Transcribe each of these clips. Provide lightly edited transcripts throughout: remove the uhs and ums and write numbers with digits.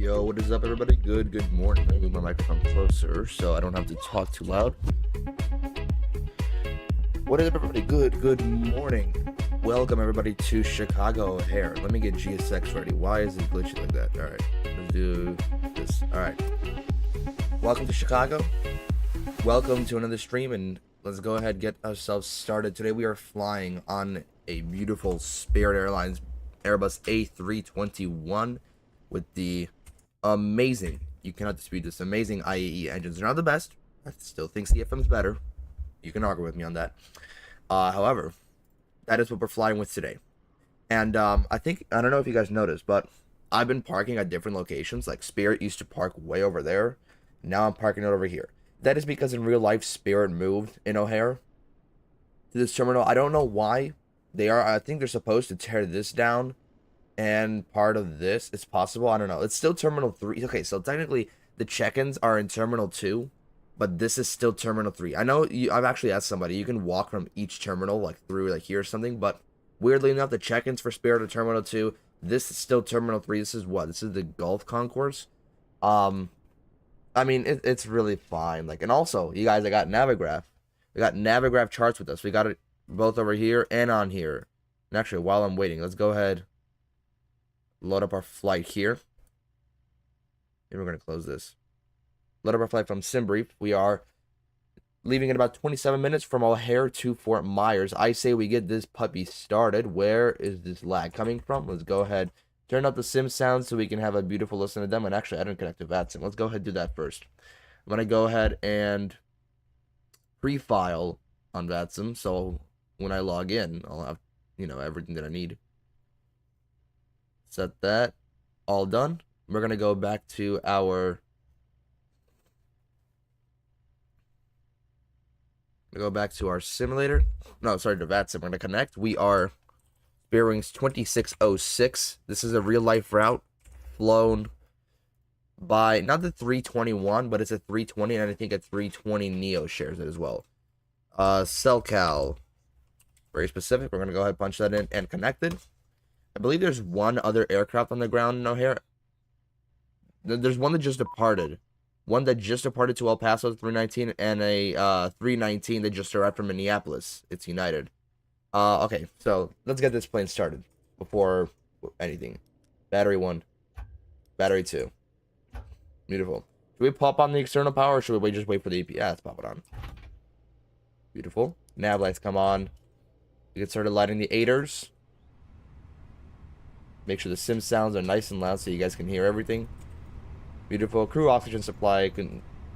Yo, what is up, everybody? Good morning. Let me move my microphone closer so I don't have to talk too loud. What is up, everybody? Good morning. Welcome, everybody, to Chicago. Here, let me get GSX ready. Why is it glitchy like that? All right, let's do this. All right. Welcome to Chicago. Welcome to another stream, and let's go ahead and get ourselves started. Today, we are flying on a beautiful Spirit Airlines Airbus A321 with the amazing, you cannot dispute this, amazing IAE engines. They're not the best, I still think CFM's better. You can argue with me on that. However, that is what we're flying with today. And I don't know if you guys noticed, but I've been parking at different locations. Like Spirit used to park way over there. Now I'm parking it over here. That is because in real life, Spirit moved in O'Hare to this terminal. I don't know why. I think they're supposed to tear this down, and part of this is possible. I don't know. It's still Terminal 3. Okay, so technically the check-ins are in Terminal 2, but this is still Terminal 3. I know I've actually asked somebody, you can walk from each terminal, like through like here or something, but weirdly enough, the check-ins for Spirit are Terminal 2. This is still Terminal 3. This is what? This is the Gulf Concourse. I mean, it's really fine. Like, and also, you guys, I got Navigraph. We got Navigraph charts with us. We got it both over here and on here. And actually, while I'm waiting, let's go ahead, load up our flight here. And we're going to close this. Load up our flight from SimBrief. We are leaving in about 27 minutes from O'Hare to Fort Myers. I say we get this puppy started. Where is this lag coming from? Let's go ahead, turn up the sim sound so we can have a beautiful listen to them. And actually, I didn't connect to VATSIM. Let's go ahead and do that first. I'm going to go ahead and pre-file on VATSIM. So when I log in, I'll have, everything that I need. Set that. All done. We're going to go back to our... simulator. No, sorry, to VATSIM. We're going to connect. We are bearings 2606. This is a real life route flown by not the 321, but it's a 320, and I think a 320 Neo shares it as well. Cellcal, very specific. We're going to go ahead and punch that in and connect it. I believe there's one other aircraft on the ground in O'Hare. There's one that just departed. One that just departed to El Paso, 319, and a 319 that just arrived from Minneapolis. It's United. Okay, so let's get this plane started before anything. Battery 1. Battery 2. Beautiful. Should we pop on the external power, or should we just wait for the EP? Yeah, let's pop it on. Beautiful. Nav lights come on. We get started lighting the aiders. Make sure the sim sounds are nice and loud so you guys can hear everything. Beautiful. Crew oxygen supply,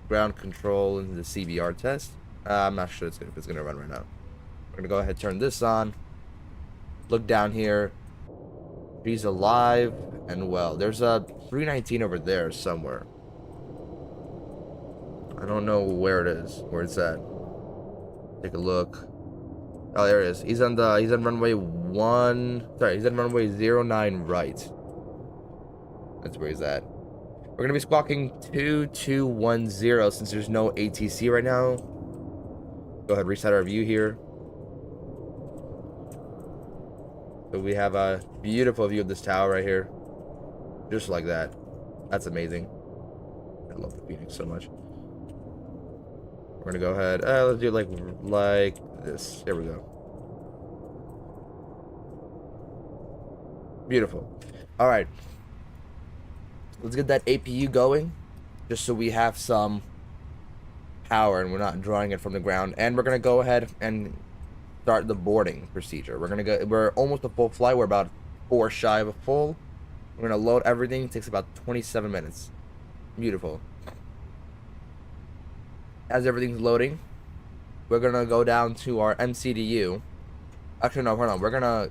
ground control, and the CBR test. I'm not sure if it's going to run right now. We're going to go ahead and turn this on. Look down here. She's alive and well. There's a 319 over there somewhere. I don't know where it is. Where it's at. Take a look. Oh, there it is. He's on runway 1. Sorry, he's on runway 09 right. That's where he's at. We're going to be squawking 2210 since there's no ATC right now. Go ahead, reset our view here. So we have a beautiful view of this tower right here. Just like that. That's amazing. I love the Phoenix so much. We're going to go ahead. Let's do it like this. There we go. Beautiful. All right. Let's get that APU going, just so we have some power and we're not drawing it from the ground. And we're gonna go ahead and start the boarding procedure. We're almost a full flight. We're about 4 shy of a full. We're gonna load everything. It takes about 27 minutes. Beautiful. As everything's loading, we're gonna go down to our MCDU. Actually, no, hold on. We're gonna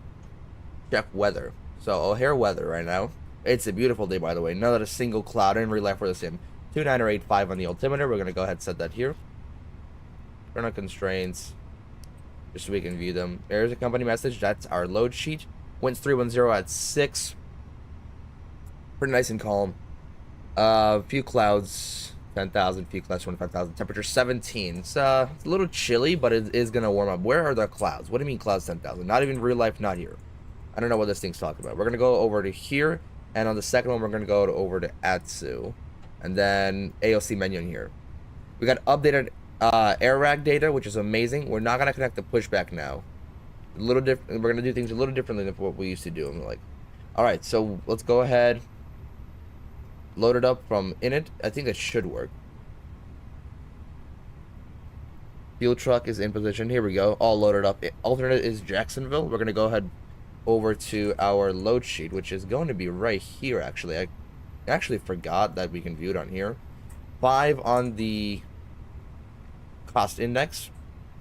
check weather. So O'Hare weather right now. It's a beautiful day, by the way. Not a single cloud in real life for the sim. 29085 on the altimeter. We're going to go ahead and set that here. Turn on constraints, just so we can view them. There's a company message. That's our load sheet. Winds 310 at 6. Pretty nice and calm. Few clouds, 10,000. Few clouds, 25,000. Temperature 17. It's a little chilly, but it is going to warm up. Where are the clouds? What do you mean clouds 10,000? Not even real life, not here. I don't know what this thing's talking about. We're going to go over to here. And on the second one, we're going to go over to ATSU. And then AOC menu in here. We got updated air rack data, which is amazing. We're not going to connect the pushback now. A little different. We're going to do things a little differently than what we used to do. I'm like, all right, so let's go ahead. Load it up from init. I think it should work. Fuel truck is in position. Here we go. All loaded up. Alternate is Jacksonville. We're going to go ahead over to our load sheet, which is going to be right here. Actually, I actually forgot that we can view it on here. 5 on the cost index.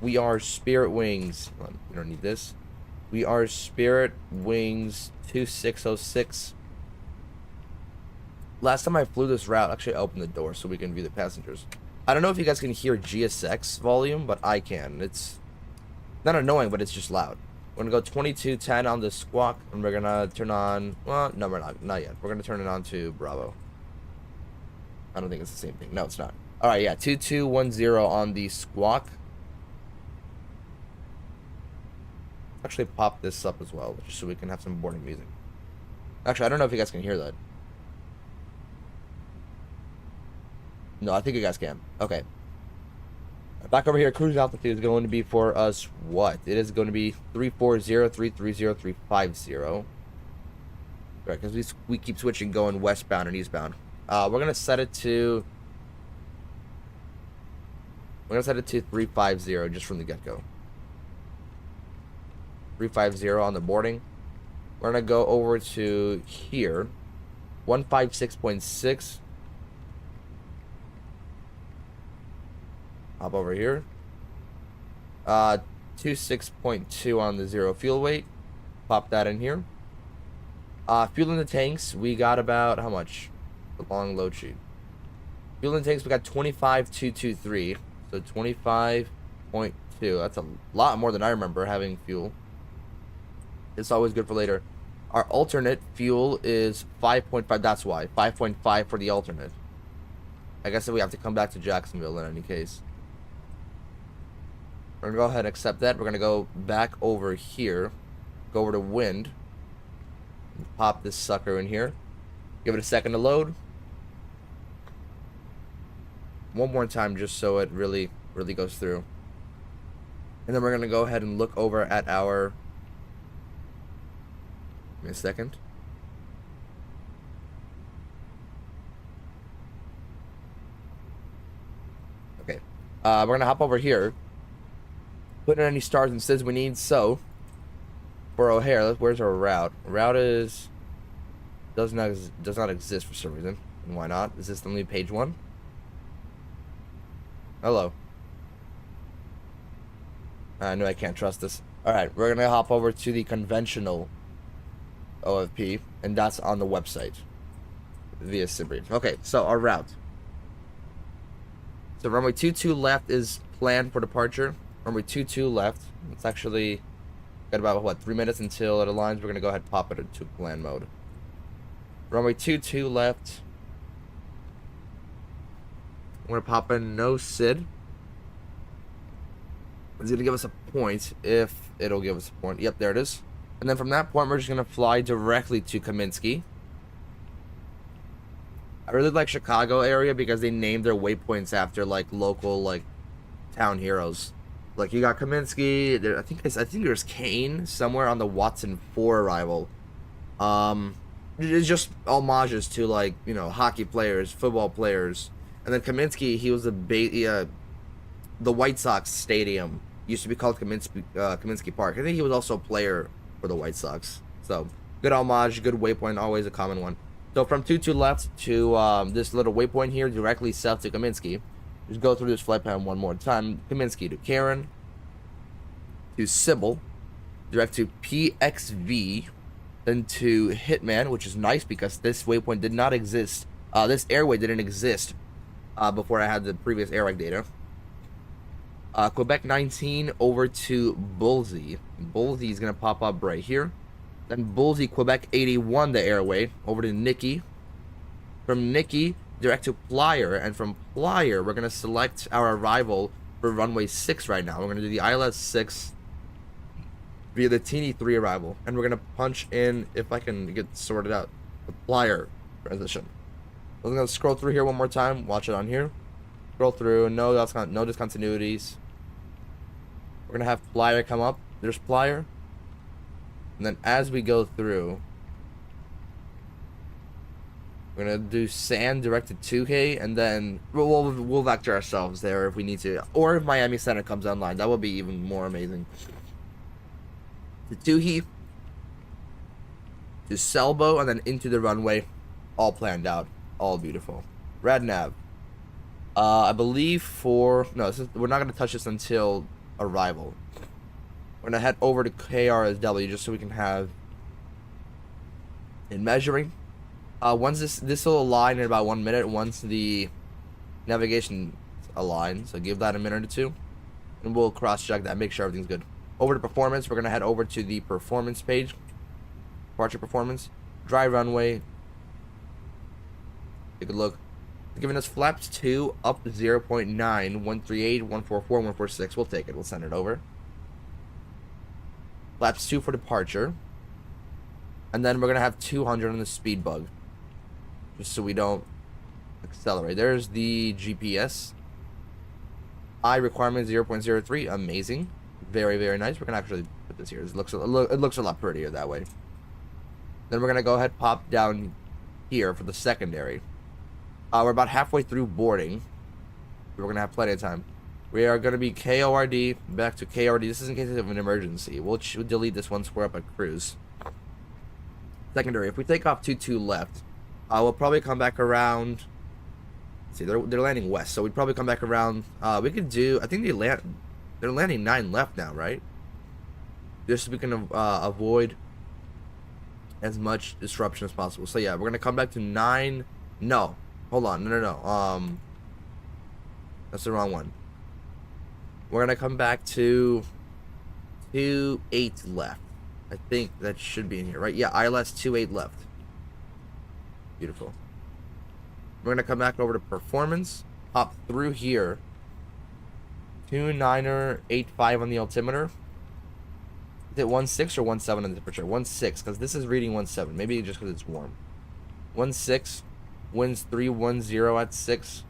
We are Spirit Wings. Hold on, we don't need this. We are Spirit Wings 2606. Last time I flew this route, actually I opened the door so we can view the passengers. I don't know if you guys can hear GSX volume, but I can. It's not annoying, but it's just loud. We're gonna go 2210 on the squawk, and we're gonna turn on. Well, no, we're not yet. We're gonna turn it on to Bravo. I don't think it's the same thing. No, it's not. All right, yeah, 2210 on the squawk. Actually, pop this up as well, just so we can have some boarding music. Actually, I don't know if you guys can hear that. No, I think you guys can. Okay. Back over here, cruise altitude is going to be for us what? It is going to be 340, 330, 350. Right, because we keep switching going westbound and eastbound. We're gonna set it to 350 just from the get-go. 350 on the boarding. We're gonna go over to here, 156.6. Hop over here. 26.2 on the zero fuel weight. Pop that in here. Fuel in the tanks, we got about how much? The long load sheet. Fuel in the tanks, we got 25,223. So 25.2. That's a lot more than I remember having fuel. It's always good for later. Our alternate fuel is 5.5. That's why 5.5 for the alternate. I guess we have to come back to Jacksonville in any case. We're gonna go ahead and accept that. We're gonna go back over here, go over to wind, and pop this sucker in here. Give it a second to load. One more time, just so it really goes through. And then we're gonna go ahead and look over at our. Give me a second. Okay, we're gonna hop over here. Put in any stars and SIDs we need. So for O'Hare, where's our route? Route is does not exist for some reason. And why not? Is this only page 1? Hello. I know I can't trust this. All right, we're gonna hop over to the conventional OFP, and that's on the website via Spirit. Okay, so our route. So runway 22 left is planned for departure. Runway 22 left. It's actually got about what 3 minutes until it aligns. We're gonna go ahead and pop it into plan mode. Runway 22 left. We're gonna pop in no SID. It's gonna give us a point if it'll give us a point. Yep, there it is. And then from that point, we're just gonna fly directly to Kaminsky. I really like Chicago area because they named their waypoints after like local like town heroes. Like you got Kaminsky. There, I think there's Kane somewhere on the Watson 4 arrival. It's just homages to like hockey players, football players, and then Kaminsky. He was the White Sox stadium used to be called Kaminsky Park. I think he was also a player for the White Sox. So good homage, good waypoint, always a common one. So from 22 left to this little waypoint here, directly south to Kaminsky. Just go through this flight plan one more time. Kaminsky to Karen, to Sybil, direct to PXV, then to Hitman, which is nice because this waypoint did not exist. This airway didn't exist before I had the previous airway data. Quebec 19 over to Bullseye. Bullseye is going to pop up right here. Then Bullseye, Quebec 81, the airway, over to Nikki. From Nikki, direct to Plyer, and from Plyer, we're going to select our arrival for runway 6 right now. We're going to do the ILS 6 via the Teeny 3 arrival, and we're going to punch in, if I can get sorted out, the Plyer transition. So I'm going to scroll through here one more time, watch it on here. Scroll through, no discontinuities. We're going to have Plyer come up. There's Plyer. And then as we go through, we're gonna do sand directed 2K, and then we'll vector ourselves there if we need to, or if Miami Center comes online, that would be even more amazing. To Tuhi, to Selbo, and then into the runway, all planned out, all beautiful. Red nav. I believe we're not gonna touch this until arrival. We're gonna head over to KRSW just so we can have in measuring. Once this will align in about 1 minute once the navigation aligns. So give that a minute or two, and we'll cross check that, make sure everything's good. Over to performance, we're gonna head over to the performance page. Departure performance, dry runway. Take a look. It's giving us flaps 2 up 0.9, 138, 144, 146. We'll take it. We'll send it over. Flaps 2 for departure. And then we're going to have 200 on the speed bug, just so we don't accelerate. There's the GPS. I requirement 0.03. Amazing. Very, very nice. We're going to actually put this here. It looks a lot prettier that way. Then we're going to go ahead pop down here for the secondary. We're about halfway through boarding. We're going to have plenty of time. We are going to be KORD, back to KRD. This is in case of an emergency. We'll delete this once we're up at cruise. Secondary, if we take off 22 left, we'll probably come back around. Let's see, they're landing west, so we'd probably come back around. We could do, I think they're landing 9 left now, right? Just so we can avoid as much disruption as possible. So yeah, we're going to come back to 9. No. Hold on, no. That's the wrong one. We're gonna come back to 28 left. I think that should be in here, right? Yeah, ILS 28 left. Beautiful. We're gonna come back over to performance, hop through here. 2985 on the altimeter. Is it 16 or 17 on the temperature? 16, because this is reading 17. Maybe just because it's warm. 16. Winds 310 at 6.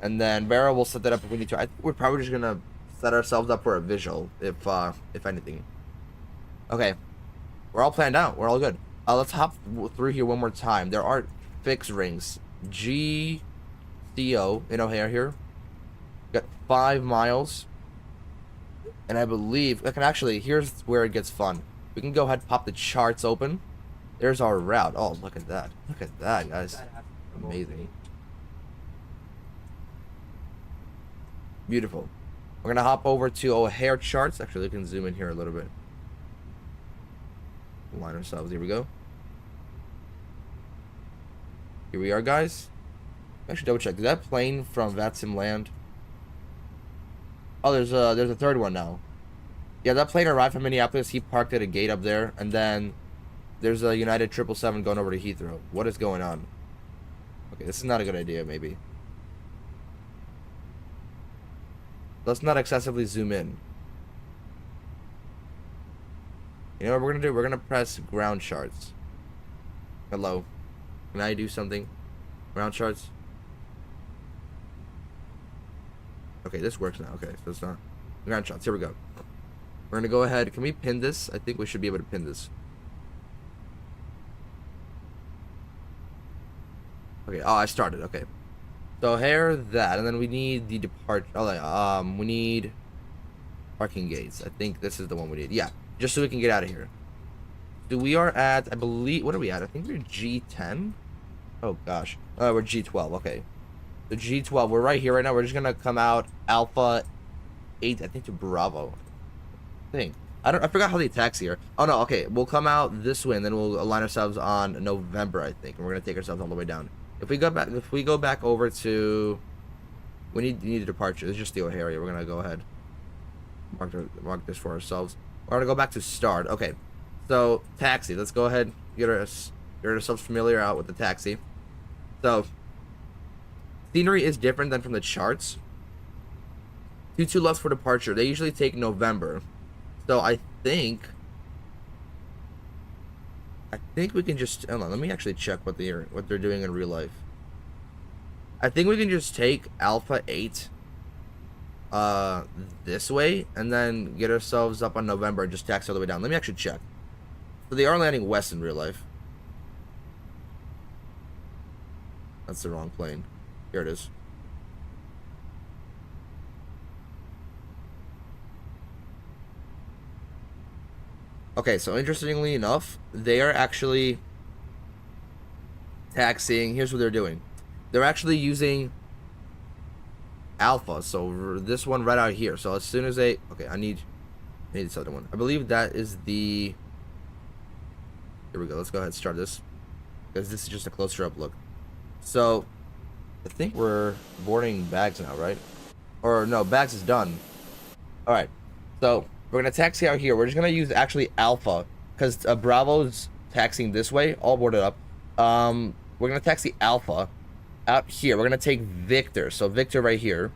And then Barrow will set that up if we need to. I think we're probably just gonna set ourselves up for a visual, if anything. Okay, we're all planned out. We're all good. Let's hop through here one more time. There are fixed rings. GCO in O'Hare here. Got 5 miles. And I believe I can actually. Here's where it gets fun. We can go ahead and pop the charts open. There's our route. Oh, look at that. Look at that, guys. Amazing. Beautiful. We're going to hop over to O'Hare charts. Actually, we can zoom in here a little bit. Align ourselves. Here we go. Here we are, guys. Actually, double check. Did that plane from VATSIM land? Oh, there's a third one now. Yeah, that plane arrived from Minneapolis. He parked at a gate up there, and then there's a United 777 going over to Heathrow. What is going on? Okay, this is not a good idea, maybe. Let's not excessively zoom in. You know what we're going to do? We're going to press ground charts. Hello. Can I do something? Ground charts. Okay, this works now. Okay, so it's not. Ground charts. Here we go. We're going to go ahead. Can we pin this? I think we should be able to pin this. Okay, oh, I started, okay. So here, that, and then we need the depart, we need parking gates. I think this is the one we need. Yeah, just so we can get out of here. So we are at, I believe, what are we at? I think we're G10. Oh, gosh. We're G12, okay. So G12, we're right here right now. We're just gonna come out Alpha 8, I think, to Bravo. I think. I forgot how they taxi here. Oh, no, okay. We'll come out this way, and then we'll align ourselves on November, I think. And we're gonna take ourselves all the way down. If we go back over to, we need a departure. It's just the O'Hare. We're gonna go ahead, mark this for ourselves. We're gonna go back to start. Okay, so taxi. Let's go ahead, get ourselves familiar out with the taxi. So scenery is different than from the charts. 22 left for departure. They usually take November, so I think we can just, hold on, let me actually check what they're doing in real life. I think we can just take Alpha 8 this way and then get ourselves up on November and just taxi all the way down. Let me actually check. So they are landing west in real life. That's the wrong plane. Here it is. Okay, so interestingly enough, they are actually taxiing. Here's what they're doing. They're actually using Alpha. So this one right out here. So as soon as they, okay, I need this other one. I believe that is the, here we go. Let's go ahead and start this, because this is just a closer up look. So I think we're boarding bags now, right? Or no, bags is done. All right, so we're gonna taxi out here. We're just gonna use actually Alpha, because Bravo's taxiing this way, all boarded up. We're gonna taxi Alpha out here. We're gonna take Victor, so Victor right here,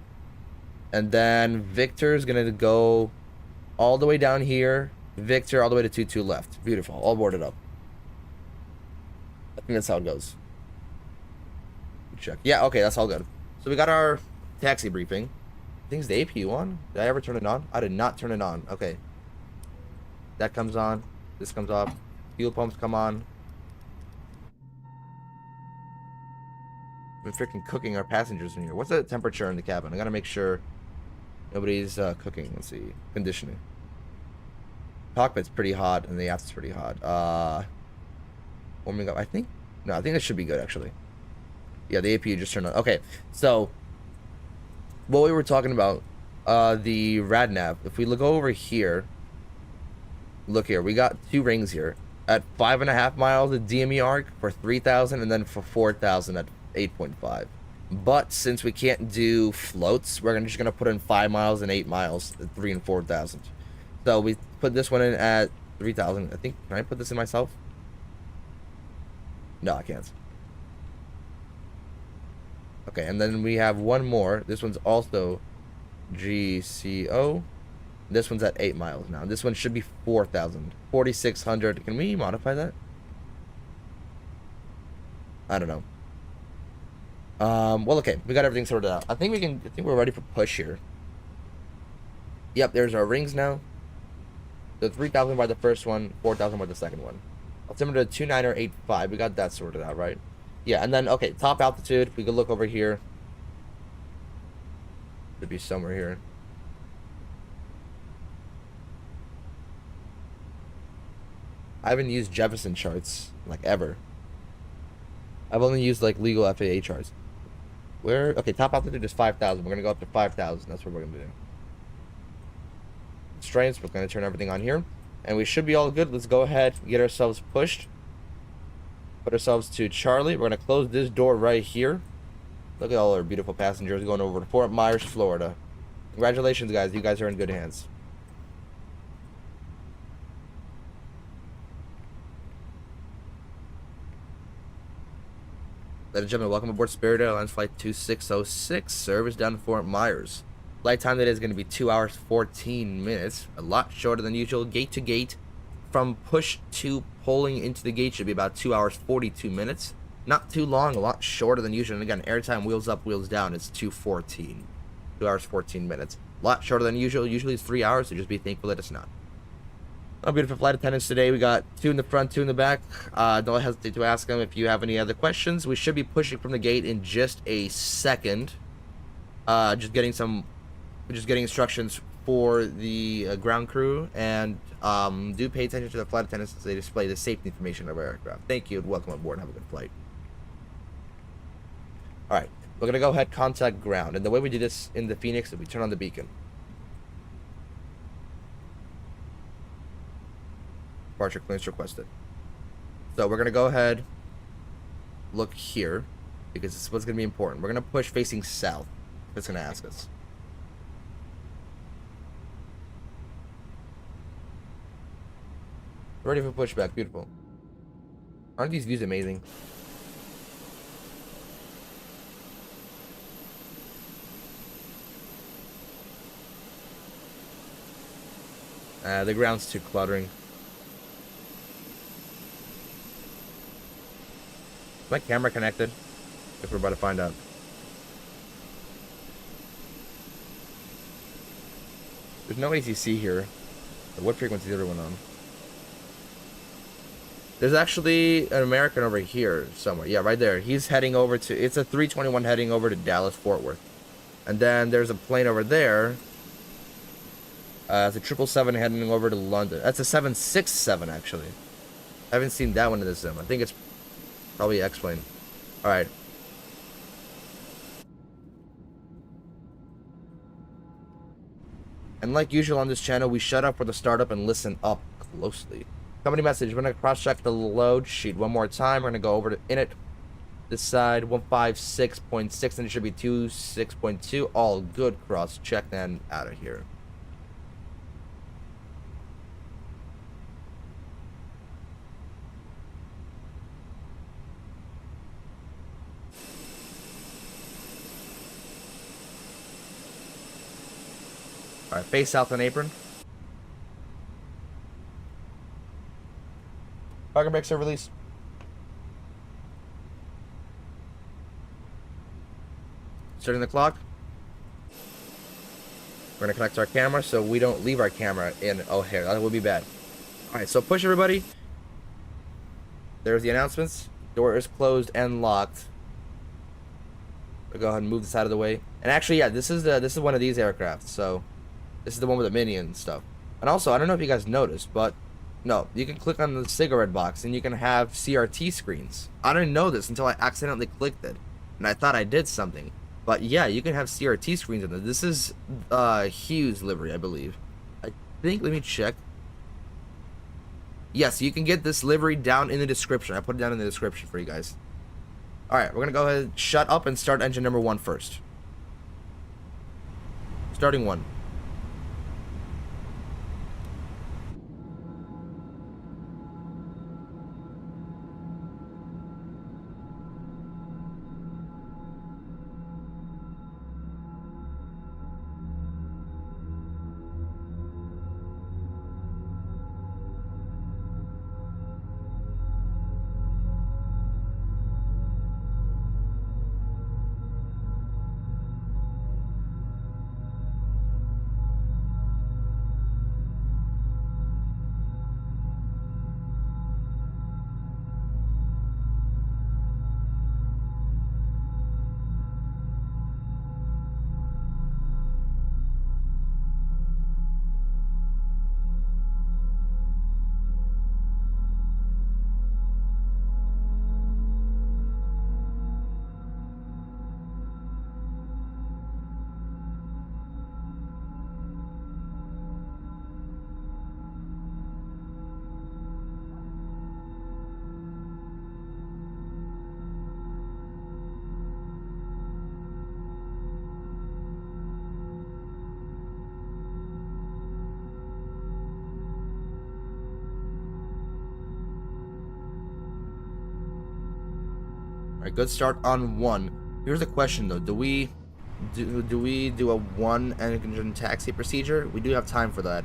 and then Victor's gonna go all the way down here. Victor all the way to 22 left. Beautiful, all boarded up. I think that's how it goes. Check. Yeah, okay, that's all good. So we got our taxi briefing. I think it's the APU on. Did I ever turn it on? I did not turn it on. Okay. That comes on. This comes off. Fuel pumps come on. We're freaking cooking our passengers in here. What's the temperature in the cabin? I gotta make sure nobody's cooking. Let's see. Conditioning. Cockpit's pretty hot and the aft's pretty hot. Warming up. I think. No, I think this should be good actually. Yeah, the APU just turned on. Okay, so what we were talking about, the RadNav. If we look over here, look here, we got 2 rings here at 5.5 miles of DME arc for 3,000, and then for 4,000 at 8.5. But since we can't do floats, we're just gonna put in 5 miles and 8 miles at 3 and 4,000. So we put this one in at 3,000. I think, can I put this in myself? No, I can't. Okay, and then we have one more. This one's also GCO. This one's at 8 miles now. This one should be 4,000. 4,600. Can we modify that? I don't know. Well, okay. We got everything sorted out. I think we're ready for push here. Yep, there's our rings now. The 3,000 by the first one, 4,000 by the second one. Altimeter 2985. We got that sorted out, right? Yeah, and then, okay, top altitude. We could look over here. Should be somewhere here. I haven't used Jefferson charts, like, ever. I've only used, like, legal FAA charts. Where? Okay, top altitude is 5,000. We're going to go up to 5,000. That's what we're going to do. Strengths, we're going to turn everything on here. And we should be all good. Let's go ahead and get ourselves pushed. Put ourselves to Charlie. We're going to close this door right here. Look at all our beautiful passengers going over to Fort Myers, Florida. Congratulations, guys. You guys are in good hands. Ladies and gentlemen, welcome aboard Spirit Airlines Flight 2606. Service down to Fort Myers. Flight time today is going to be 2 hours, 14 minutes. A lot shorter than usual. Gate to gate. From push to pulling into the gate should be about 2 hours, 42 minutes. Not too long, a lot shorter than usual. And again, airtime, wheels up, wheels down, it's 2:14. 2 hours, 14 minutes. A lot shorter than usual. Usually it's 3 hours, so just be thankful that it's not. Oh, beautiful flight attendants today. We got 2 in the front, 2 in the back. Don't hesitate to ask them if you have any other questions. We should be pushing from the gate in just a second. Just getting instructions for the ground crew, and do pay attention to the flight attendants as they display the safety information of our aircraft. Thank you and welcome aboard and have a good flight. Alright, we're gonna go ahead contact ground, and the way we do this in the Phoenix is we turn on the beacon. Departure clearance requested. So we're gonna go ahead, look here, because this is what's gonna be important. We're gonna push facing south. It's gonna ask us. Ready for pushback. Beautiful. Aren't these views amazing? The ground's too cluttering. Is my camera connected? Guess we're about to find out. There's no ACC here. What frequency is everyone on? There's actually an American over here somewhere. Yeah, right there. He's heading over to... It's a 321 heading over to Dallas, Fort Worth. And then there's a plane over there. It's a 777 heading over to London. That's a 767, actually. I haven't seen that one in the sim. I think it's probably X-plane. Alright. And like usual on this channel, we shut up for the startup and listen up closely. Company message, we're going to cross-check the load sheet one more time. We're going to go over to init. This side, 156.6, and it should be 26.2. All good, cross-check, and out of here. All right, face south on apron. Parking brakes are released. Starting the clock. We're gonna connect our camera so we don't leave our camera in O'Hare. That would be bad. All right, so push everybody. There's the announcements. Door is closed and locked. We'll go ahead and move this out of the way. And actually, yeah, this is one of these aircraft. So this is the one with the minion and stuff. And also, I don't know if you guys noticed, but no, you can click on the cigarette box and you can have CRT screens. I didn't know this until I accidentally clicked it, and I thought I did something. But yeah, you can have CRT screens in there. This is HUES livery, I believe. I think, let me check. Yes, you can get this livery down in the description. I put it down in the description for you guys. Alright, we're going to go ahead, shut up, and start engine number 1 first. Starting 1. Alright, good start on 1. Here's the question though. Do we do a 1 engine taxi procedure? We do have time for that.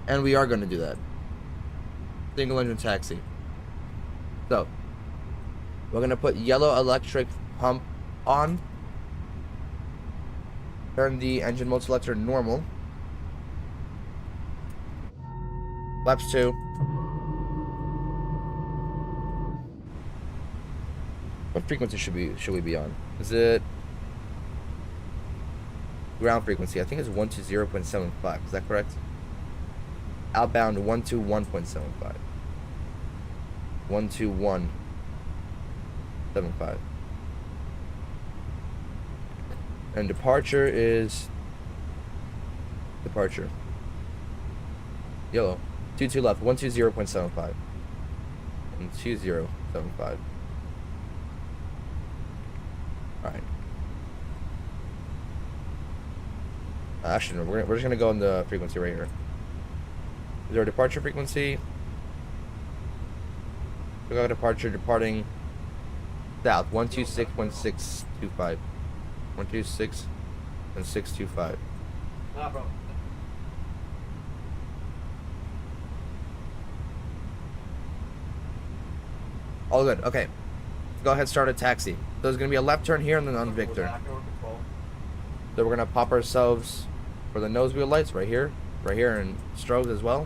And we are going to do that. Single engine taxi. So, we're going to put yellow electric pump on. Turn the engine mode selector normal. Flaps 2. What frequency should we be on? Is it ground frequency? I think it's 120.75. Is that correct? Outbound 121.75. 121.75. And departure is departure. Yellow. 22 left. 120.75. 120.75. Alright. Actually, no, we're just gonna go on the frequency right here. Is there a departure frequency? We got a departure departing south. 126.625. 126.625. Nah, bro. All good. Okay. Go ahead, start a taxi. So there's gonna be a left turn here and then on Victor. So we're gonna pop ourselves for the nose wheel lights right here, and strobes as well.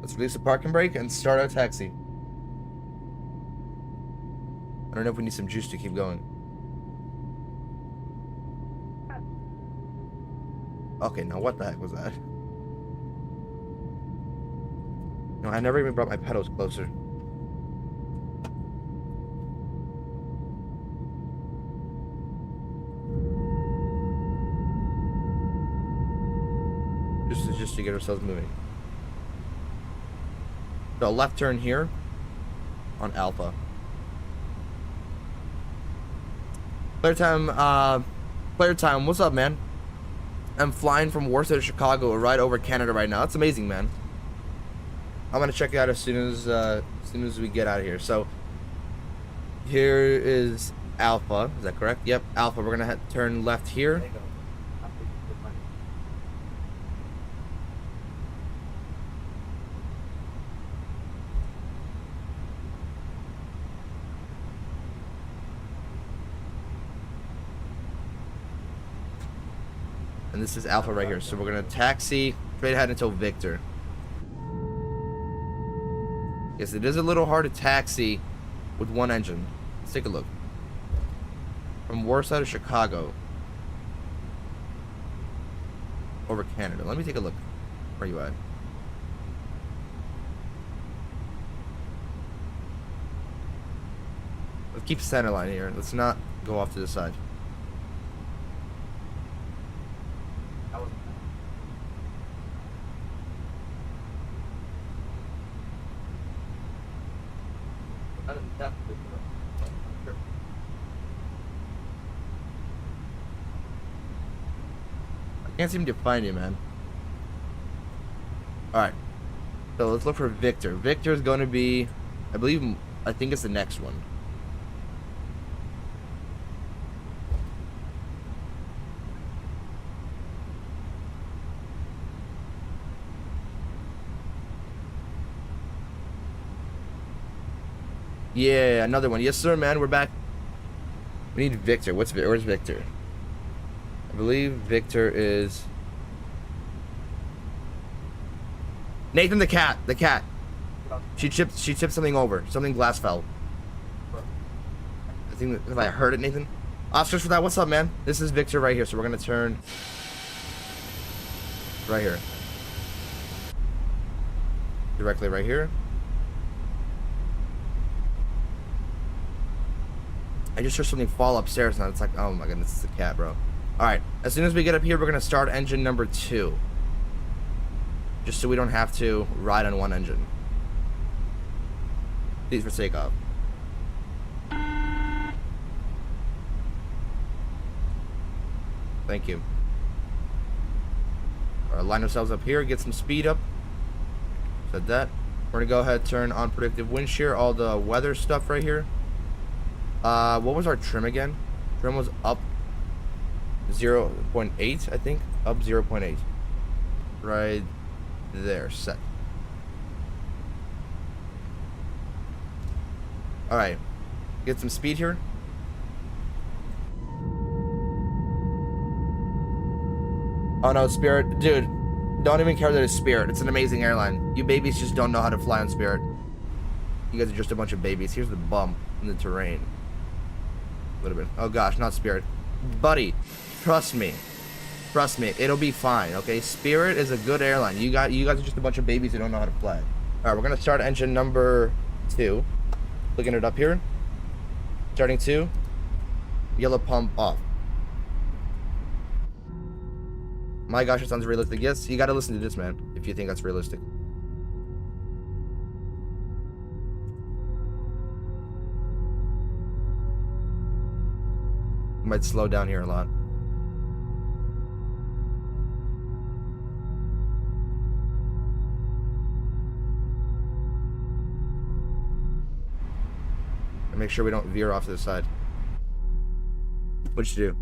Let's release the parking brake and start our taxi. I don't know if we need some juice to keep going. Okay, now what the heck was that? No, I never even brought my pedals closer. just to get ourselves moving. So left turn here on Alpha. Player time, what's up, man? I'm flying from Warsaw to Chicago, right over Canada right now. That's amazing, man. I'm gonna check it out as soon as we get out of here. So here is Alpha. Is that correct? Yep, Alpha. We're gonna turn left here. And this is Alpha right here. So we're gonna taxi straight ahead until Victor. Yes, it is a little hard to taxi with one engine. Let's take a look. From Warsaw to Chicago. Over Canada. Let me take a look. Where are you at? Let's keep center line here. Let's not go off to the side. I can't seem to find you, man. Alright. So let's look for Victor. Victor is going to be, I think it's the next one. Yeah, another one. Yes, sir, man. We're back. We need Victor. Where's Victor? I believe Victor is Nathan the cat. The cat. She chipped something over. Something glass fell. I think if I heard it, Nathan. Oscars for that. What's up, man? This is Victor right here. So we're gonna turn right here. Directly right here. I just heard something fall upstairs now. It's like, oh my goodness, it's a cat, bro. Alright, as soon as we get up here, we're going to start engine number 2. Just so we don't have to ride on one engine. Please for takeoff. Thank you. Alright, line ourselves up here, get some speed up. Said that. We're going to go ahead and turn on predictive wind shear, all the weather stuff right here. What was our trim again? Trim was up 0.8, I think. Up 0.8. Right there. Set. Alright. Get some speed here. Oh no, Spirit. Dude, don't even care that it's Spirit. It's an amazing airline. You babies just don't know how to fly on Spirit. You guys are just a bunch of babies. Here's the bump in the terrain. A little bit. Oh gosh, not Spirit. Buddy, trust me. Trust me, it'll be fine, okay? Spirit is a good airline. You guys are just a bunch of babies who don't know how to fly. Alright, we're gonna start engine number 2. Looking it up here. Starting 2. Yellow pump off. My gosh, it sounds realistic. Yes, you gotta listen to this, man, if you think that's realistic. Might slow down here a lot. And make sure we don't veer off to the side. What'd you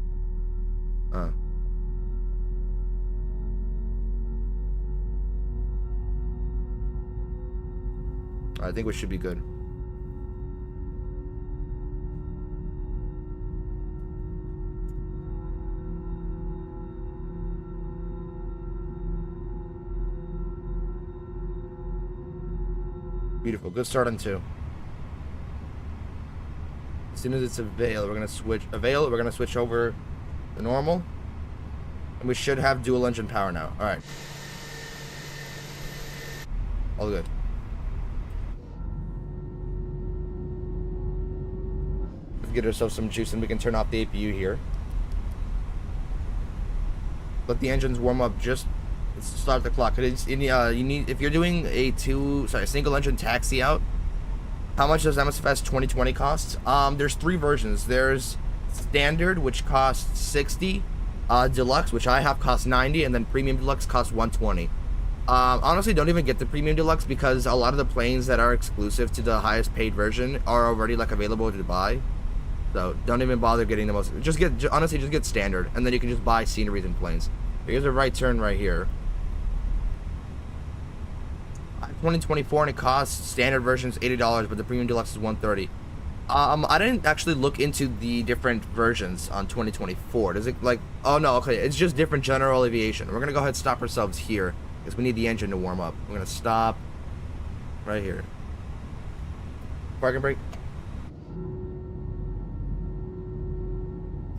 do? I think we should be good. Beautiful. Good start on 2. As soon as it's avail, we're gonna switch over to normal. And we should have dual engine power now. Alright. All good. Let's get ourselves some juice and we can turn off the APU here. Let the engines warm up just Let's start the clock. You need, if you're doing a single engine taxi out, how much does MSFS 2020 cost? There's 3 versions. There's standard, which costs 60, deluxe, which I have, costs 90, and then premium deluxe costs 120. Honestly, don't even get the premium deluxe because a lot of the planes that are exclusive to the highest paid version are already like available to buy. So don't even bother getting the most. Honestly, just get standard, and then you can just buy sceneries and planes. Here's a right turn right here. 2024, and it costs standard versions $80, but the premium deluxe is $130. I didn't actually look into the different versions on 2024. Does it like? Oh no, okay, it's just different general aviation. We're gonna go ahead and stop ourselves here because we need the engine to warm up. We're gonna stop right here. Parking brake.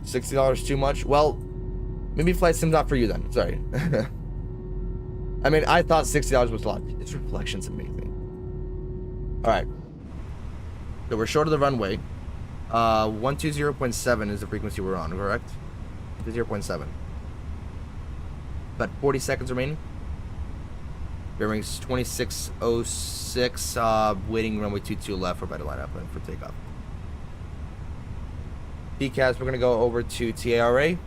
$60 too much? Well, maybe flight sim's not for you then. Sorry. I mean, I thought $60 was a lot. Its reflection's amazing. All right. So we're short of the runway. 120.7 is the frequency we're on, correct? 0.7. About 40 seconds remaining. Bearings 2606. Waiting runway 22 left for better line up and for takeoff. PCAS, we're gonna go over to TARA.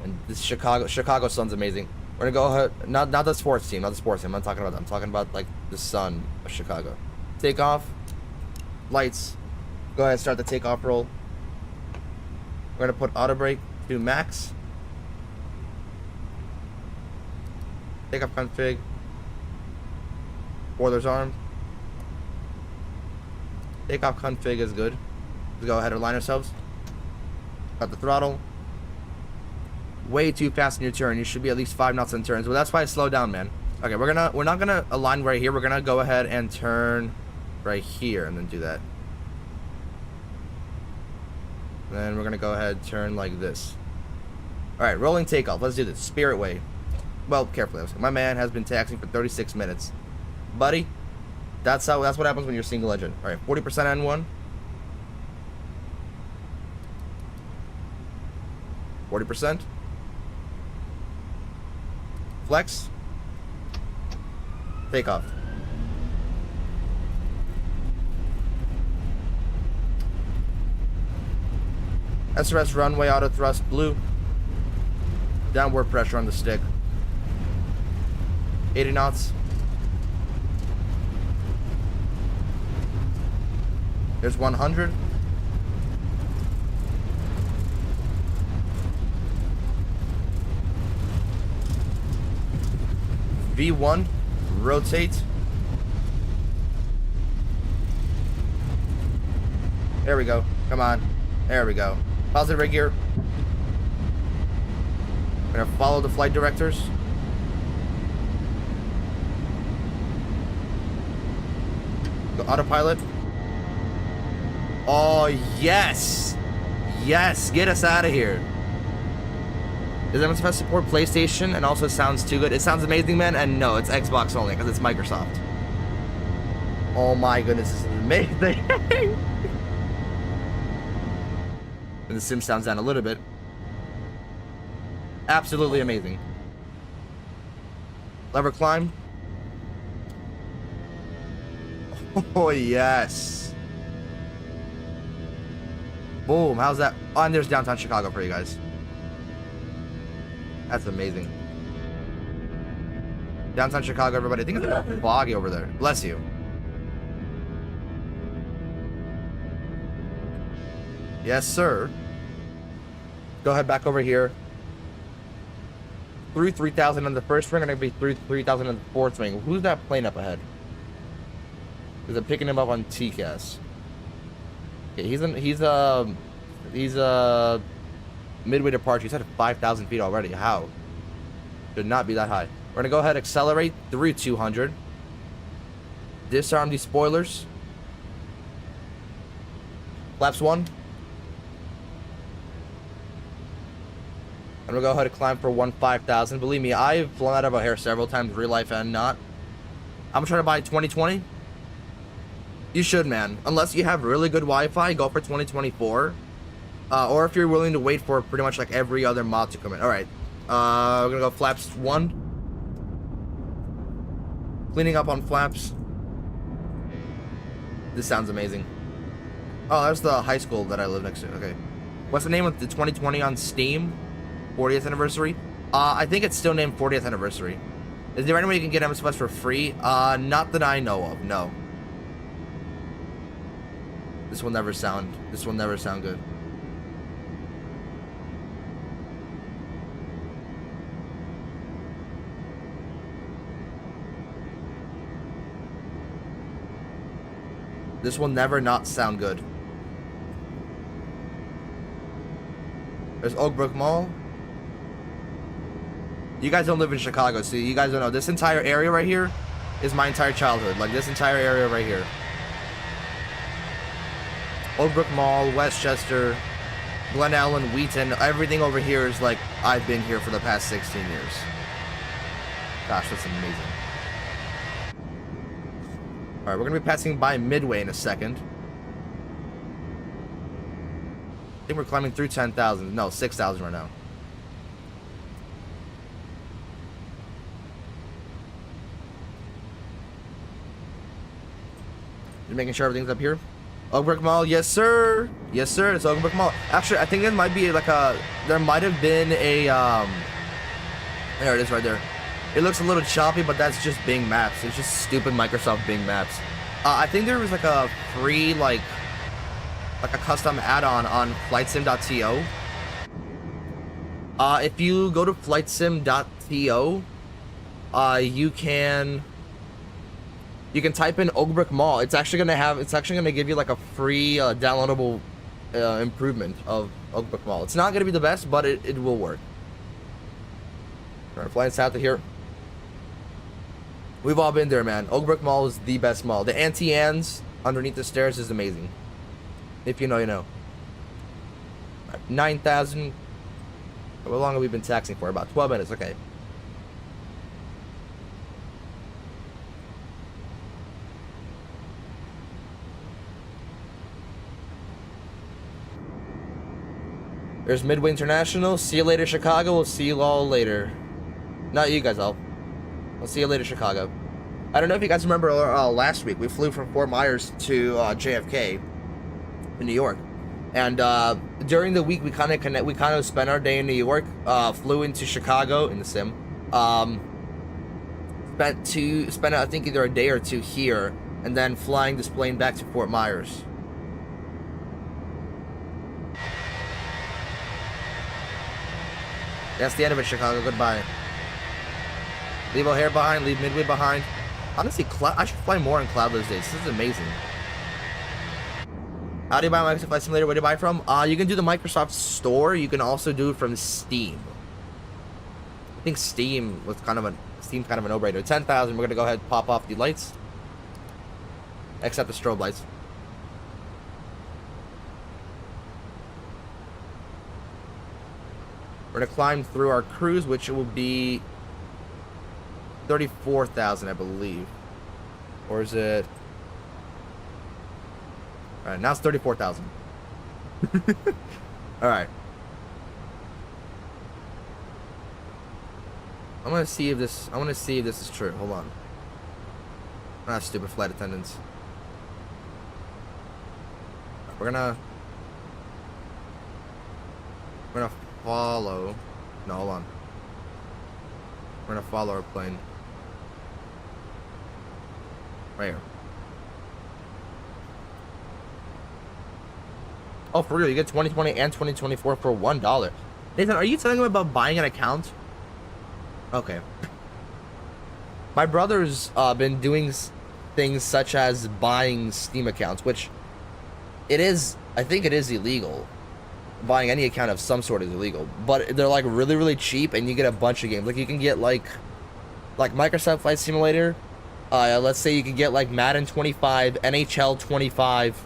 And this Chicago sun's amazing. We're gonna go ahead, not the sports team, I'm not talking about that. I'm talking about like the sun of Chicago. Takeoff, lights. Go ahead and start the takeoff roll. We're gonna put auto brake to max. Takeoff config. Spoilers armed. Takeoff config is good. Let's go ahead and align ourselves. Got the throttle. Way too fast in your turn. You should be at least 5 knots in turns. Well, that's why I slowed down, man. Okay, we're not gonna align right here. We're gonna go ahead and turn right here and then do that. And then we're gonna go ahead and turn like this. All right, rolling takeoff. Let's do this. Spirit way. Well, carefully. My man has been taxiing for 36 minutes, buddy. That's what happens when you're single engine. All right, 40% N1. 40%. Flex. Takeoff. SRS runway auto thrust blue. Downward pressure on the stick. 80 knots. There's 100. V1, rotate. There we go. Come on. There we go. Positive rig gear. We're gonna follow the flight directors. Go autopilot. Oh, yes. Yes, get us out of here. Does MSFS support PlayStation and also sounds too good? It sounds amazing, man, and no, it's Xbox only because it's Microsoft. Oh my goodness, this is amazing. And the sim sounds down a little bit. Absolutely amazing. Lever climb. Oh, yes. Boom, how's that? Oh, and there's downtown Chicago for you guys. That's amazing. Downtown Chicago, everybody. I think it's a bit foggy over there. Bless you. Yes, sir. Go ahead back over here. Through 3,000 on the first ring. We're going to be through 3,000 on the fourth ring. Who's that plane up ahead? Because I'm picking him up on TCAS. Okay, he's midway departure. He's at 5,000 feet already. How? Should not be that high. We're gonna go ahead and accelerate through 200. Disarm these spoilers. Flaps 1. I'm gonna go ahead and climb for 5,000. Believe me, I've flown out of a hair several times, real life and not. I'm trying to buy 2020. You should, man. Unless you have really good Wi-Fi, go for 2024. Or if you're willing to wait for pretty much like every other mod to come in. All right, We're gonna go flaps 1. Cleaning up on flaps. This sounds amazing. Oh, that's the high school that I live next to. Okay. What's the name of the 2020 on Steam? 40th anniversary? I think it's still named 40th anniversary. Is there any way you can get MS Plus for free? Not that I know of, no. This will never sound good. This will never not sound good. There's Oak Brook Mall. You guys don't live in Chicago, so you guys don't know. This entire area right here is my entire childhood. Like, this entire area right here. Oak Brook Mall, Westchester, Glen Ellyn, Wheaton. Everything over here is like, I've been here for the past 16 years. Gosh, that's amazing. Alright, we're going to be passing by Midway in a second. I think we're climbing through 10,000. No, 6,000 right now. Just making sure everything's up here. Oak Brook Mall, yes sir. Yes sir, it's Oak Brook Mall. Actually, I think it might be like a... There might have been a... There it is right there. It looks a little choppy, but that's just Bing Maps. It's just stupid Microsoft Bing Maps. I think there was like a free, like a custom add-on on flightsim.to. If you go to flightsim.to, you can type in Oak Brook Mall. It's actually gonna give you like a free downloadable improvement of Oak Brook Mall. It's not gonna be the best, but it will work. All right, flying south of here. We've all been there, man. Oak Brook Mall is the best mall. The Auntie Anne's underneath the stairs is amazing. If you know, you know. 9,000. How long have we been taxing for? About 12 minutes. Okay. There's Midway International. See you later, Chicago. We'll see you all later. Not you guys all. I'll see you later, Chicago. I don't know if you guys remember last week we flew from Fort Myers to JFK in New York, and during the week we kind of spent our day in New York. Flew into Chicago in the sim. Spent I think either a day or two here, and then flying this plane back to Fort Myers. That's the end of it, Chicago. Goodbye. Leave O'Hare behind, leave Midway behind. Honestly, I should fly more on Cloud those days. This is amazing. How do you buy a Microsoft Flight Simulator? Where do you buy it from? You can do the Microsoft Store. You can also do it from Steam. I think Steam's kind of a no-brainer. 10,000. We're gonna go ahead and pop off the lights, except the strobe lights. We're gonna climb through our cruise, which will be 34,000, I believe. Or is it? Alright, now it's 34,000. Alright. I want to see if this is true. Hold on. Ah, stupid flight attendants. We're gonna follow. No, hold on. We're gonna follow our plane. Right here. Oh, for real? You get 2020 and 2024 for $1. Nathan, are you telling me about buying an account? Okay. My brother's been doing things such as buying Steam accounts, which I think it is illegal. Buying any account of some sort is illegal, but they're like really, really cheap, and you get a bunch of games. Like you can get like Microsoft Flight Simulator. Let's say you can get like Madden 25, NHL 25,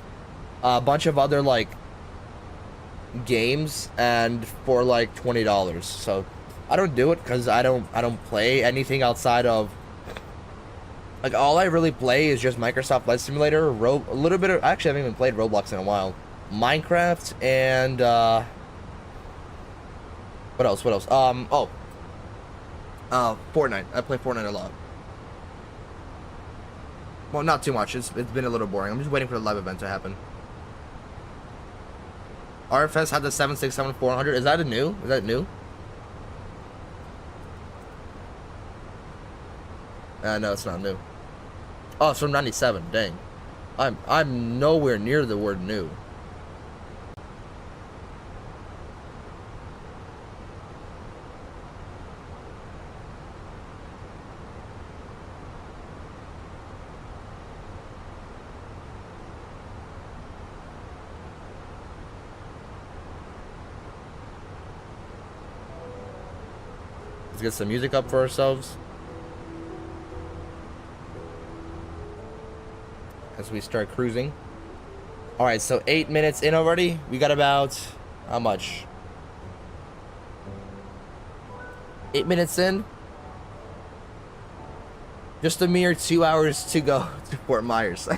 a bunch of other like games, and for like $20. So I don't do it because I don't play anything outside of, like, all I really play is just Microsoft Flight Simulator, a little bit of, actually I haven't even played Roblox in a while, Minecraft, and what else? Oh, Fortnite. I play Fortnite a lot. Well, not too much. It's been a little boring. I'm just waiting for the live event to happen. RFS had the 767-400. Is that new? Is that new? No, it's not new. Oh, it's from 97. Dang. I'm nowhere near the word new. Let's get some music up for ourselves as we start cruising. All right, so 8 minutes in already. We got about, how much? 8 minutes in. Just a mere 2 hours to go to Fort Myers.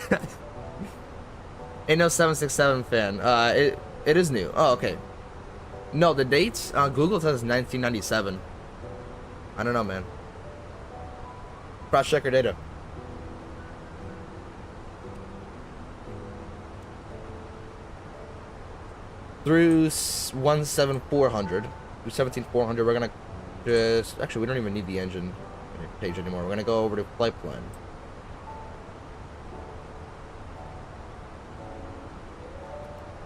Ain't no 767 fan. It is new. Oh, okay. No, the dates, Google says 1997. I don't know, man. Cross-check your data. Through 17400, through 17400, we're gonna just, actually, we don't even need the engine page anymore. We're gonna go over to flight plan.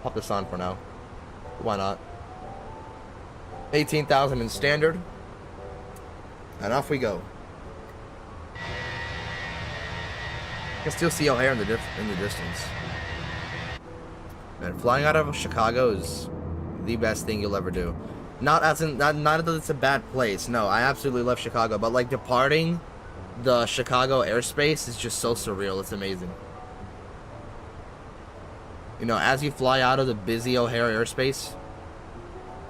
Pop this on for now. Why not? 18,000 in standard. And off we go. I can still see O'Hare in the distance. Man, flying out of Chicago is the best thing you'll ever do. Not that it's a bad place. No, I absolutely love Chicago, but like departing the Chicago airspace is just so surreal. It's amazing. You know, as you fly out of the busy O'Hare airspace,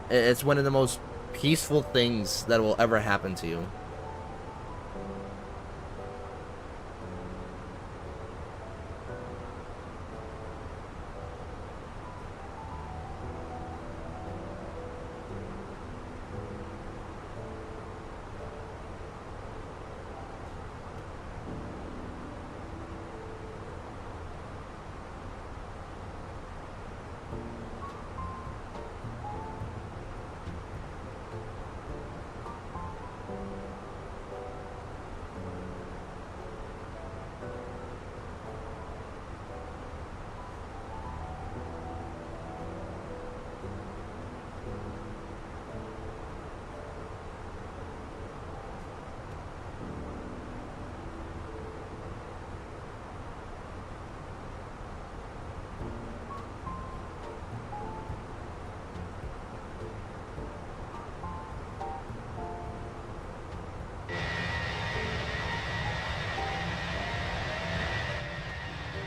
it's one of the most peaceful things that will ever happen to you.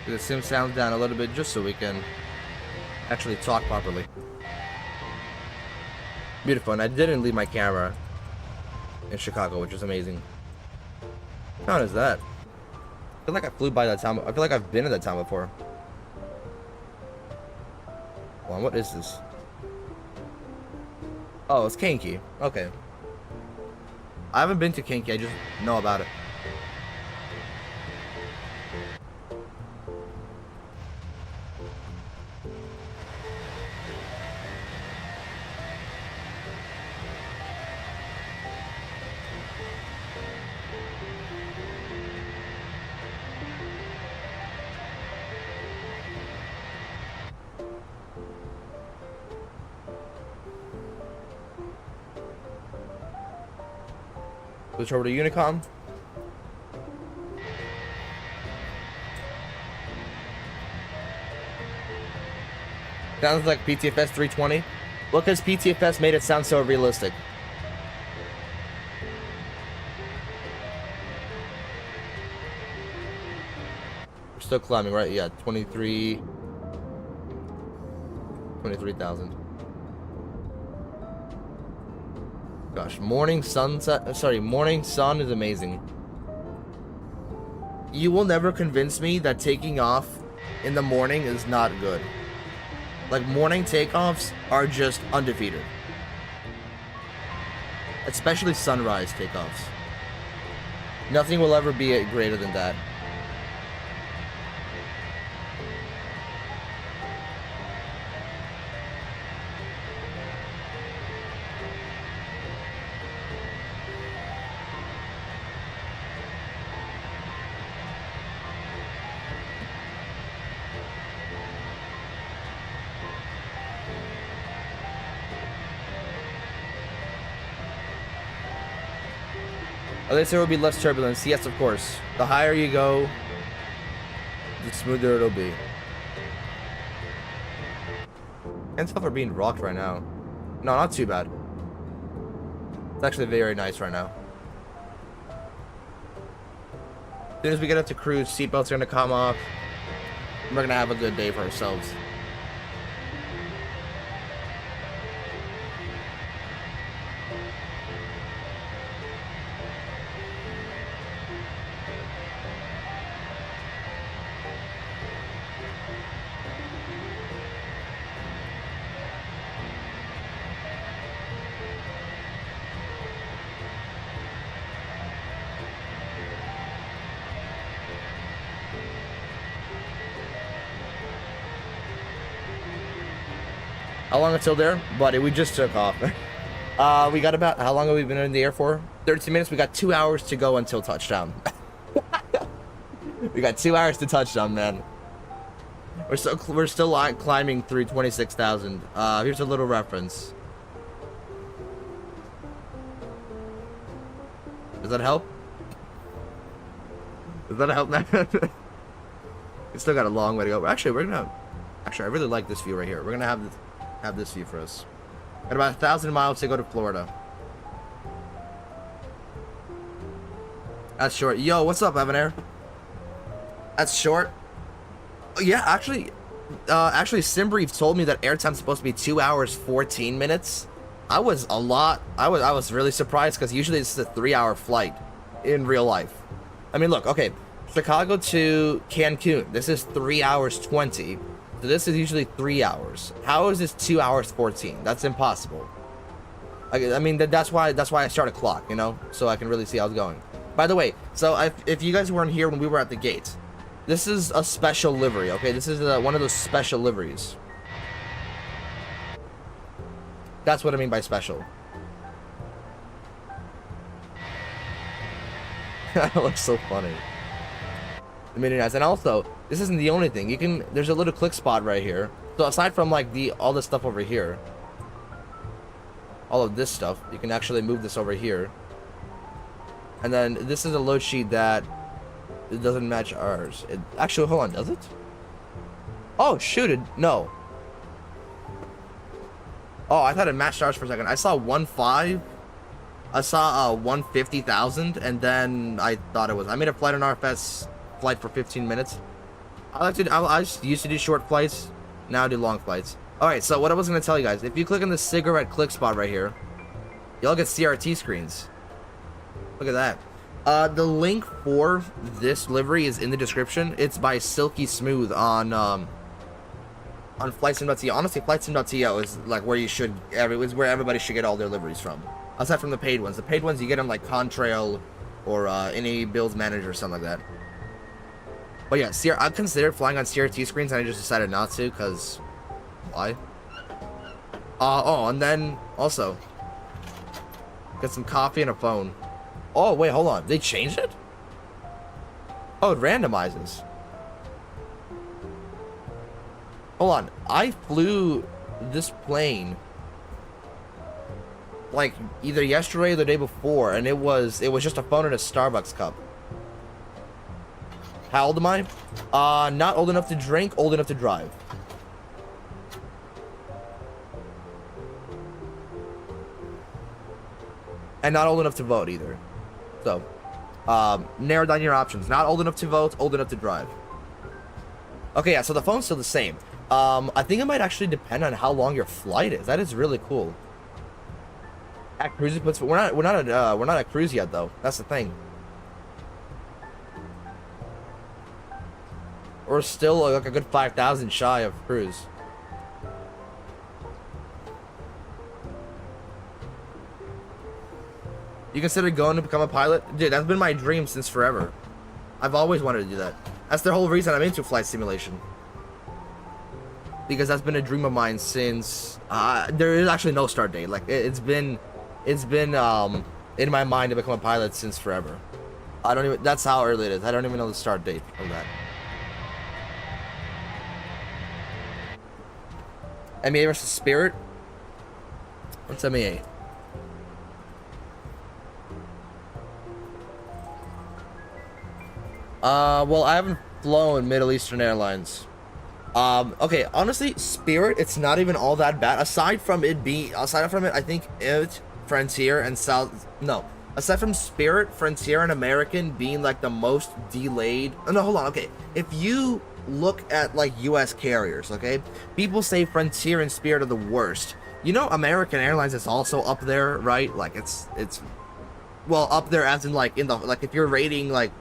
The sim sounds down a little bit just so we can actually talk properly. Beautiful, and I didn't leave my camera in Chicago, which is amazing. What town is that? I feel like I flew by that town. I feel like I've been in that town before. Hold on, what is this? Oh, it's Kankakee. Okay. I haven't been to Kankakee, I just know about it. Switch over to Unicom. Sounds like PTFS 320. Well, because PTFS made it sound so realistic. We're still climbing, right? Yeah, 23,000. Gosh, morning sunset. Sorry, morning sun is amazing. You will never convince me that taking off in the morning is not good. Like, morning takeoffs are just undefeated. Especially sunrise takeoffs. Nothing will ever be greater than that. Oh, they say there will be less turbulence. Yes, of course. The higher you go, the smoother it'll be. And stuff are being rocked right now. No, not too bad. It's actually very nice right now. As soon as we get up to cruise, seatbelts are gonna come off. We're gonna have a good day for ourselves. How long until there? Buddy, we just took off. We got about, how long have we been in the air for? 13 minutes. We got 2 hours to go until touchdown. We got 2 hours to touchdown, man. We're still climbing through 26,000. Here's a little reference. Does that help? Does that help, man? We still got a long way to go. Actually, I really like this view right here. We're gonna have this view for us. Got about 1,000 miles to go to Florida. That's short. Yo, what's up, Evan Air? That's short. Yeah, actually, Simbrief told me that airtime's supposed to be 2 hours 14 minutes. I was really surprised because usually it's a 3-hour flight in real life. I mean, look, okay, Chicago to Cancun. This is 3 hours 20. So this is usually 3 hours. How is this 2 hours 14? That's impossible. I mean, that's why I start a clock, you know, so I can really see how it's going. By the way, so if you guys weren't here when we were at the gate, this is a special livery, okay? This is one of those special liveries. That's what I mean by special. That looks so funny. The mini nice. And also, this isn't the only thing. There's a little click spot right here. So aside from like all this stuff over here, all of this stuff, you can actually move this over here. And then this is a load sheet that it doesn't match ours. Actually, hold on, does it? Oh, shoot, no. Oh, I thought it matched ours for a second. I saw 1.5. I saw 150,000, and then I thought it was. I made a flight on RFS flight for 15 minutes. I used to do short flights. Now I do long flights. All right, so what I was gonna tell you guys, if you click on the cigarette click spot right here, y'all get CRT screens. Look at that. The link for this livery is in the description. It's by SilkySmooth on FlightSim.to. Honestly, FlightSim.to is like where you should is where everybody should get all their liveries from. Aside from the paid ones. The paid ones you get them like Contrail or any builds manager or something like that. But yeah, I've considered flying on CRT screens and I just decided not to because why? Oh, and then also get some coffee and a phone. Oh wait, hold on. They changed it? Oh, it randomizes. Hold on. I flew this plane like either yesterday or the day before, and it was just a phone and a Starbucks cup. How old am I? Not old enough to drink, old enough to drive. And not old enough to vote either. So, narrow down your options. Not old enough to vote, old enough to drive. Okay, yeah, so the phone's still the same. I think it might actually depend on how long your flight is. That is really cool. At cruise, we're not at cruise yet though. That's the thing. We're still like a good 5,000 shy of cruise. You consider going to become a pilot? Dude, that's been my dream since forever. I've always wanted to do that. That's the whole reason I'm into flight simulation. Because that's been a dream of mine since there is actually no start date. Like it's been in my mind to become a pilot since forever. I don't even, that's how early it is. I don't even know the start date of that. MEA versus Spirit? What's MEA? Well, I haven't flown Middle Eastern Airlines. Okay, honestly, Spirit, it's not even all that bad. Aside from it, I think it, Frontier, and aside from Spirit, Frontier, and American being like the most delayed. Oh, no, hold on. Okay, if you look at like U.S. carriers, okay, people say Frontier and Spirit are the worst. You know, American Airlines is also up there, right? Like it's well up there as in like if you're rating like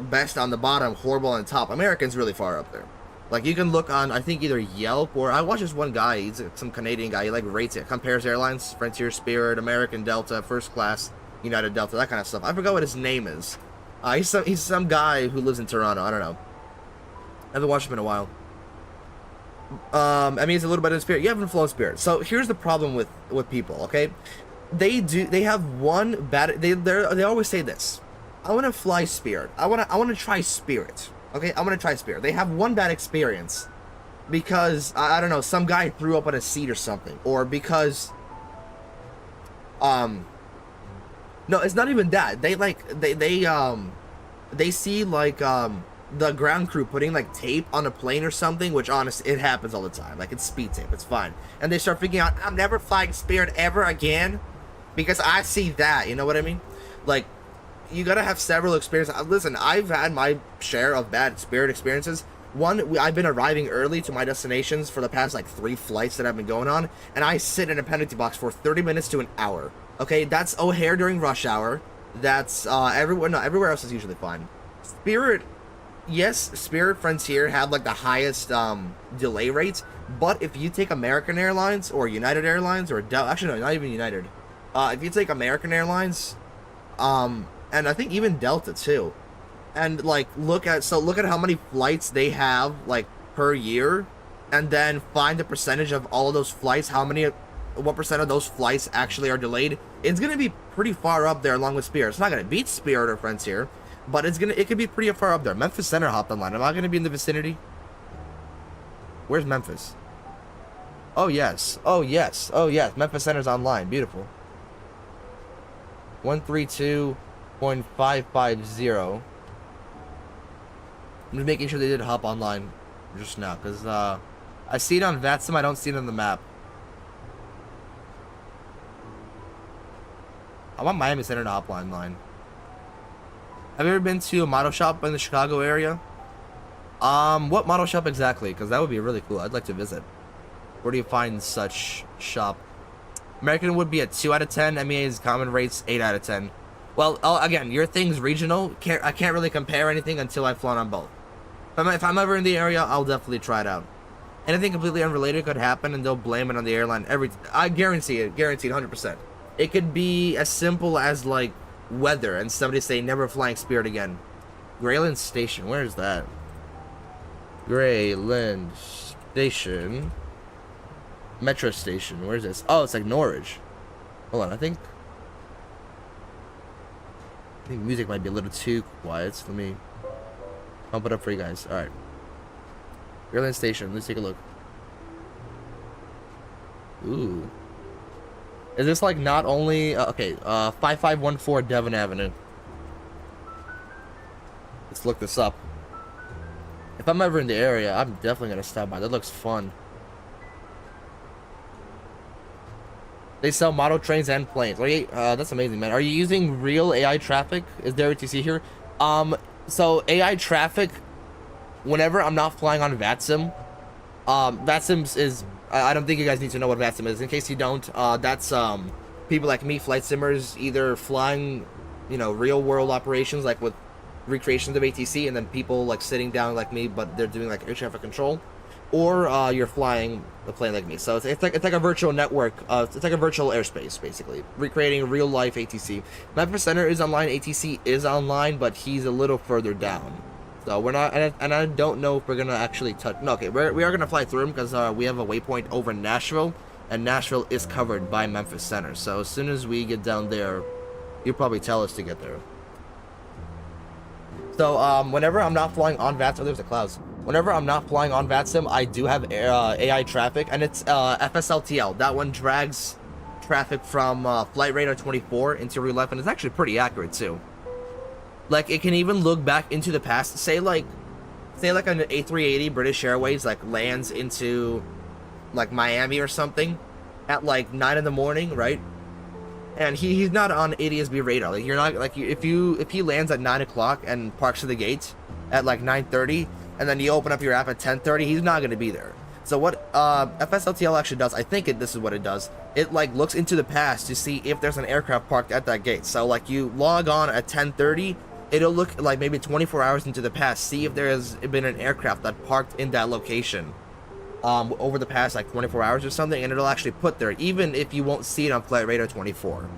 best on the bottom, horrible on the top. American's really far up there. Like you can look on, I think either Yelp or I watched this one guy. He's some Canadian guy. He like rates it, compares airlines: Frontier, Spirit, American, Delta, First Class, United, Delta, that kind of stuff. I forgot what his name is. He's some guy who lives in Toronto. I don't know. I haven't watched him in a while. I mean, it's a little bit in Spirit. You haven't flown Spirit. So here's the problem with people. Okay, they have one bad. They always say this. I want to fly Spirit. I want to try Spirit. Okay, I want to try Spirit. They have one bad experience because I don't know, some guy threw up on a seat or something, or because no, it's not even that. They see like the ground crew putting like tape on a plane or something, which honestly it happens all the time. Like it's speed tape, it's fine, and they start figuring out I'm never flying Spirit ever again because I see that. You know what I mean? Like, you gotta have several experiences. Listen, I've had my share of bad Spirit experiences. One, I've been arriving early to my destinations for the past like 3 flights that I've been going on, and I sit in a penalty box for 30 minutes to an hour. Okay, that's O'Hare during rush hour. That's everywhere else is usually fine. Spirit, yes, Spirit, Frontier have like the highest delay rates, but if you take American Airlines or United Airlines or actually no, not even United. If you take American Airlines, and I think even Delta too, and like look at how many flights they have like per year, and then find the percentage of all of those flights, what percent of those flights actually are delayed. It's gonna be pretty far up there along with Spirit. It's not gonna beat Spirit or Frontier, but it could be pretty far up there. Memphis Center hopped online. Am I gonna be in the vicinity? Where's Memphis? Oh yes, Memphis Center's online. Beautiful. 132.550. I'm just making sure they did hop online just now, because I see it on VATSIM, I don't see it on the map. I want Miami Center to hop online. Have you ever been to a model shop in the Chicago area? What model shop exactly? Because that would be really cool. I'd like to visit. Where do you find such shop? American would be a 2 out of 10. MEA's common rates 8 out of 10. Well, again, your thing's regional. I can't really compare anything until I've flown on both. If I'm ever in the area, I'll definitely try it out. Anything completely unrelated could happen, and they'll blame it on the airline. I guarantee it. Guaranteed, 100%. It could be as simple as like weather, and somebody say never flying Spirit again. Grayland Station. Where is that? Grayland Station. Metro Station. Where's this? Oh, it's like Norwich. Hold on, I think music might be a little too quiet, so let me pump it up for you guys. Alright. Grayland Station. Let's take a look. Ooh. Is this like not only... okay, 5514 Devon Avenue. Let's look this up. If I'm ever in the area, I'm definitely going to stop by. That looks fun. They sell model trains and planes. That's amazing, man. Are you using real AI traffic? Is there what you see here? So AI traffic, whenever I'm not flying on VATSIM, VATSIM is... I don't think you guys need to know what VATSIM is. In case you don't, that's people like me, flight simmers, either flying, real world operations like with recreations of ATC, and then people like sitting down like me, but they're doing like air traffic control. or you're flying the plane like me. So it's like a virtual network. It's like a virtual airspace, basically, recreating real life ATC. Memphis Center is online. ATC is online, but he's a little further down. So we're not, and I don't know if we're gonna actually touch. No, okay, we are gonna fly through him because we have a waypoint over Nashville, and Nashville is covered by Memphis Center. So as soon as we get down there, you'll probably tell us to get there. So whenever I'm not flying on VATSIM, there's the clouds. Whenever I'm not flying on VATSIM, I do have AI traffic, and it's FSLTL. That one drags traffic from flight radar 24 into real life, and it's actually pretty accurate too. Like, it can even look back into the past. Say like an A380 British Airways like lands into like Miami or something at like 9 in the morning, right? And he's not on ADSB radar. Like, you're not, like, if he lands at 9 o'clock and parks to the gate at like 9:30, and then you open up your app at 10:30, he's not going to be there. So what FSLTL actually does, I think this is what it does. It like looks into the past to see if there's an aircraft parked at that gate. So like you log on at 10:30, it'll look like maybe 24 hours into the past, see if there has been an aircraft that parked in that location over the past like 24 hours or something, and it'll actually put there, even if you won't see it on flight radar 24.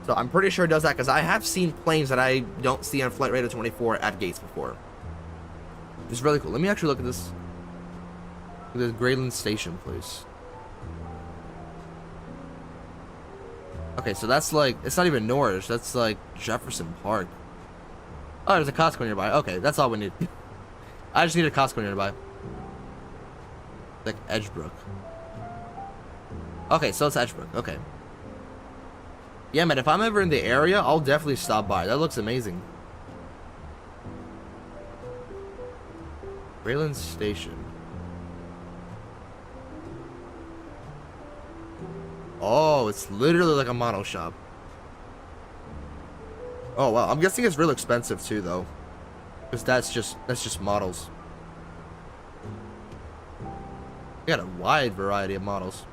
So I'm pretty sure it does that, because I have seen planes that I don't see on flight radar 24 at gates before. It's really cool. Let me actually look at this. Look at this Grayland Station place. Okay, so that's like, it's not even Norwich, that's like Jefferson Park. Oh, there's a Costco nearby. Okay, that's all we need. I just need a Costco nearby. Like Edgebrook. Okay, so it's Edgebrook. Okay. Yeah, man, if I'm ever in the area, I'll definitely stop by. That looks amazing. Grayland Station. Oh, it's literally like a model shop. Oh wow, I'm guessing it's real expensive too, though, because that's just models. They got a wide variety of models.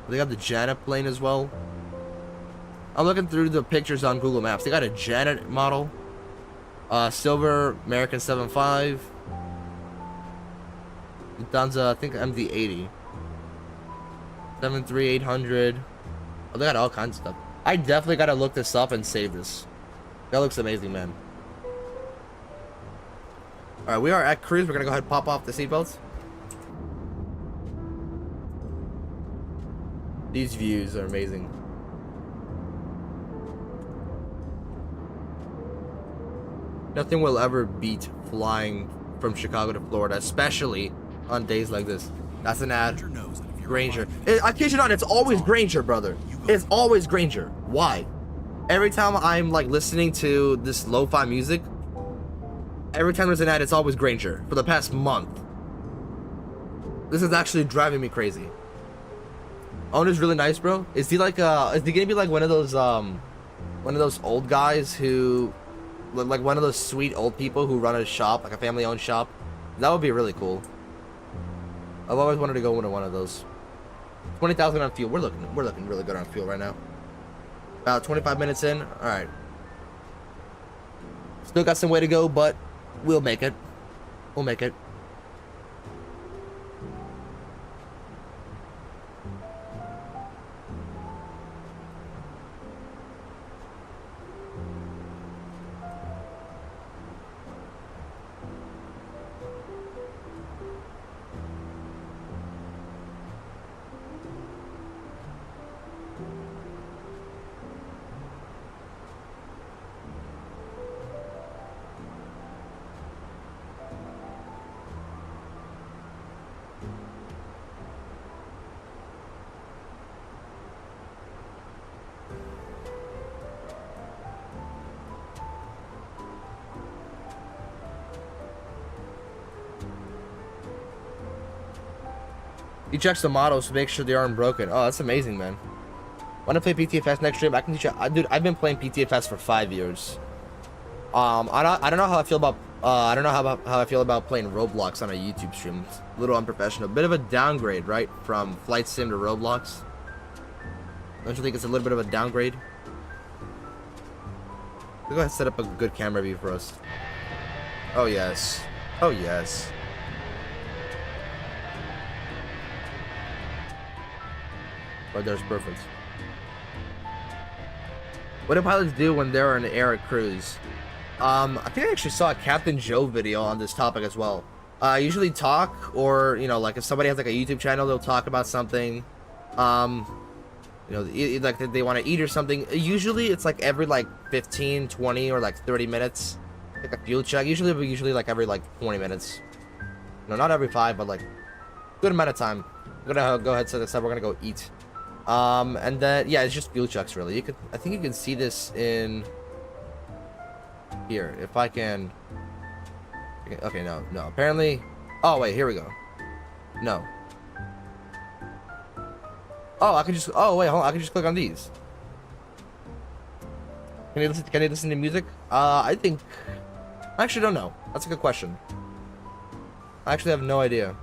They got the Janet plane as well. I'm looking through the pictures on Google Maps. They got a Janet model, silver American 7.5, Lufthansa, I think MD-80, 73800. Oh, they got all kinds of stuff. I definitely gotta look this up and save this. That looks amazing, man. Alright, we are at cruise. We're gonna go ahead and pop off the seatbelts. These views are amazing. Nothing will ever beat flying from Chicago to Florida, especially on days like this. That's an ad. Granger. I kid you not, it's always Granger, brother. It's always Granger. Why? Every time I'm like listening to this lo-fi music, every time there's an ad, it's always Granger for the past month. This is actually driving me crazy. Owen is really nice, bro. Is he like is he gonna be like one of those old guys who, like one of those sweet old people who run a shop, like a family-owned shop? That would be really cool. I've always wanted to go into one of those. 20,000 on fuel. We're looking really good on fuel right now. About 25 minutes in. All right. Still got some way to go, but we'll make it. We'll make it. He checks the models to make sure they aren't broken. Oh, that's amazing, man. Want to play PTFS next stream? I can teach you. Dude, I've been playing PTFS for 5 years. I don't know how I feel about how I feel about playing Roblox on a YouTube stream. It's a little unprofessional. Bit of a downgrade, right, from Flight Sim to Roblox. Don't you think it's a little bit of a downgrade? We'll go ahead and set up a good camera view for us. Oh yes. Oh, yes. Right there's perfect. What do pilots do when they're in the air at cruise? I think I actually saw a Captain Joe video on this topic as well. Usually talk, or, you know, like if somebody has like a YouTube channel, they'll talk about something. You know, like they want to eat or something. Usually it's like every like 15, 20, or like 30 minutes. Like a fuel check. Usually like every like 20 minutes. No, not every 5, but like good amount of time. I'm gonna go ahead and set this up. We're gonna go eat. And then yeah, it's just fuel checks really. I think you can see this in here. If I can. Okay, no. Apparently. Oh wait, here we go. No. Oh, I can just. Oh wait, hold on. I can just click on these. Can you listen to music? I think. I actually don't know. That's a good question. I actually have no idea.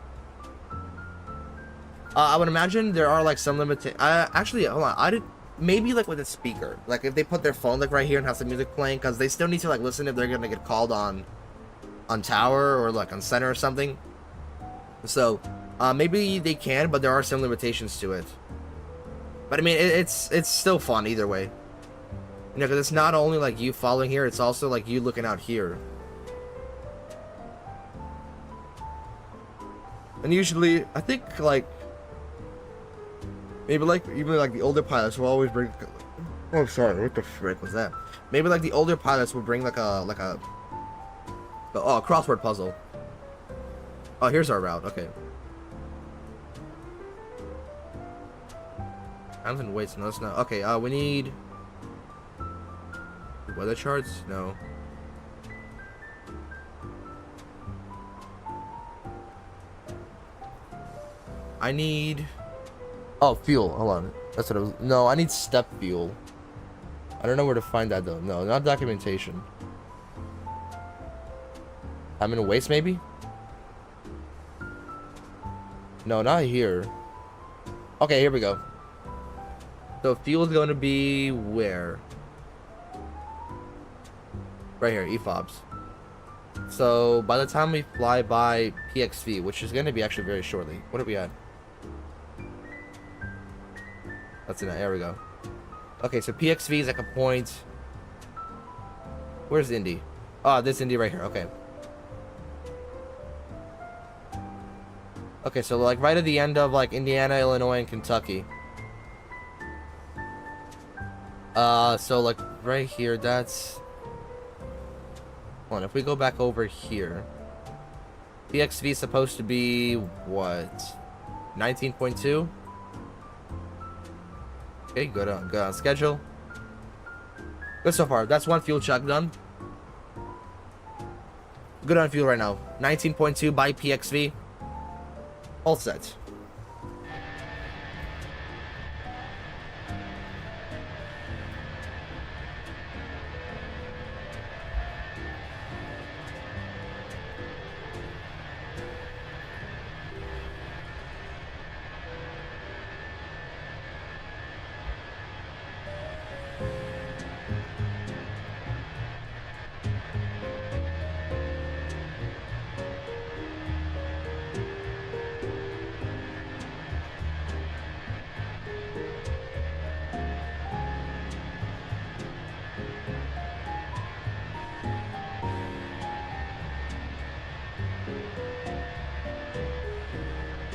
I would imagine there are like some actually, hold on. Maybe like with a speaker. Like if they put their phone like right here and have some music playing, because they still need to like listen if they're gonna get called on tower or like on center or something. So maybe they can, but there are some limitations to it. But I mean, it's still fun either way. You know, because it's not only like you following here, it's also like you looking out here. And usually, I think like maybe like even like the older pilots will always bring. Oh, sorry, what the frick was that? Maybe like the older pilots will bring like a crossword puzzle. Oh, here's our route. Okay. I don't wait. No, it's not. Okay. We need weather charts. No. I need. Oh, fuel. Hold on. That's what it was. No, I need step fuel. I don't know where to find that though. No, not documentation. I'm in a waste maybe? No, not here. Okay, here we go. So fuel is going to be where? Right here, EFOBs. So by the time we fly by PXV, which is going to be actually very shortly. What are we at? That's it. There we go. Okay, so PXV is like a point. Where's Indy? Oh, this Indy right here. Okay. Okay, so like right at the end of like Indiana, Illinois, and Kentucky. So like right here, that's. Hold on, if we go back over here, PXV is supposed to be what? 19.2. Okay, good on schedule. Good so far. That's one fuel check done. Good on fuel right now. 19.2 by PXV. All set.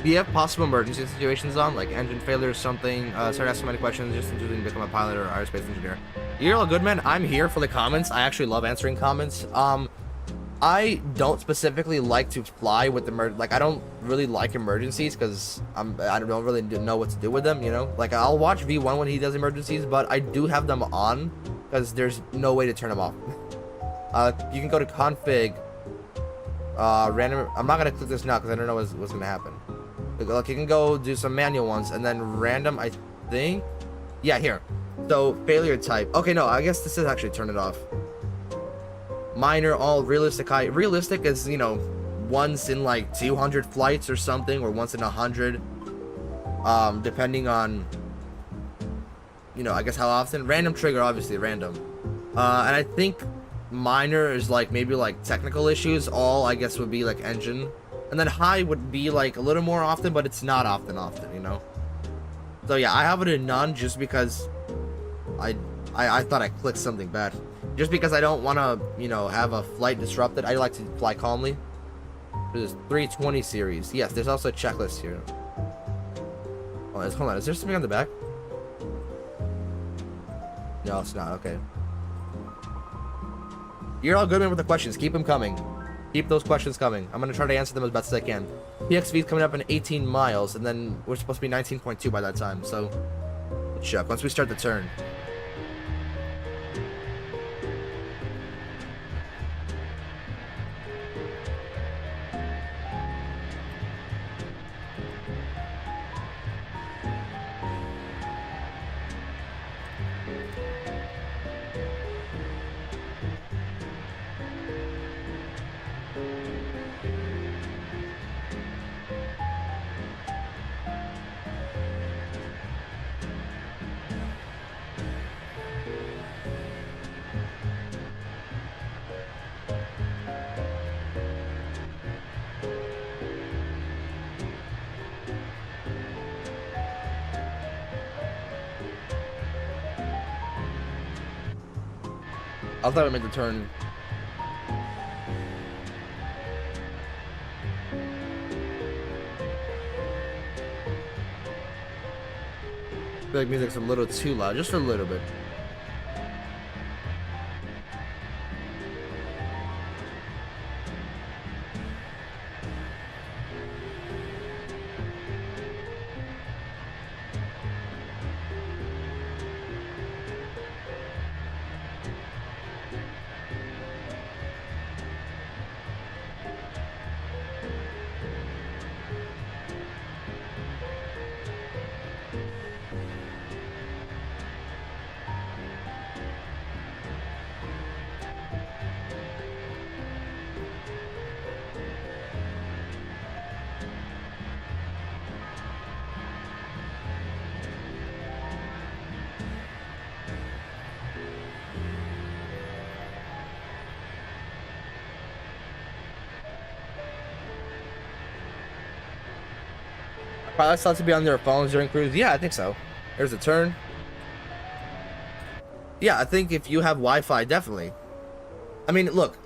Do you have possible emergency situations on, like engine failure or something? Sorry to ask so many questions, just interested in become a pilot or aerospace engineer. You're all good, man. I'm here for the comments. I actually love answering comments. I don't specifically like to fly with I don't really like emergencies because I don't really know what to do with them, you know? Like, I'll watch V1 when he does emergencies, but I do have them on because there's no way to turn them off. You can go to config, random. I'm not going to click this now because I don't know what's going to happen. Like, you can go do some manual ones and then random, I think. Yeah, here. So failure type. Okay, no, I guess this is actually turn it off. Minor, all, realistic, high. Realistic is, you know, once in like 200 flights or something, or once in 100. Depending on, you know, I guess how often. Random trigger, obviously random. And I think minor is like maybe like technical issues. All I guess would be like engine, and then high would be like a little more often, but it's not often, you know. So yeah, I have it in none just because I thought I clicked something bad. Just because I don't want to, you know, have a flight disrupted. I like to fly calmly. There's 320 series. Yes, there's also a checklist here. Oh, hold on. Is there something on the back? No, it's not. Okay. You're all good with the questions. Keep them coming. Keep those questions coming. I'm going to try to answer them as best as I can. PXV is coming up in 18 miles, and then we're supposed to be 19.2 by that time. So, check. Once we start the turn. I thought I made the turn. I feel like music's a little too loud, just a little bit. Pilots thought to be on their phones during cruise. Yeah, I think so. There's a turn. Yeah, I think if you have Wi-Fi, definitely. I mean, look,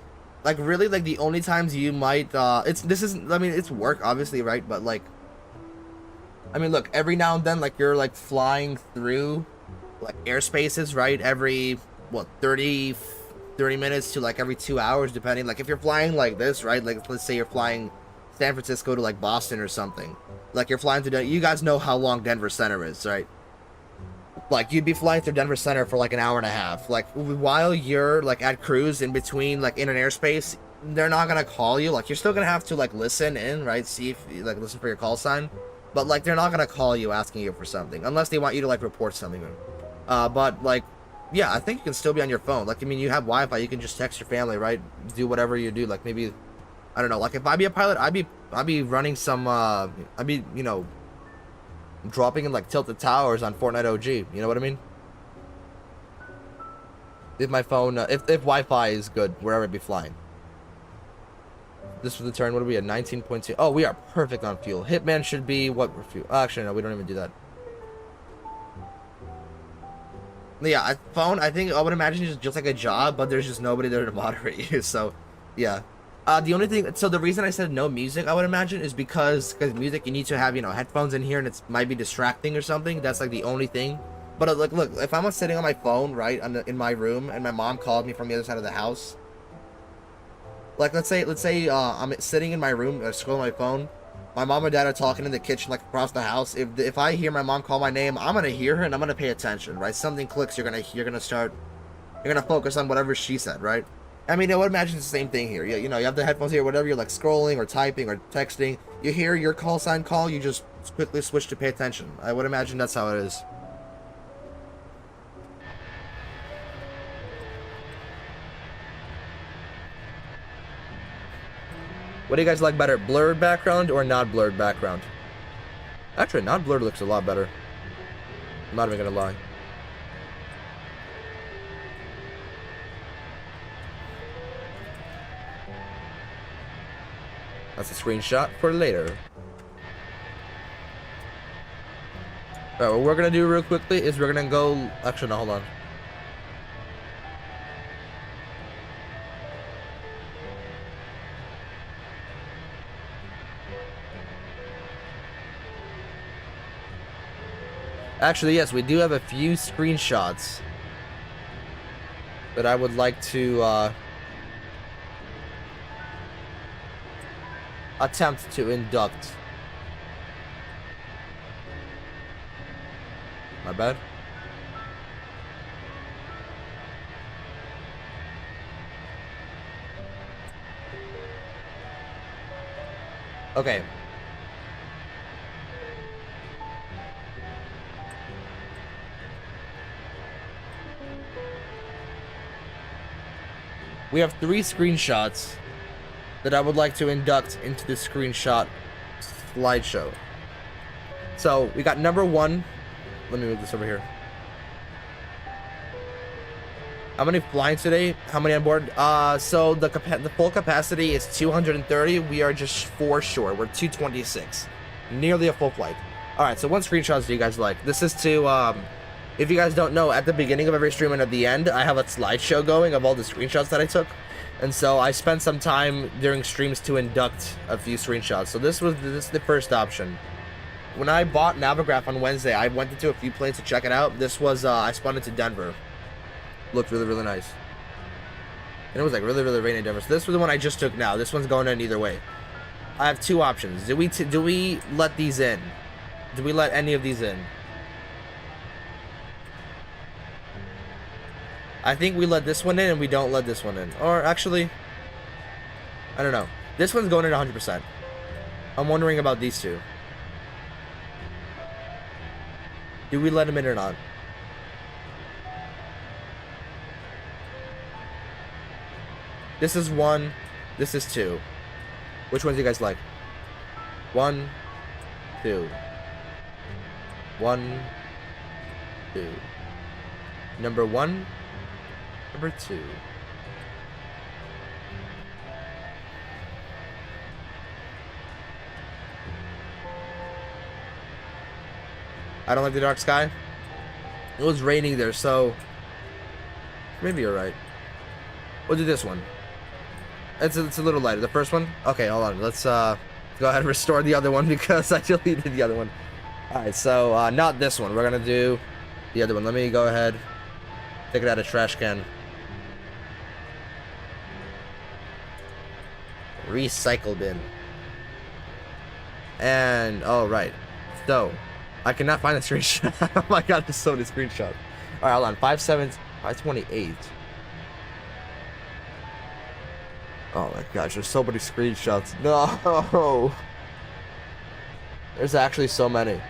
like really, like the only times you might, I mean, it's work, obviously, right? But like, I mean, look, every now and then, like you're like flying through like airspaces, right? Every, what, 30 minutes to like every 2 hours, depending. Like if you're flying like this, right? Like let's say you're flying San Francisco to like Boston or something. Like you're flying to you guys know how long Denver Center is, right? Like you'd be flying through Denver Center for like an hour and a half. Like while you're like at cruise in between, like in an airspace, they're not gonna call you. Like you're still gonna have to like listen in, right? See if like listen for your call sign. But like they're not gonna call you asking you for something unless they want you to like report something. But like, yeah, I think you can still be on your phone. Like I mean, you have Wi-Fi, you can just text your family, right? Do whatever you do. Like maybe, I don't know. Like if I be a pilot, I'd be running some. I'd be, you know, dropping in like tilted towers on Fortnite OG. You know what I mean? If my phone, if Wi-Fi is good wherever I be flying. This was the turn. What are we at? 19.2. Oh, we are perfect on fuel. Hitman should be what fuel? Actually, no, we don't even do that. Yeah, phone. I think I would imagine it's just like a job, but there's just nobody there to moderate you. So, yeah. The only thing, so the reason I said no music, I would imagine, is because music, you need to have, you know, headphones in here, and it might be distracting or something. That's like the only thing. But like, look, if I'm sitting on my phone, right, in my room, and my mom called me from the other side of the house, like let's say I'm sitting in my room, scrolling my phone, my mom and dad are talking in the kitchen, like across the house. If I hear my mom call my name, I'm gonna hear her and I'm gonna pay attention, right? Something clicks, you're gonna focus on whatever she said, right? I mean, I would imagine it's the same thing here. You know, you have the headphones here, whatever, you're like scrolling or typing or texting. You hear your call sign call, you just quickly switch to pay attention. I would imagine that's how it is. What do you guys like better, blurred background or not blurred background? Actually, not blurred looks a lot better. I'm not even gonna lie. That's a screenshot for later. Alright, what we're gonna do real quickly is we're gonna go. Actually, no, hold on. Actually, yes, we do have a few screenshots that I would like to attempt to induct. My bad. Okay. We have 3 screenshots that I would like to induct into the screenshot slideshow. So we got number 1. Let me move this over here. How many flying today? How many on board? So the full capacity is 230. We are just 4 short. We're 226. Nearly a full flight. All right. So what screenshots do you guys like? This is to if you guys don't know, at the beginning of every stream and at the end, I have a slideshow going of all the screenshots that I took. And so I spent some time during streams to induct a few screenshots. So this is the first option. When I bought Navigraph on Wednesday, I went into a few planes to check it out. This was, I spun it to Denver. Looked really, really nice. And it was like really, really rainy in Denver. So this was the one I just took now. This one's going in either way. I have 2 options. Do we let these in? Do we let any of these in? I think we let this one in and we don't let this one in. Or actually, I don't know. This one's going in 100%. I'm wondering about these 2. Do we let them in or not? This is 1. This is 2. Which ones do you guys like? 1, 2. 1, 2. Number 1. Number 2. I don't like the dark sky. It was raining there, so maybe you're right. We'll do this one. It's a little lighter. The first one? Okay, hold on. Let's go ahead and restore the other one because I deleted the other one. Alright, so not this one. We're gonna do the other one. Let me go ahead. Take it out of trash can. Recycle bin. And alright. So I cannot find the screenshot. Oh my god, there's so many screenshots. Alright, hold on. 528. Oh my gosh, there's so many screenshots. No! There's actually so many.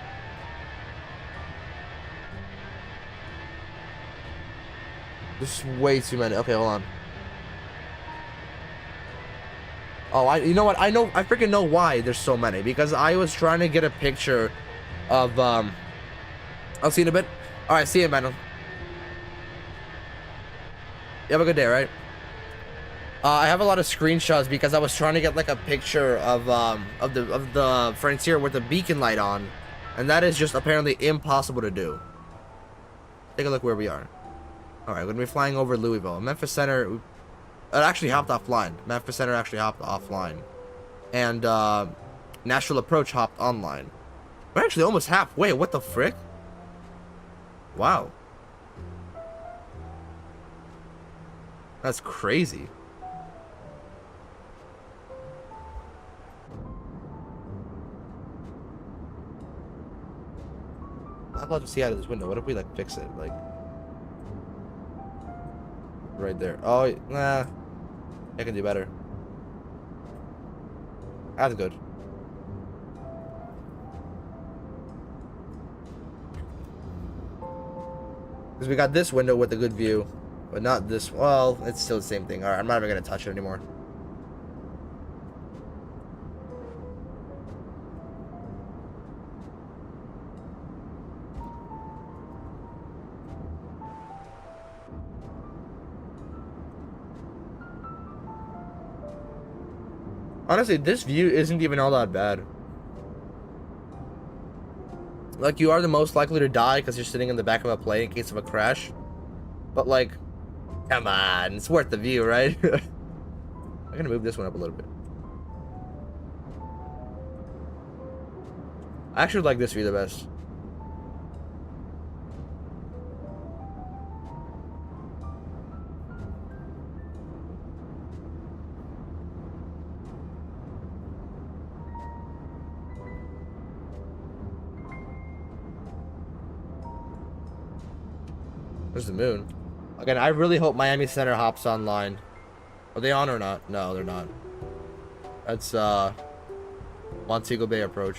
There's way too many. Okay, hold on. Oh, you know what? I freaking know why there's so many. Because I was trying to get a picture of, I'll see you in a bit. Alright, see you, man. You have a good day, right? I have a lot of screenshots because I was trying to get like a picture of the Frontier with the beacon light on. And that is just apparently impossible to do. Take a look where we are. Alright, we're gonna be flying over Louisville. Memphis Center, it actually hopped offline. Memphis Center actually hopped offline. And Nashville Approach hopped online. We're actually almost halfway. What the frick? Wow. That's crazy. I'd love to see out of this window. What if we like fix it? Like right there. Oh, nah. I can do better. That's good. Because we got this window with a good view, but not this. Well, it's still the same thing. Alright, I'm not even going to touch it anymore. Honestly, this view isn't even all that bad. Like, you are the most likely to die because you're sitting in the back of a plane in case of a crash. But, like, come on. It's worth the view, right? I'm gonna move this one up a little bit. I actually like this view the best. There's the moon. Again, I really hope Miami Center hops online. Are they on or not? No, they're not. That's Montego Bay approach.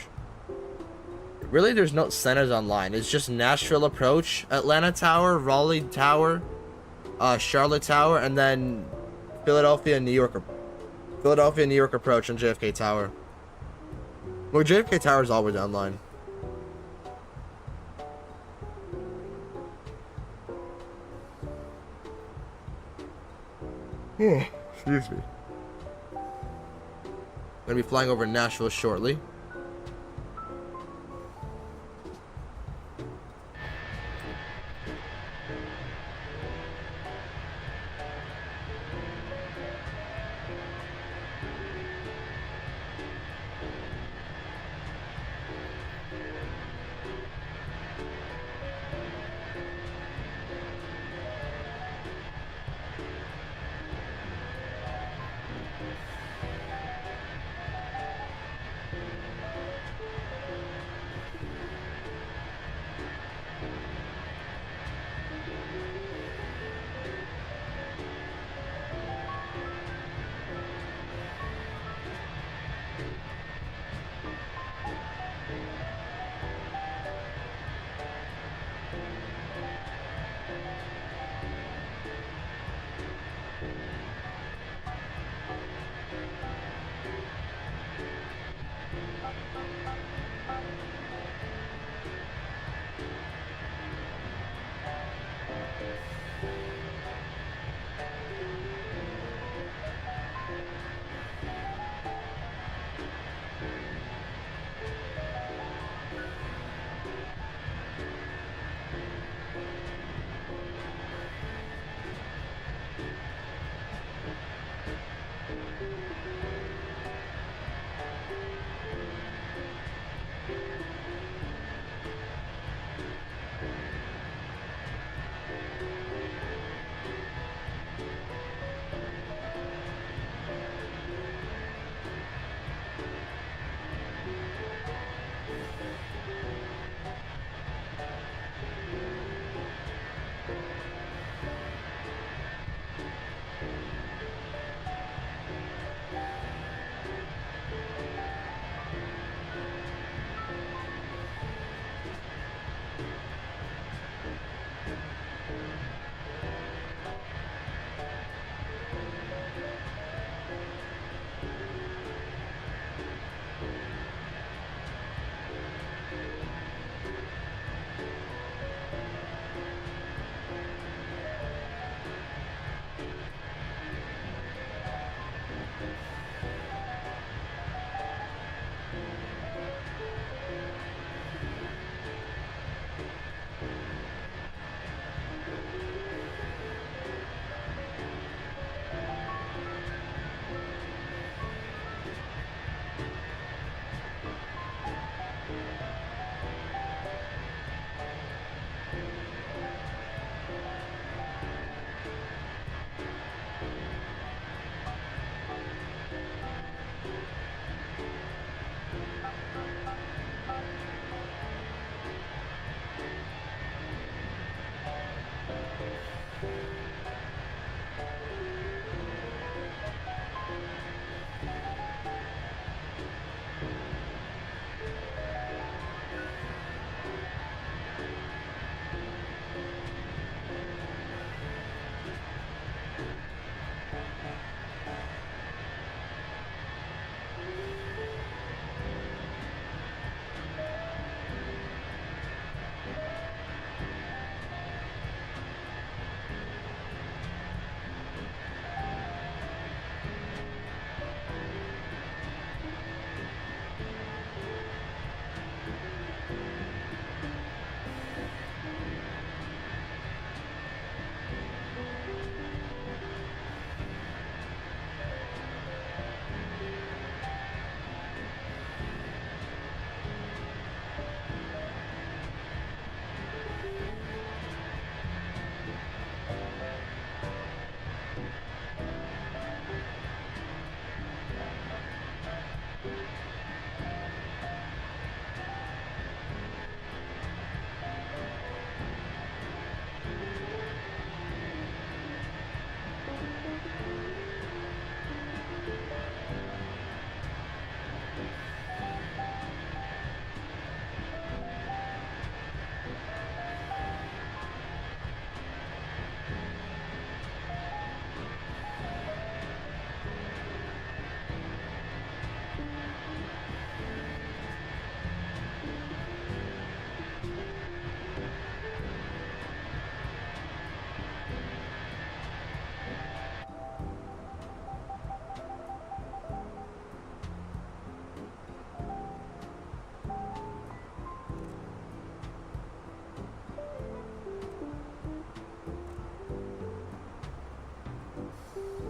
Really, there's no centers online. It's just Nashville approach, Atlanta Tower, Raleigh Tower, Charlotte Tower, and then Philadelphia, New York approach on JFK Tower. Well, JFK Tower is always online. Excuse me. Gonna be flying over Nashville shortly.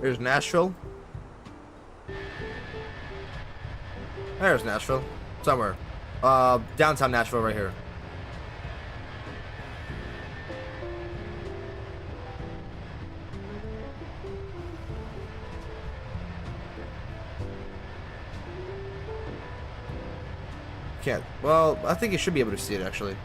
There's Nashville. There's Nashville. Somewhere. Downtown Nashville right here. Can't. Well, I think you should be able to see it actually.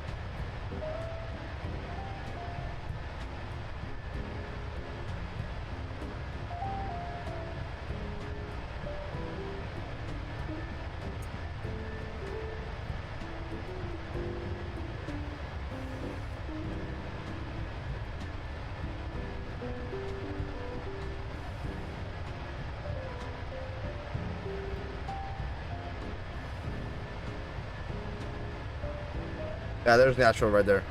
Yeah, there's Nashville right there.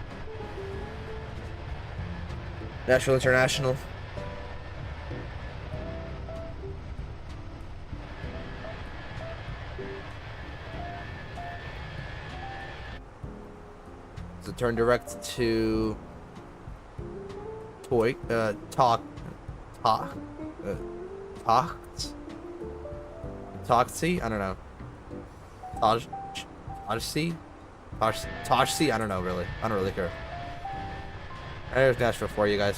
Nashville International. So turn direct to Toxie? I don't know. Toxie? I don't know really. I don't really care. There's Nashville for you guys.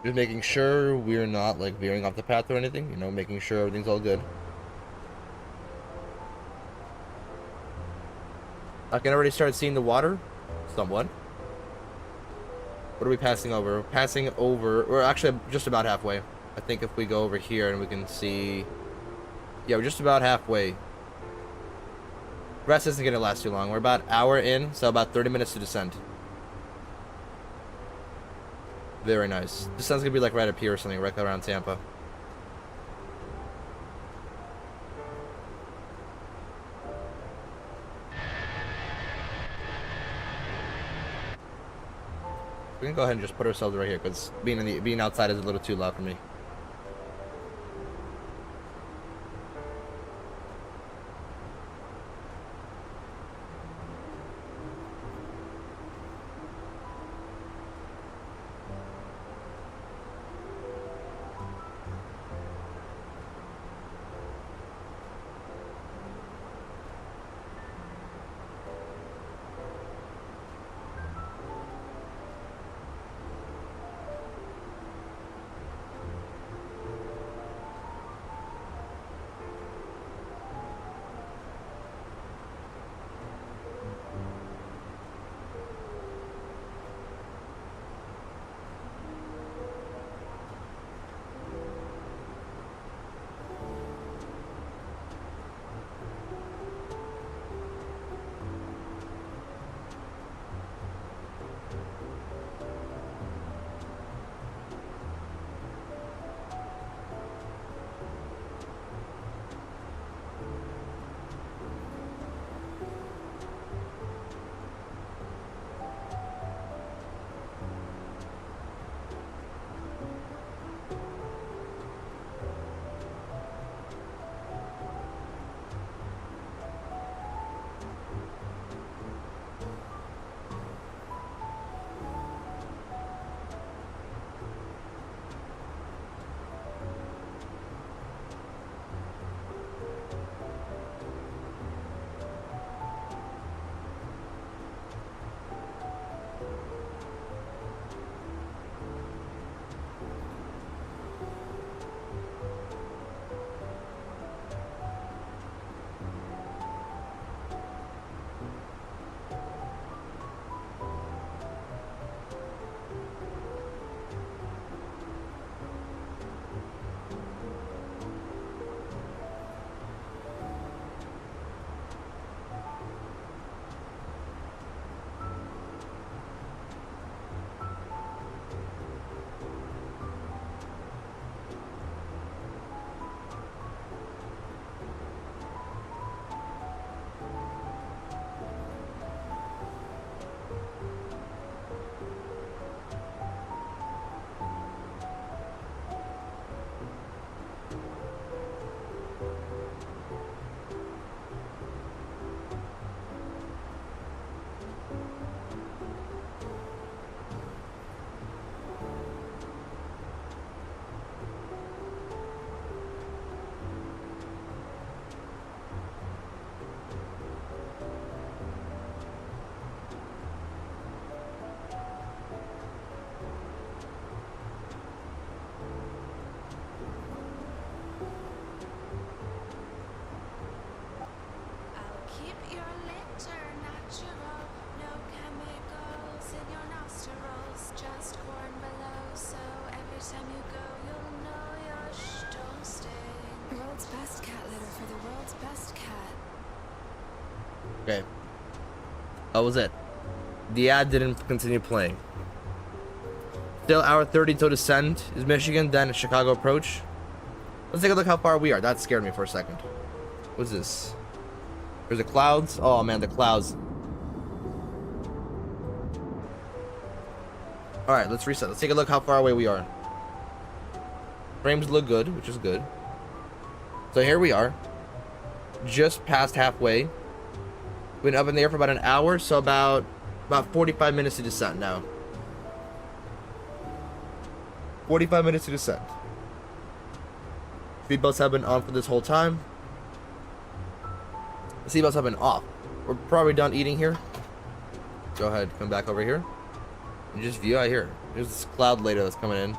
Just making sure we're not like veering off the path or anything, you know, making sure everything's all good. I can already start seeing the water, somewhat. What are we passing over? We're passing over, we're actually just about halfway. I think if we go over here and we can see, yeah, we're just about halfway. Rest isn't gonna last too long. We're about an hour in, so about 30 minutes to descend. Very nice. Descent's gonna be like right up here or something, right around Tampa. We can go ahead and just put ourselves right here, because being outside is a little too loud for me. Okay. That was it. The ad didn't continue playing. Still hour 30 till descend is Michigan, then Chicago approach. Let's take a look how far we are. That scared me for a second. What's this? There's the clouds. Oh man, the clouds. Alright, let's reset. Let's take a look how far away we are. Frames look good, which is good. So here we are. Just past halfway. Been up in the air for about an hour, so about 45 minutes to descent now. 45 minutes to descent. Seatbelts have been on for this whole time. The seatbelts have been off. We're probably done eating here. Go ahead, come back over here. And just view out here. There's this cloud later that's coming in.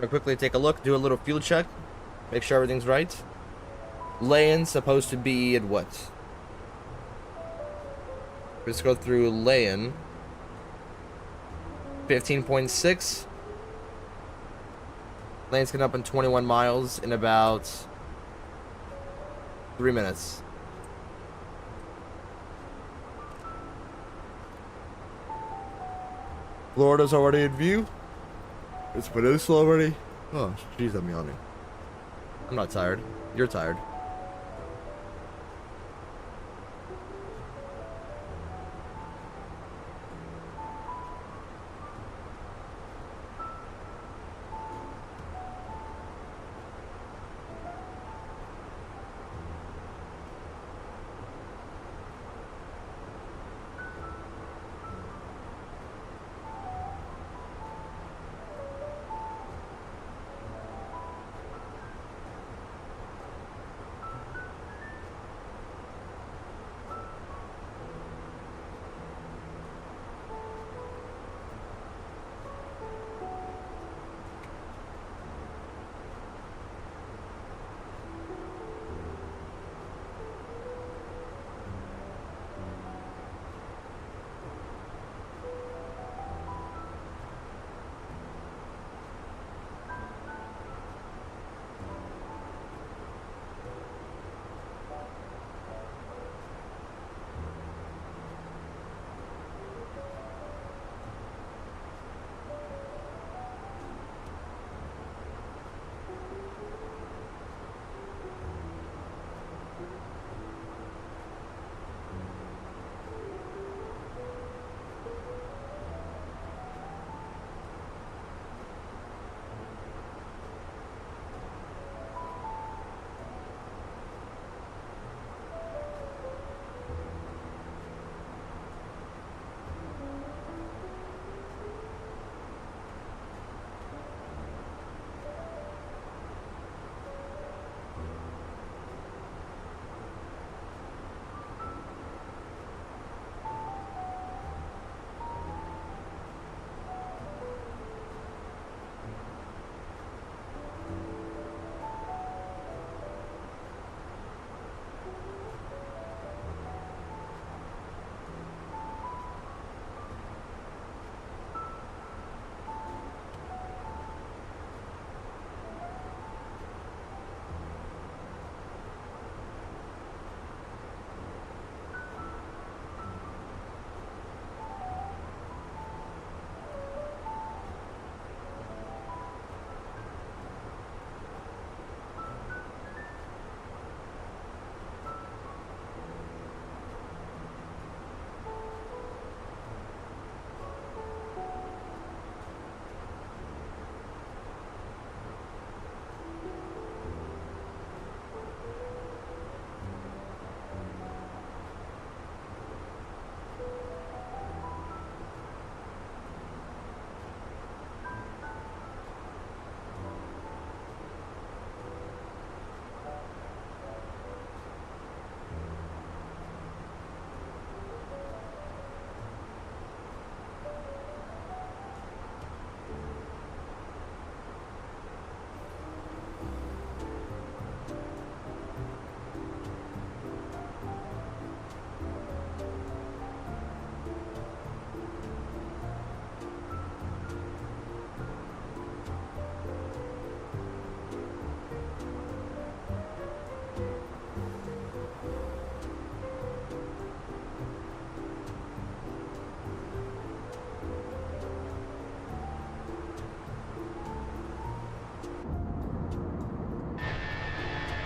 Gonna quickly take a look, do a little fuel check, make sure everything's right. Lay-in supposed to be at what? Let's go through lay-in. 15.6. Lane's going up in 21 miles in about 3 minutes. Florida's already in view. It's Peninsula already. Oh, jeez, I'm yawning. I'm not tired. You're tired.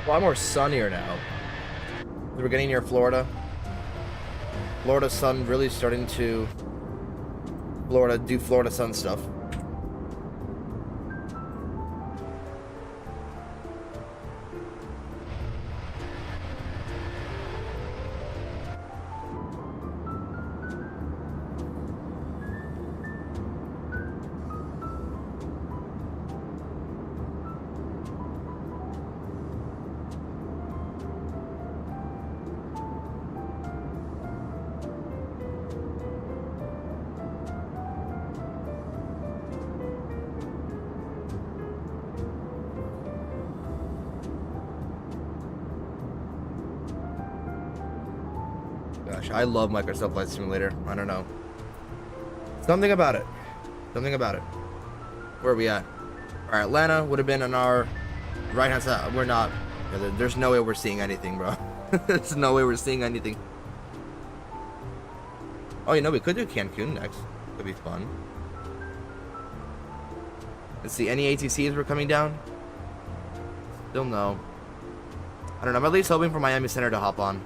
A lot more sunnier now. We're getting near Florida. Florida sun really starting to do Florida sun stuff. actually. I love Microsoft Flight Simulator. I don't know. Something about it. Something about it. Where are we at? Alright, Atlanta would have been on our right-hand side. We're not. Yeah, there's no way we're seeing anything, bro. There's no way we're seeing anything. Oh, you know, we could do Cancun next. Could be fun. Let's see, any ATCs were coming down? Still no. I don't know, I'm at least hoping for Miami Center to hop on.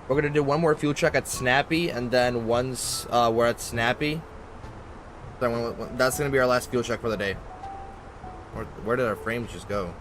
We're gonna do one more fuel check at Snappy, and then once we're at Snappy, that's gonna be our last fuel check for the day. Where did our frames just go?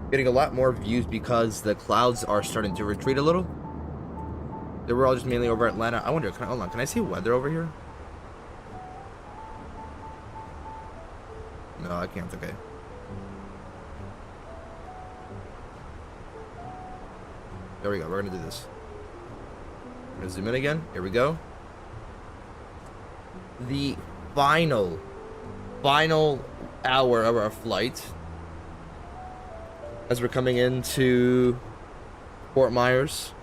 Getting a lot more views because the clouds are starting to retreat a little. They were all just mainly over Atlanta. I wonder, hold on, can I see weather over here? No, I can't. Okay. There we go. We're gonna do this. I'm gonna zoom in again. Here we go. The final hour of our flight, as we're coming into Fort Myers.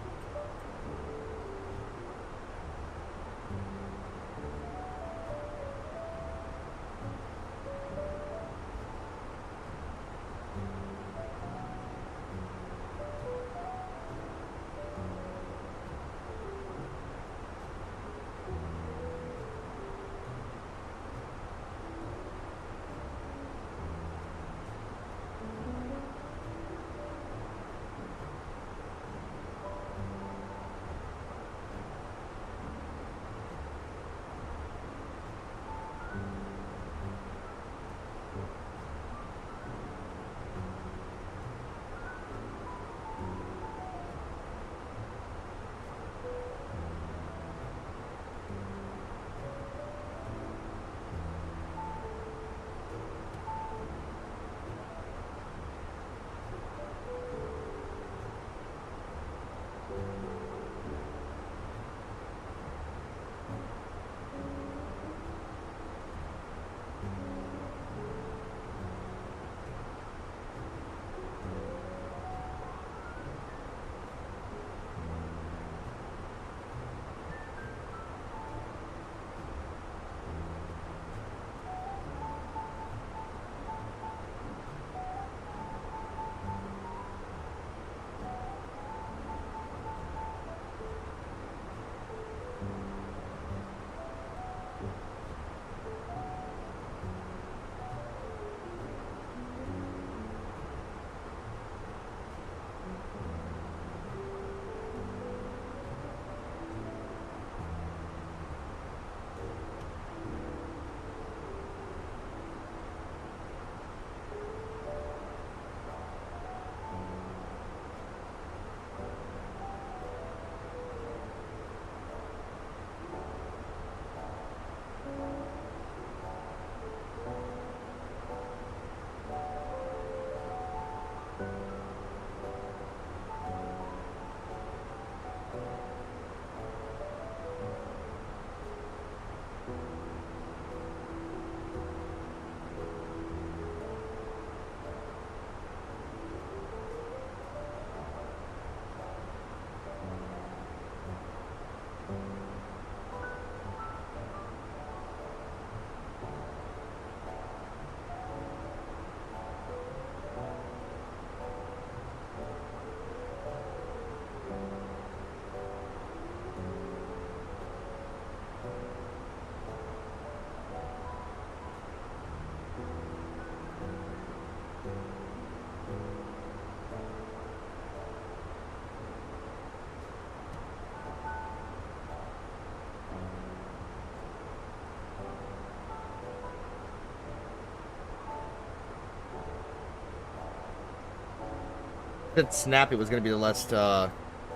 That Snappy was going to be the last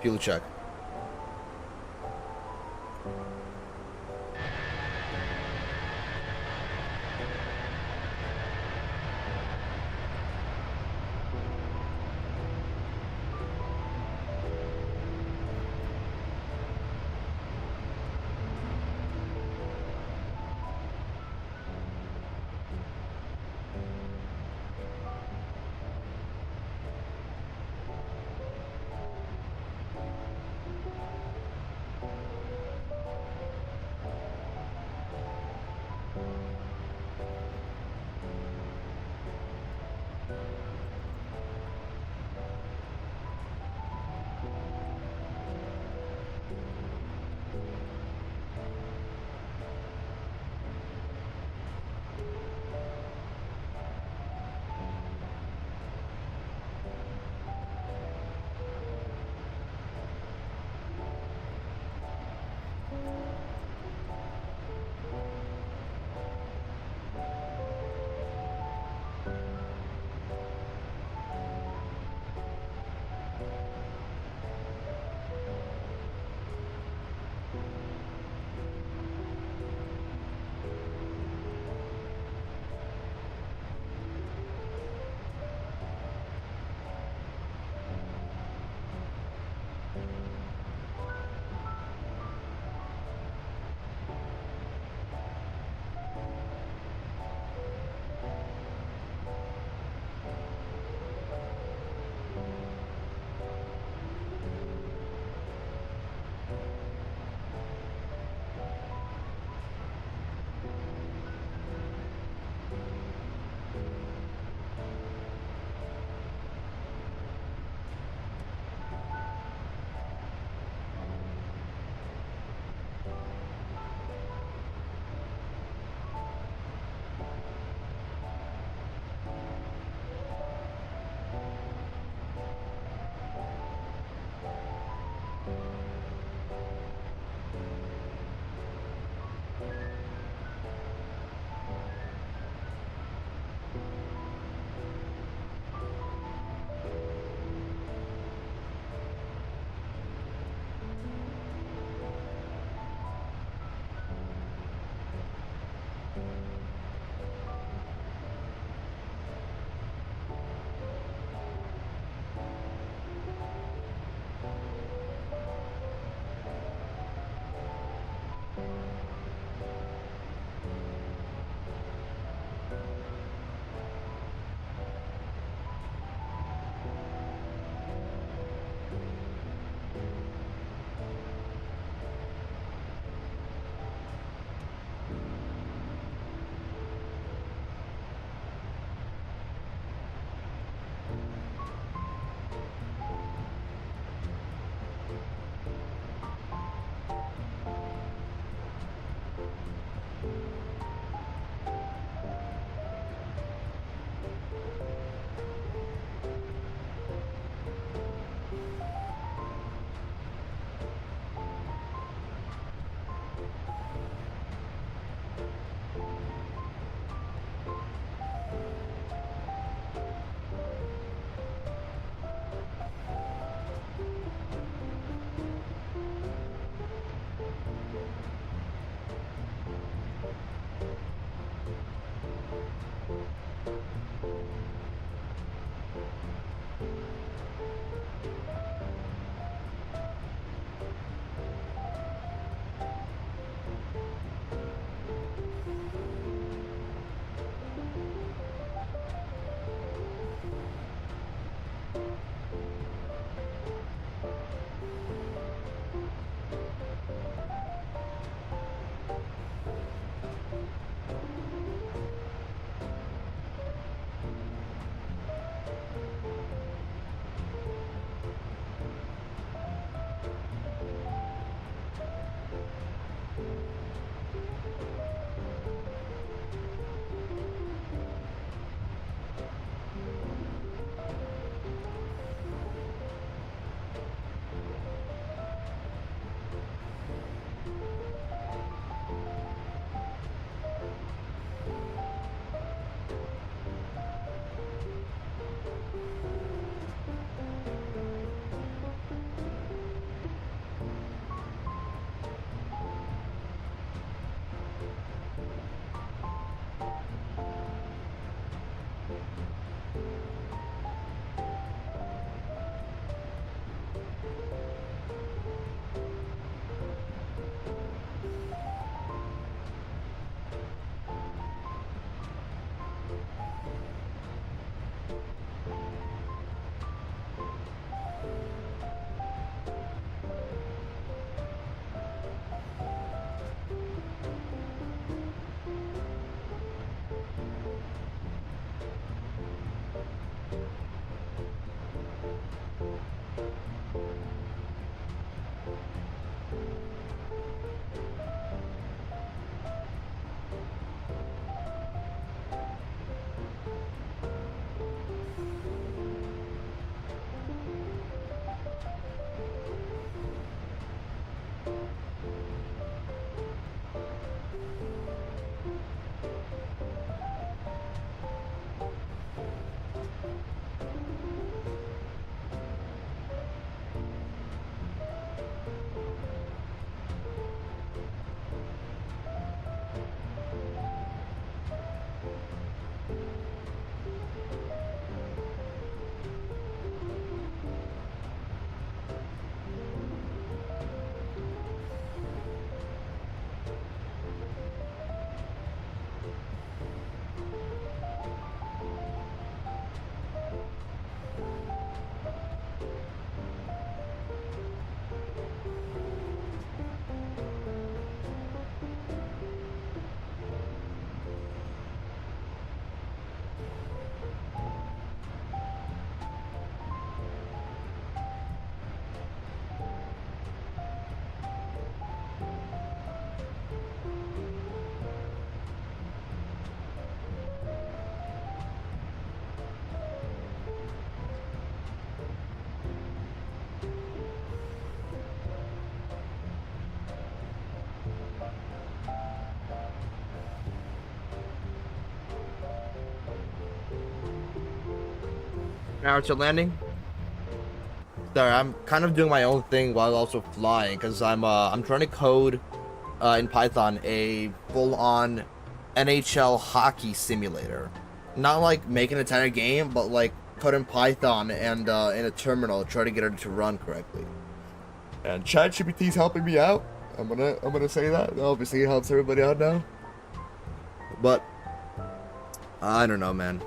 fuel check. Now to landing. Sorry, I'm kind of doing my own thing while also flying because I'm trying to code in Python a full-on NHL hockey simulator. Not like making an entire game, but like code in Python and in a terminal, try to get it to run correctly. And ChatGPT is helping me out. I'm gonna say that. Obviously, it helps everybody out now. But I don't know, man.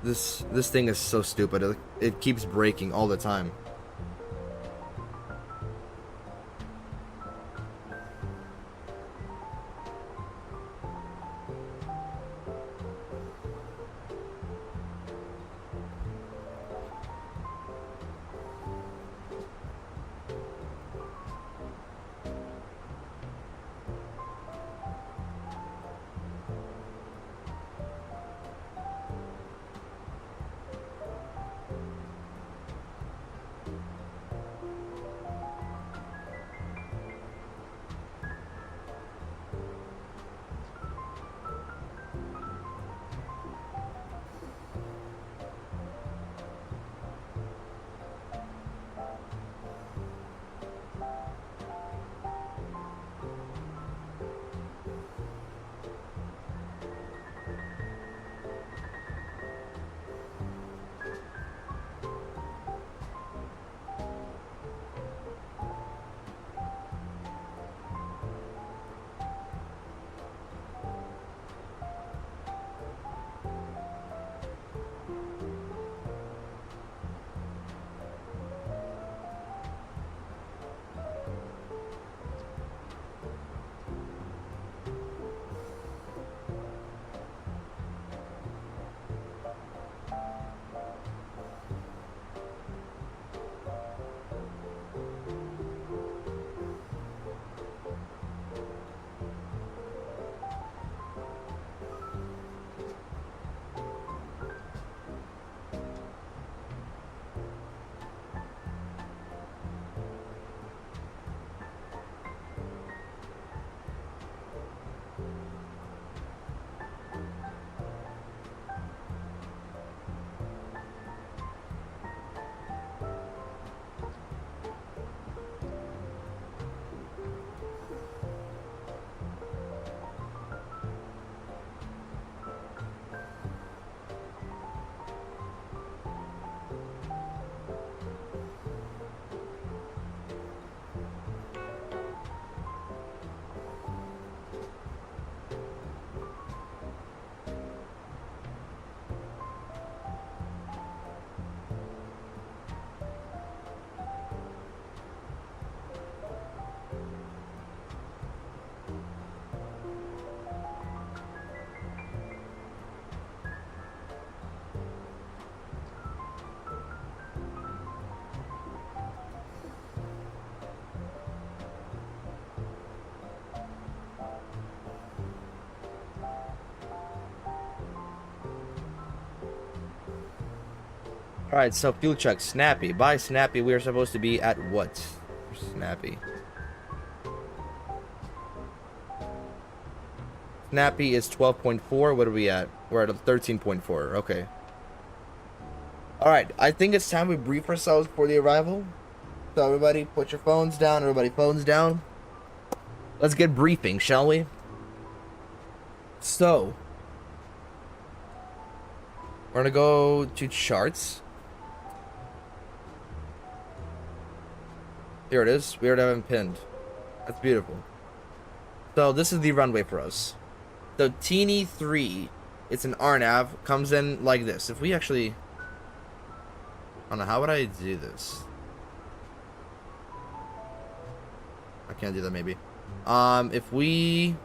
This thing is so stupid. It keeps breaking all the time. Alright, so fuel check. Snappy. By Snappy, we are supposed to be at what? Snappy. Snappy is 12.4. What are we at? We're at 13.4. Okay. Alright, I think it's time we brief ourselves for the arrival. So everybody, put your phones down. Everybody, phones down. Let's get briefing, shall we? So, we're gonna go to charts. Here it is. We already have it pinned. That's beautiful. So this is the runway for us. So Teeny 3, it's an RNAV, comes in like this. If we actually, I don't know, how would I do this? I can't do that maybe. If we,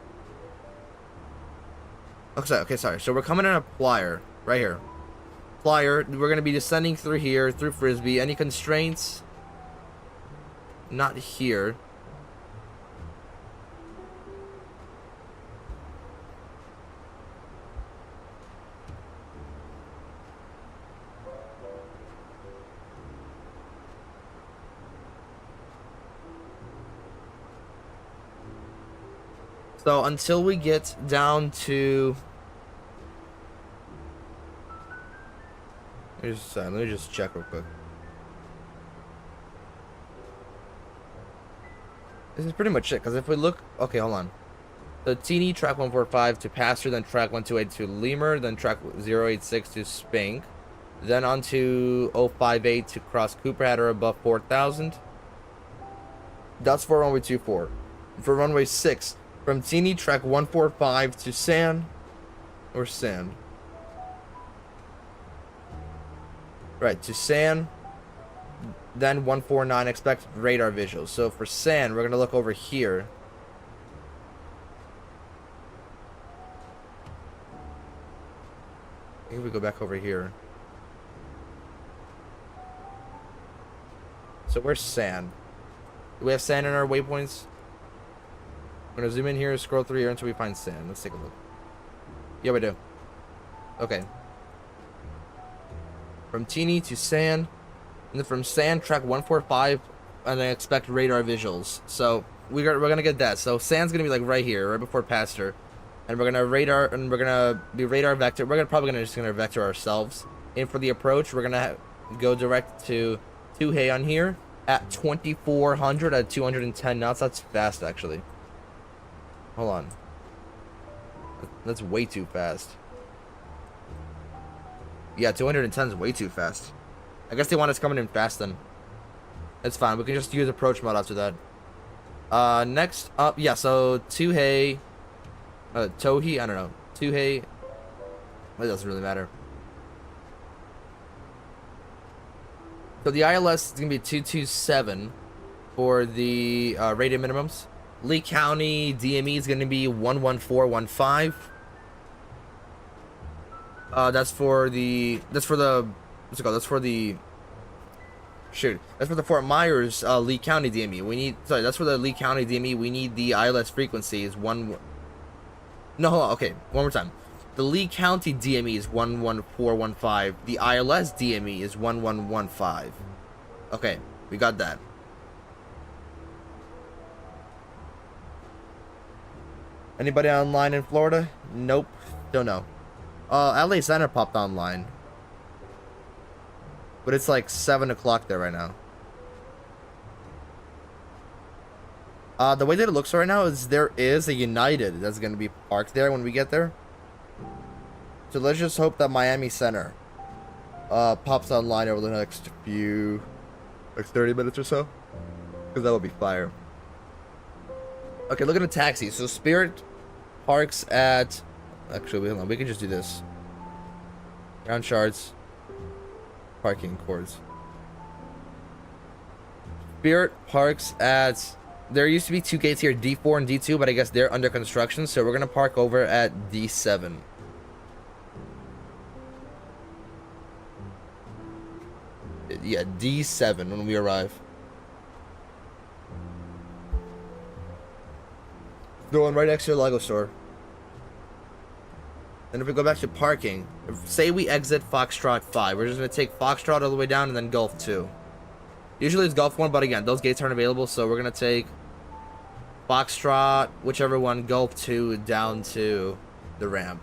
okay, sorry. So we're coming in a plier, right here. Plier, we're gonna be descending through here, through Frisbee. Any constraints? Not here. So until we get down to, let me just check real quick. This is pretty much it, because if we look, okay, hold on. So Teeny, track 145 to Pastor, then track 128 to Lemur, then track 086 to Spank, then on to 058 to cross Cooper at or above 4,000. That's for runway 24. for runway 6 from Teeny, track 145 to Sand or Sand. Right, to Sand, then 149, expect radar visuals. So for Sand, we're going to look over here. Maybe we go back over here. So where's Sand? Do we have Sand in our waypoints? I'm going to zoom in here, scroll through here until we find Sand. Let's take a look. Yeah, we do. Okay. From Teeny to Sand, and then from Sand, track 145, and then expect radar visuals. So we're gonna get that. So Sand's gonna be like right here, right before Pastor, and we're gonna radar, and we're gonna be radar vector. We're probably just gonna vector ourselves. And for the approach, we're gonna go direct to Tuhei on here at 2400 at 210 knots. That's fast, actually. Hold on. That's way too fast. Yeah, 210 is way too fast. I guess they want us coming in fast then. It's fine. We can just use approach mode after that. Next up, yeah, so Tuhei, Tohi, I don't know. Tuhei, it doesn't really matter. So the ILS is going to be 227 for the rated minimums. Lee County DME is going to be 11415. That's for the Fort Myers Lee County DME. That's for the Lee County DME. We need the ILS frequency is hold on, okay, one more time. The Lee County DME is 11415. The ILS DME is 1115. Okay, we got that. Anybody online in Florida? Nope, don't know. LA Center popped online. But it's like 7 o'clock there right now. The way that it looks right now is there is a United that's going to be parked there when we get there. So let's just hope that Miami Center pops online over the next few, like 30 minutes or so. Because that would be fire. Okay, look at the taxi. So Spirit parks at... Actually, hold on. We can just do this. Ground charts. Parking cords. Spirit parks at... There used to be 2 gates here, D4 and D2, but I guess they're under construction, so we're going to park over at D7. Yeah, D7 when we arrive. The one right next to the Lego store. And if we go back to parking, say we exit Foxtrot 5, we're just going to take Foxtrot all the way down and then Gulf 2. Usually it's Gulf 1, but again, those gates aren't available, so we're going to take Foxtrot, whichever one, Gulf 2 down to the ramp.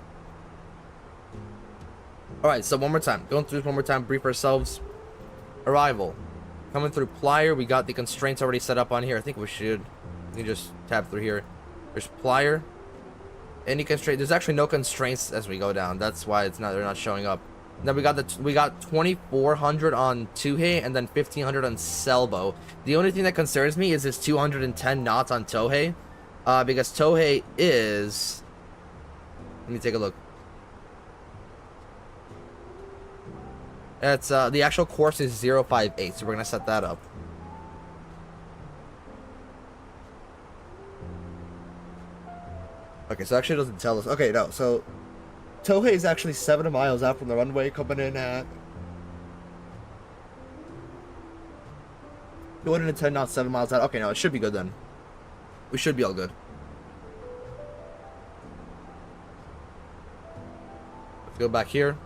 Alright, so one more time. Going through this one more time, brief ourselves. Arrival. Coming through Plier, we got the constraints already set up on here. I think we should. You can just tap through here. There's Plier. Any constraint? There's actually no constraints as we go down. That's why they're not showing up. Then we got 2400 on Tuhei and then 1500 on Selbo. The only thing that concerns me is this 210 knots on Tohei, because Tohei is. Let me take a look. That's the actual course is 058, so we're gonna set that up. Okay, so actually it doesn't tell us. Okay, no, so Tohei is actually 7 miles out from the runway, coming in at 210 knots, 7 miles out. Okay, no, it should be good then. We should be all good. Let's go back here.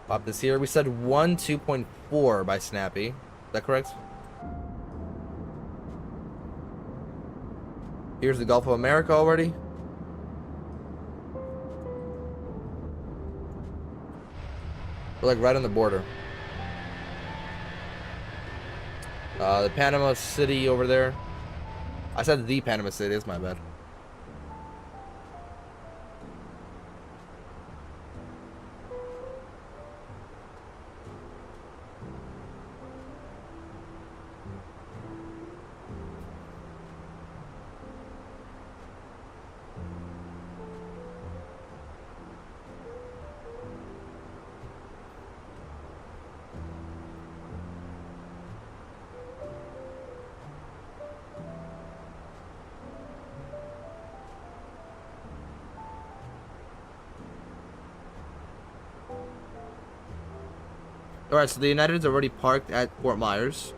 Pop this here. We said 2.4 by Snappy. Is that correct? Here's the Gulf of America already. We're like right on the border. The Panama City over there. I said the Panama City, it's my bad. Alright, so the United's already parked at Fort Myers.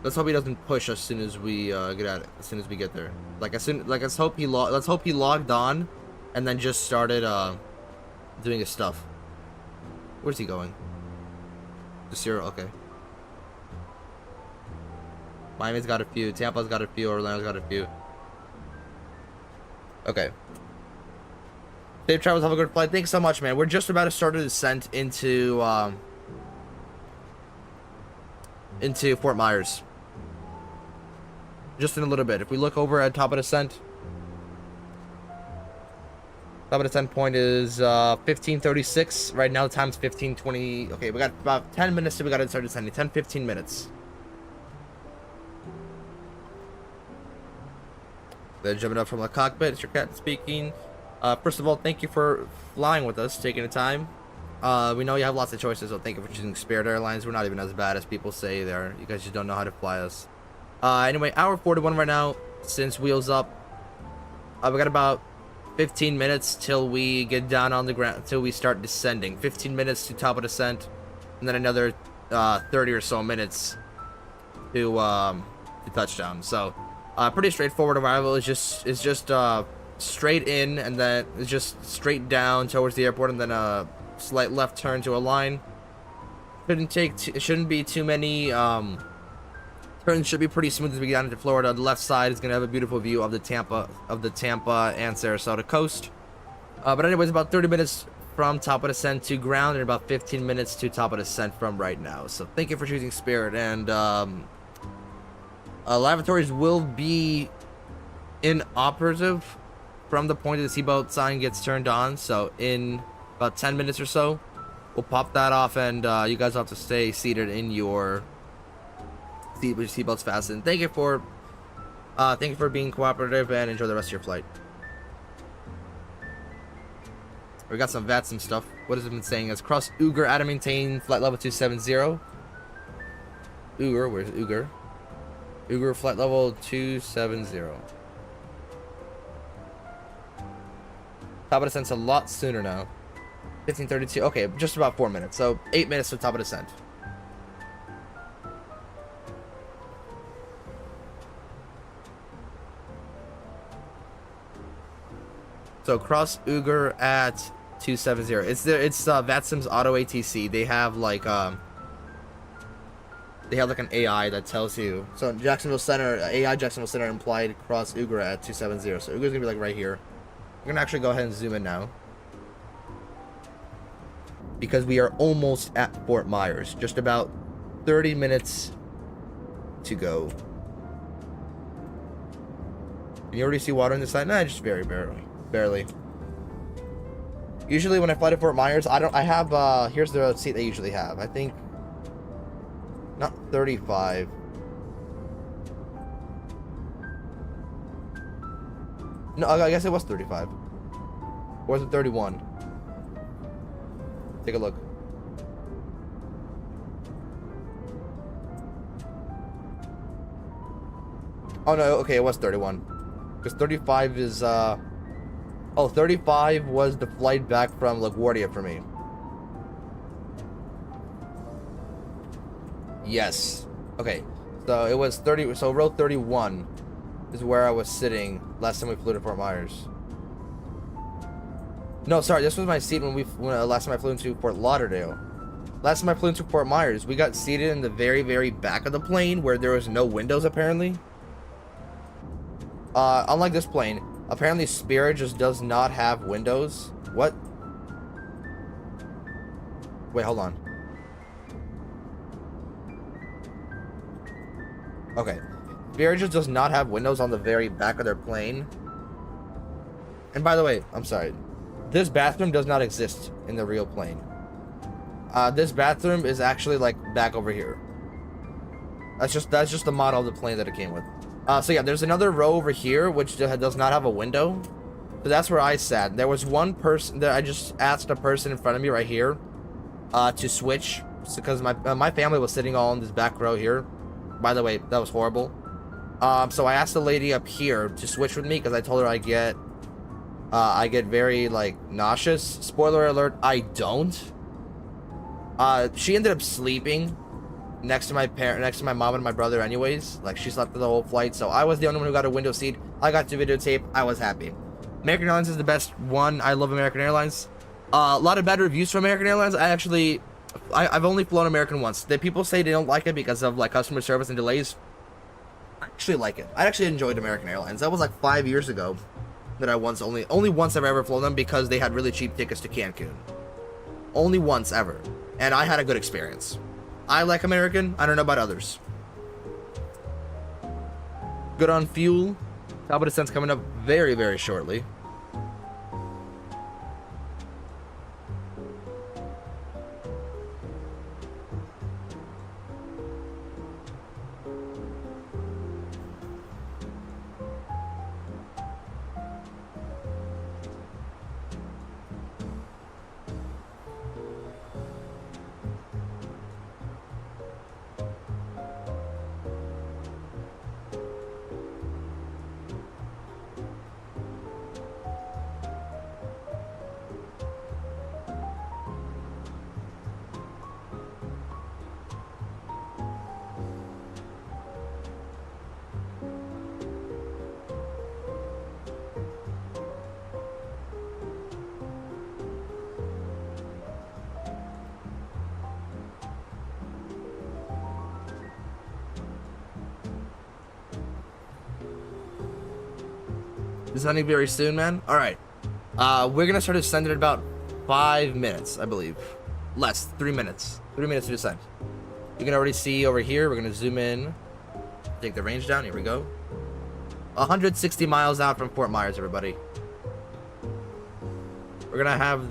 Let's hope he doesn't push as soon as we get there. Let's hope he logged on and then just started doing his stuff. Where's he going? To Zero, okay. Miami's got a few, Tampa's got a few, Orlando's got a few. Okay. Safe travels, have a good flight. Thanks so much, man. We're just about to start a descent into Fort Myers. Just in a little bit. If we look over at top of descent, top of descent point is 15:36. Right now the time's 15:20. Okay, we got about 10 minutes till we gotta start descending. 10-15 minutes. Then jumping up from the cockpit, it's your captain speaking. First of all, thank you for flying with us, taking the time. We know you have lots of choices, so thank you for choosing Spirit Airlines. We're not even as bad as people say there. You guys just don't know how to fly us. Anyway, hour 41 right now, since wheels up. We got about 15 minutes till we get down on the ground, till we start descending. 15 minutes to top of descent, and then another 30 or so minutes to touchdown. So, pretty straightforward arrival. It's just straight in, and then it's just straight down towards the airport, and then a slight left turn to a line. Shouldn't be too many turns. Should be pretty smooth as we get down into Florida. The left side is gonna have a beautiful view of the Tampa and Sarasota coast. But anyways, about 30 minutes from top of descent to ground, and about 15 minutes to top of descent from right now. So thank you for choosing Spirit, and lavatories will be inoperative from the point that the seatbelt sign gets turned on. So in about 10 minutes or so, we'll pop that off, and you guys will have to stay seated in your seat with your seatbelts fastened. Thank you for being cooperative, and enjoy the rest of your flight. We got some VATSIM stuff. What has it been saying? It's cross Ugar, Adam maintain flight level 270. Ugar, where's Ugar? Ugar flight level 270. Top of descent's a lot sooner now. 15:32. Okay, just about 4 minutes. So 8 minutes to top of descent. So cross Ugar at 270. It's VATSIM's auto ATC. They have like an AI that tells you. So Jacksonville Center, AI Jacksonville Center implied cross Ugar at 270. So Ugar's gonna be like right here. We're gonna actually go ahead and zoom in now, because we are almost at Fort Myers. Just about 30 minutes to go. Can you already see water on the side? Nah, just very barely. Usually when I fly to Fort Myers, I have here's the seat they usually have. I think not 35. No, I guess it was 35. Or was it 31? Take a look. Oh no, okay, it was 31. Because 35 is oh, 35 was the flight back from LaGuardia for me. Yes. Okay. So it was 30. So row 31 is where I was sitting last time we flew to Fort Myers. No, sorry. This was my seat when last time I flew into Fort Lauderdale. Last time I flew into Fort Myers, we got seated in the very back of the plane where there was no windows apparently. Unlike this plane, apparently Spirit just does not have windows. What? Wait, hold on. Okay. Spirit just does not have windows on the very back of their plane. And by the way, I'm sorry. This bathroom does not exist in the real plane. This bathroom is actually like back over here. That's just the model of the plane that it came with. So yeah, there's another row over here which does not have a window. So that's where I sat. There was one person that I just asked a person in front of me right here to switch, because my family was sitting all in this back row here. By the way, that was horrible. So I asked the lady up here to switch with me because I told her I'd get I get very like nauseous. Spoiler alert, I don't. She ended up sleeping next to my mom and my brother anyways. Like, she slept through the whole flight, so I was the only one who got a window seat. I got to videotape. I was happy. American Airlines is the best one. I love American Airlines. A lot of bad reviews from American Airlines. I've only flown American once. The people say they don't like it because of like customer service and delays. I actually like it. I actually enjoyed American Airlines. That was like 5 years ago that I only once I've ever flown them, because they had really cheap tickets to Cancun. Only once ever. And I had a good experience. I like American. I don't know about others. Good on fuel. Top of descent's coming up very, very shortly. Descending very soon, man. All right. We're gonna start descending in about 5 minutes, I believe. Less, 3 minutes. 3 minutes to descend. You can already see over here. We're gonna zoom in. Take the range down. Here we go. 160 miles out from Fort Myers, everybody. We're gonna have.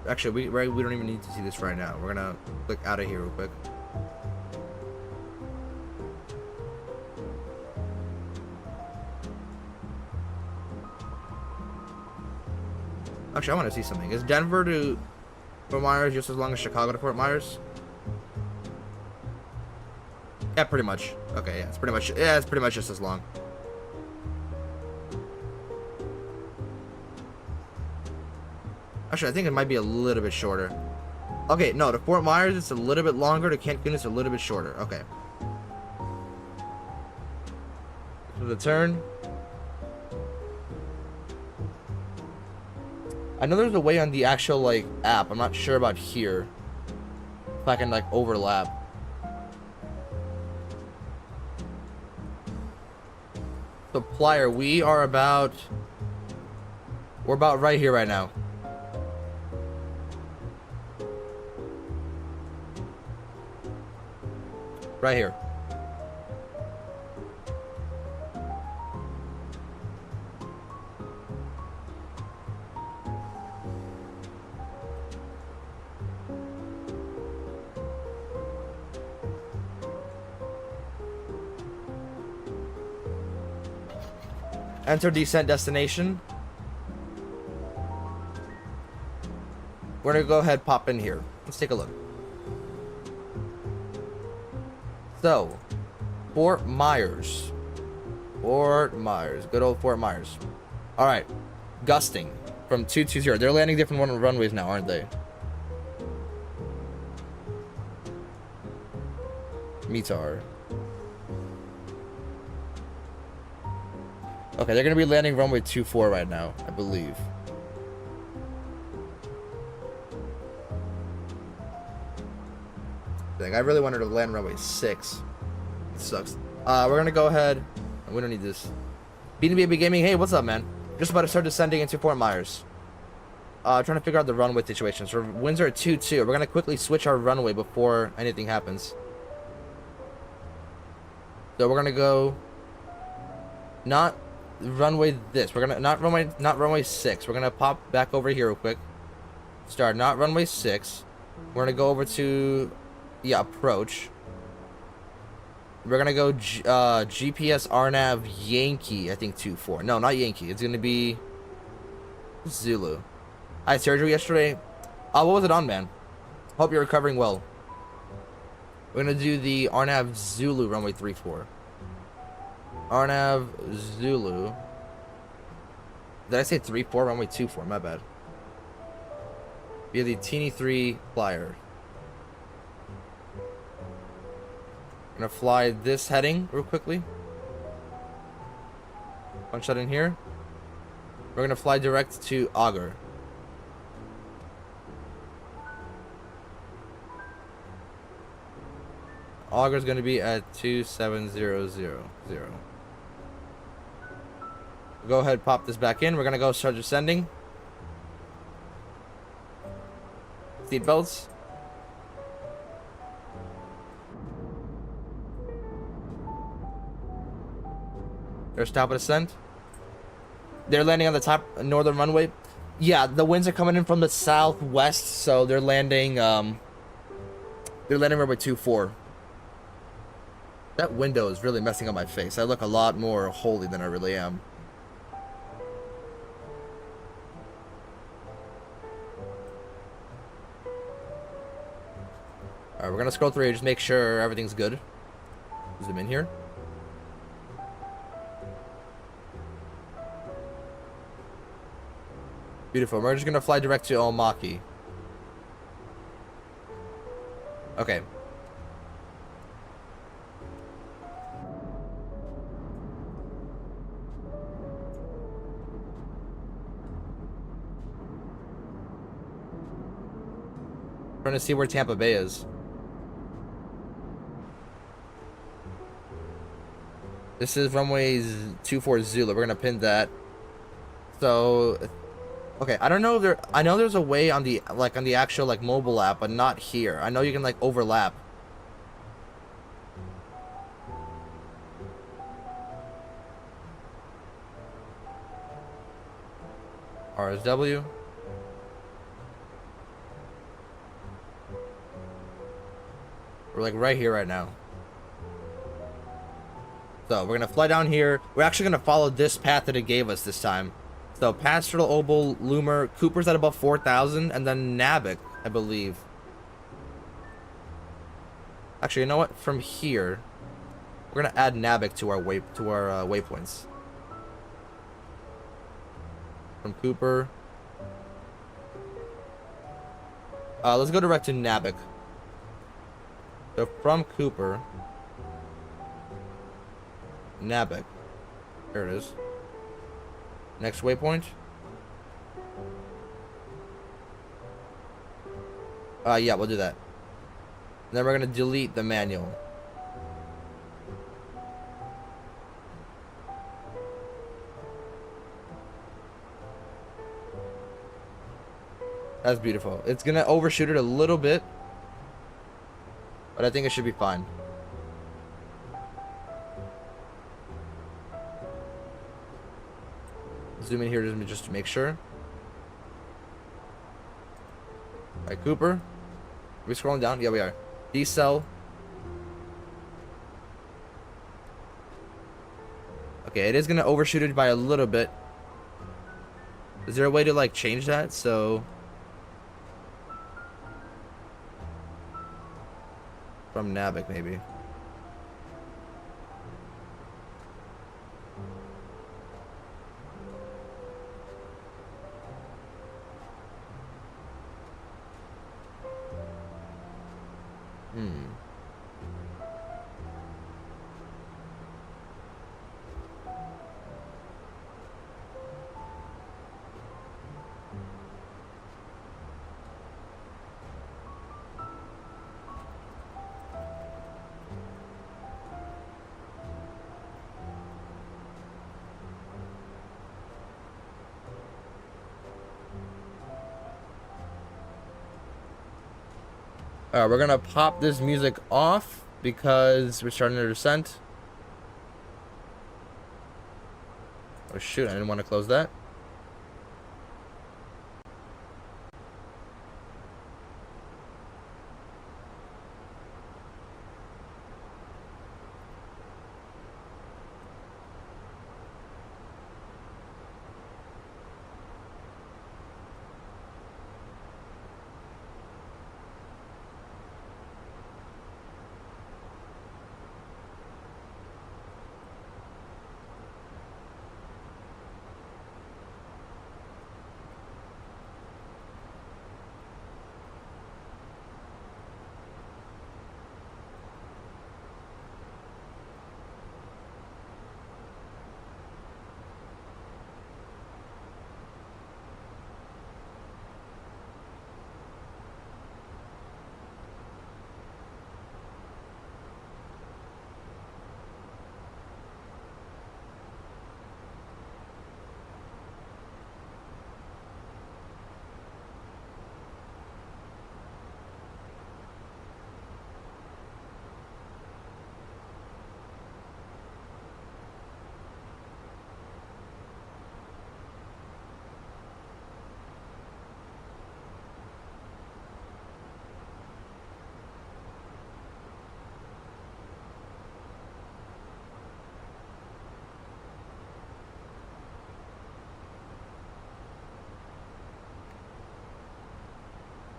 Actually, we don't even need to see this right now. We're gonna click out of here real quick. Actually, I want to see something. Is Denver to Fort Myers just as long as Chicago to Fort Myers? Yeah, pretty much. Okay, yeah, it's pretty much just as long. Actually, I think it might be a little bit shorter. Okay, no, to Fort Myers it's a little bit longer. To Cancun it's a little bit shorter. Okay. So the turn. I know there's a way on the actual like app. I'm not sure about here. If I can like overlap. Supplier, we're about right here right now. Right here. Enter descent destination. We're gonna go ahead, pop in here. Let's take a look. So, Fort Myers. Fort Myers. Good old Fort Myers. Alright. Gusting from 220. They're landing different runways now, aren't they? METAR. Okay, they're going to be landing runway 24 right now, I believe. Dang, I really wanted to land runway 6. It sucks. We're going to go ahead. We don't need this. B2B Gaming, hey, what's up, man? Just about to start descending into Fort Myers. Trying to figure out the runway situation. So winds are at 2-2. We're going to quickly switch our runway before anything happens. So we're going to go... Not runway this. We're gonna not runway 6. We're gonna pop back over here real quick. Start not runway 6. We're gonna go over to approach. We're gonna go GPS RNAV Yankee, I think 24. No, not Yankee. It's gonna be Zulu. I had surgery yesterday. What was it on, man? Hope you're recovering well. We're gonna do the RNAV Zulu runway 34. RNAV Zulu. Did I say 3-4? Runway 24, my bad. Via the teeny 3 flyer. Gonna fly this heading real quickly. Punch that in here. We're gonna fly direct to Auger. Auger is gonna be at 27000. Go ahead, pop this back in. We're gonna go start descending. Seat belts. They're stopping ascent. They're landing on the top northern runway. Yeah, the winds are coming in from the southwest, so they're landing runway 24. That window is really messing up my face. I look a lot more holy than I really am. Alright, we're gonna scroll through here, just make sure everything's good. Zoom in here. Beautiful. We're just gonna fly direct to Omaki. Okay. Trying to see where Tampa Bay is. This is runway 24 Zulu. We're gonna pin that. So, okay. I don't know if there. I know there's a way on the actual mobile app, but not here. I know you can overlap. RSW. We're right here right now. So we're gonna fly down here. We're actually gonna follow this path that it gave us this time. So Pastoral, Opal, Loomer, Cooper's at above 4,000, and then Nabok, I believe. Actually, you know what? From here, we're gonna add Nabok to our waypoints. From Cooper, let's go direct to Nabok. So from Cooper, Nabok. There it is. Next waypoint. Yeah, we'll do that. And then we're gonna delete the manual. That's beautiful. It's gonna overshoot it a little bit, but I think it should be fine. Zoom in here just to make sure. Alright, Cooper. Are we scrolling down? Yeah, we are. Decel. Okay, it is gonna overshoot it by a little bit. Is there a way to change that? So from Nabok maybe. Alright, we're gonna pop this music off because we're starting to descent. Oh shoot, I didn't want to close that.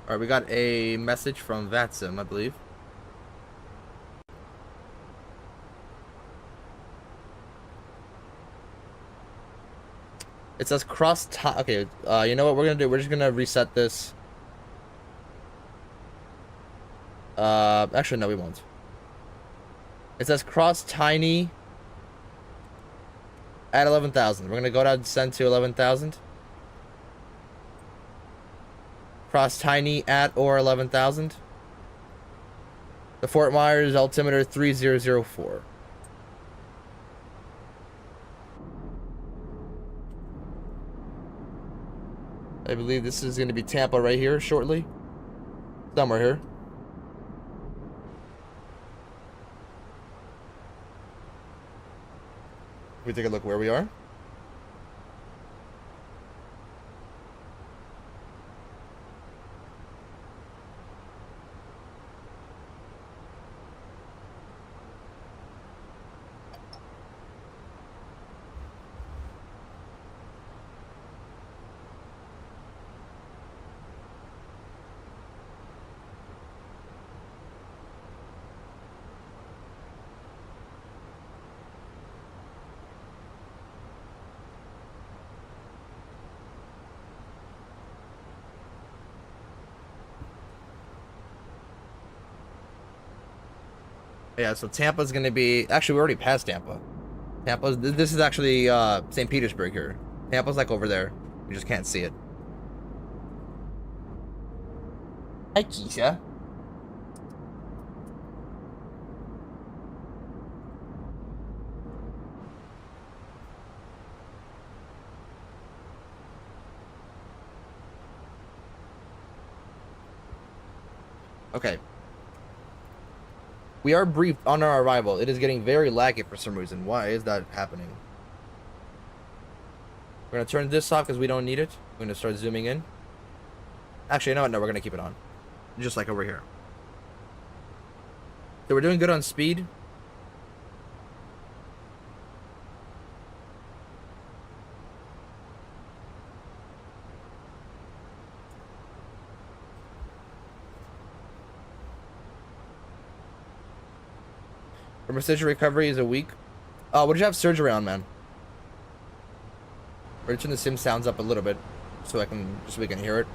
All right, we got a message from VATSIM, I believe. It says cross time. Okay, you know what we're gonna do? We're just gonna reset this. Actually, no, we won't. It says cross tiny at 11,000. We're gonna go down and send to 11,000. Cross tiny at or 11,000. The Fort Myers altimeter 3004. I believe this is going to be Tampa right here shortly. Somewhere here. If we take a look where we are. Yeah, so Tampa's going to be... Actually, we already passed Tampa. This is actually St. Petersburg here. Tampa's like over there. We just can't see it. Hi, Keisha. Okay. We are briefed on our arrival. It is getting very laggy for some reason. Why is that happening? We're going to turn this off because we don't need it. We're going to start zooming in. Actually, you know what? No, we're going to keep it on. Just like over here. So we're doing good on speed. Our precision recovery is a week. What did you have surgery on, man? We're going to turn the sim sounds up a little bit so we can hear it.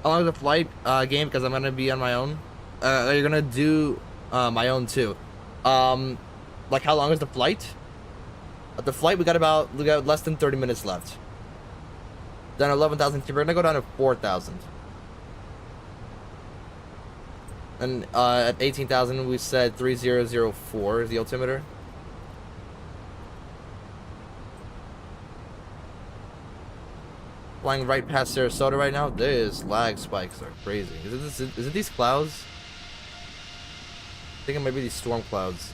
How long is the flight, game? Because I'm gonna be on my own. You're gonna do my own too. Like how long is the flight? The flight we got less than 30 minutes left. Then 11,000. We're gonna go down to 4,000. And at 18,000 we said 3004 is the altimeter. Flying right past Sarasota right now. These lag spikes are crazy. Is it these clouds? I think it might be these storm clouds.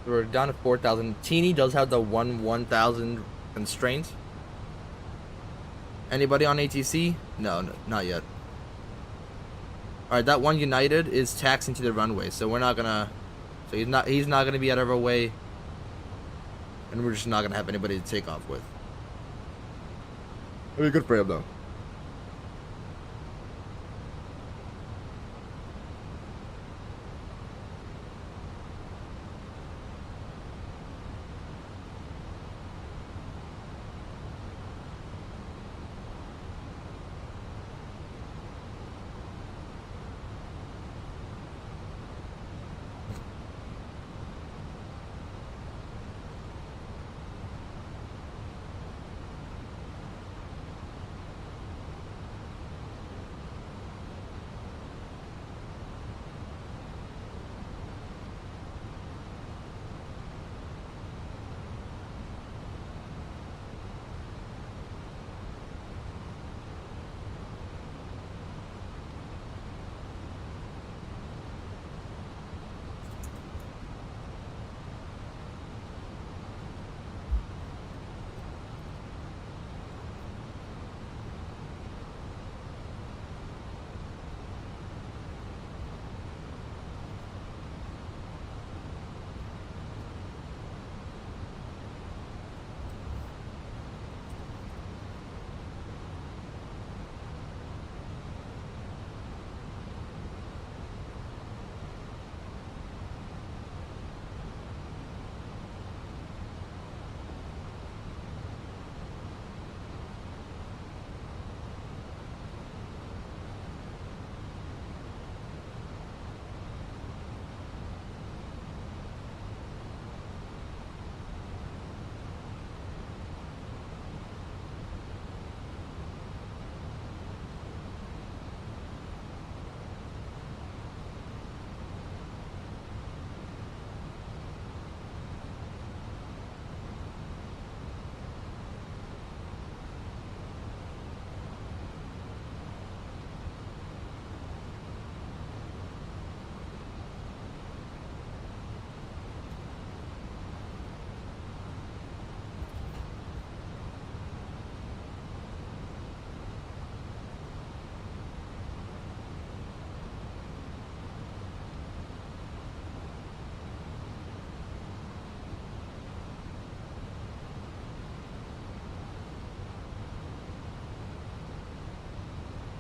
We're down to 4,000. Teeny does have the 1,000 constraint. Anybody on ATC? No, not yet. Alright, that one United is taxing to the runway, so we're not gonna... So he's not gonna be out of our way. And we're just not gonna have anybody to take off with. It'll be good for him, though.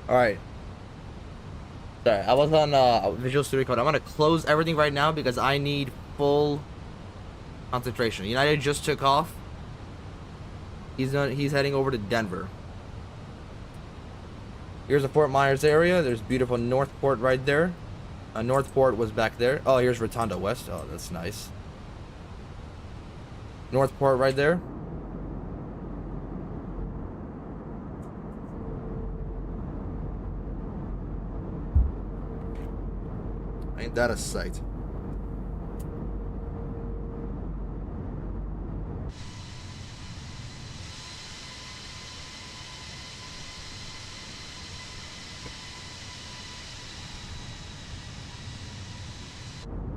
All right. Sorry, I was on Visual Studio Code. I'm gonna close everything right now because I need full concentration. United just took off. He's heading over to Denver. Here's the Fort Myers area. There's beautiful Northport right there. Northport was back there. Oh, here's Rotondo West. Oh, that's nice. Northport right there. Ain't that a sight?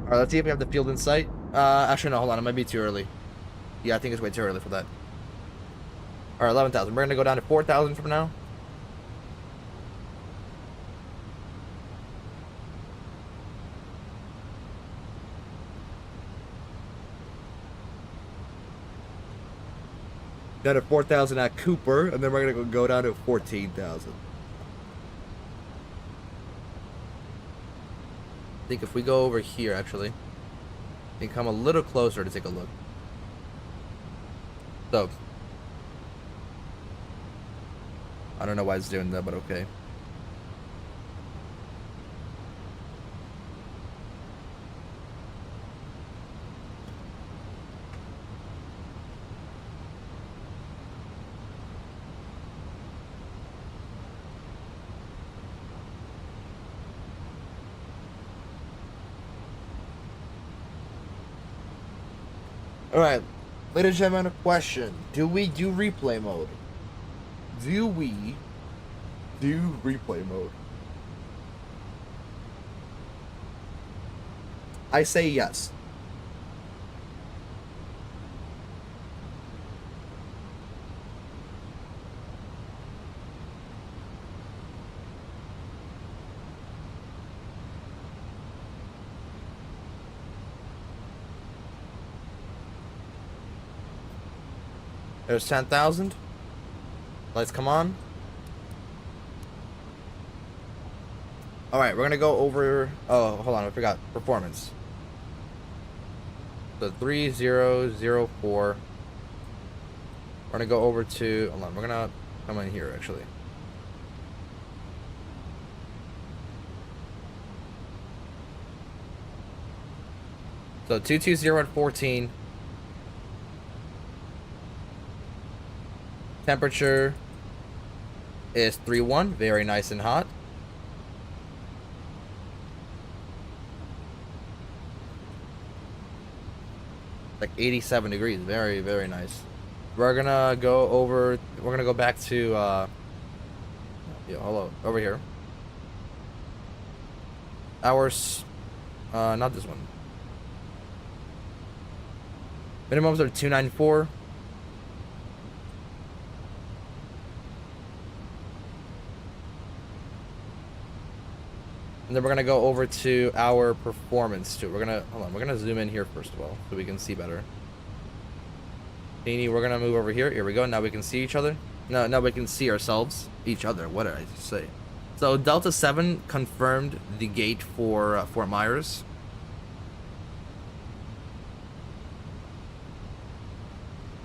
Alright, let's see if we have the field in sight. Actually, no, hold on. It might be too early. Yeah, I think it's way too early for that. Alright, 11,000. We're gonna go down to 4,000 from now. Down to 4,000 at Cooper, and then we're gonna go down to 14,000. I think if we go over here, actually, we can come a little closer to take a look. So, I don't know why it's doing that, but okay. Alright, ladies and gentlemen, a question. Do we do replay mode? Do we do replay mode? I say yes. There's 10,000. Lights come on. Alright, we're gonna go over... Oh, hold on, I forgot. Performance. So 3004. We're gonna go over to... Hold on, we're gonna come in here, actually. So 220 at 14. Temperature is 31, very nice and hot. Like 87 degrees, very, very nice. We're gonna go over, we're gonna go back to, yeah, hello, over here. Hours, not this one. Minimums are 294. And then we're gonna go over to our performance too. We're gonna hold on. We're gonna zoom in here first of all, so we can see better. Teeny, we're gonna move over here. Here we go. Now we can see each other. No, now we can see ourselves, each other. What did I just say? So Delta 7 confirmed the gate for Fort Myers.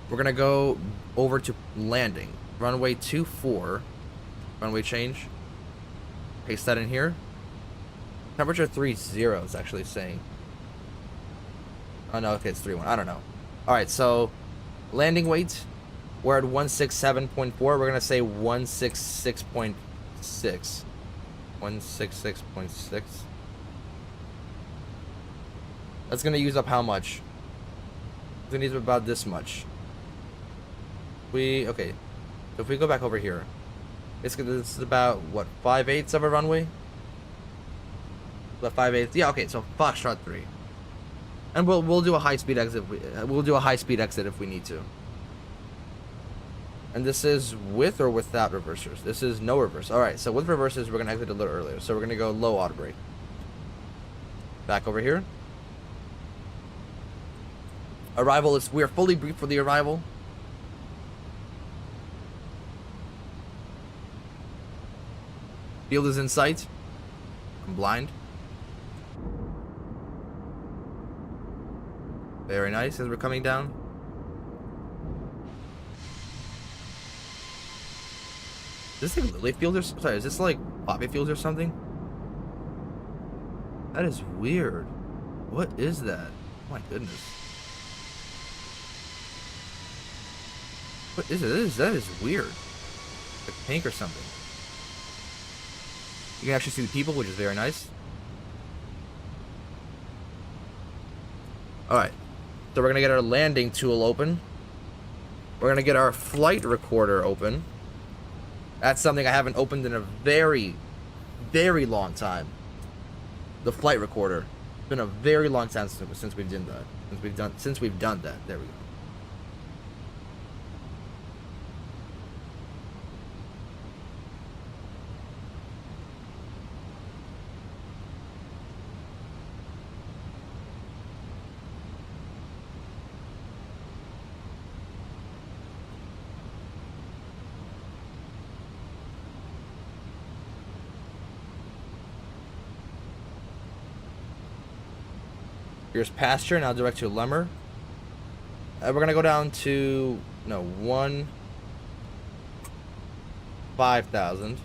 We're gonna go over to landing. Runway 24. Runway change. Paste that in here. Temperature 30 is actually saying. Oh no, okay, it's 31. I don't know. Alright, so landing weight, we're at 167.4. We're gonna say 166.6. 166.6. That's gonna use up how much? It's gonna use up about this much. Okay. So if we go back over here, this is about what, 5/8 of a runway? The 5/8. Yeah, okay, so Foxtrot 3. And we'll do a high speed exit. We'll do a high speed exit if we need to. And this is with or without reversers. This is no reverse. All right, so with reversers, we're gonna exit a little earlier. So we're gonna go low auto brake. Back over here. Arrival is. We are fully briefed for the arrival. Field is in sight. I'm blind. Very nice as we're coming down. Is this like Lily Field or sorry, is this like Poppy Fields or something? That is weird. What is that? Oh my goodness. What is it? That is weird. Like pink or something. You can actually see the people, which is very nice. Alright. So we're gonna get our landing tool open. We're gonna get our flight recorder open. That's something I haven't opened in a very, very long time. The flight recorder. It's been a very long time since we've done that. Since we've done that. There we go. Here's pasture, now direct to Lemmer. We're gonna go down to 5,000.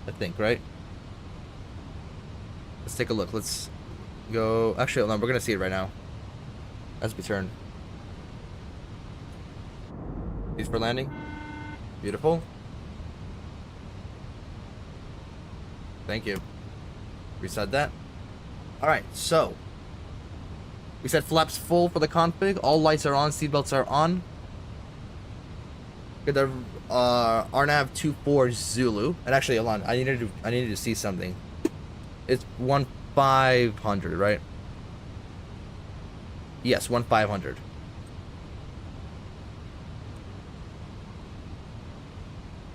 I think, right? Let's take a look. Let's go. Actually, no, we're gonna see it right now as we turn. These for landing. Beautiful. Thank you. Reset that. All right, so. We set flaps full for the config. All lights are on. Seatbelts are on. Get the RNAV 24 Zulu. And actually, hold on. I needed to see something. It's 1500, right? Yes, 1500.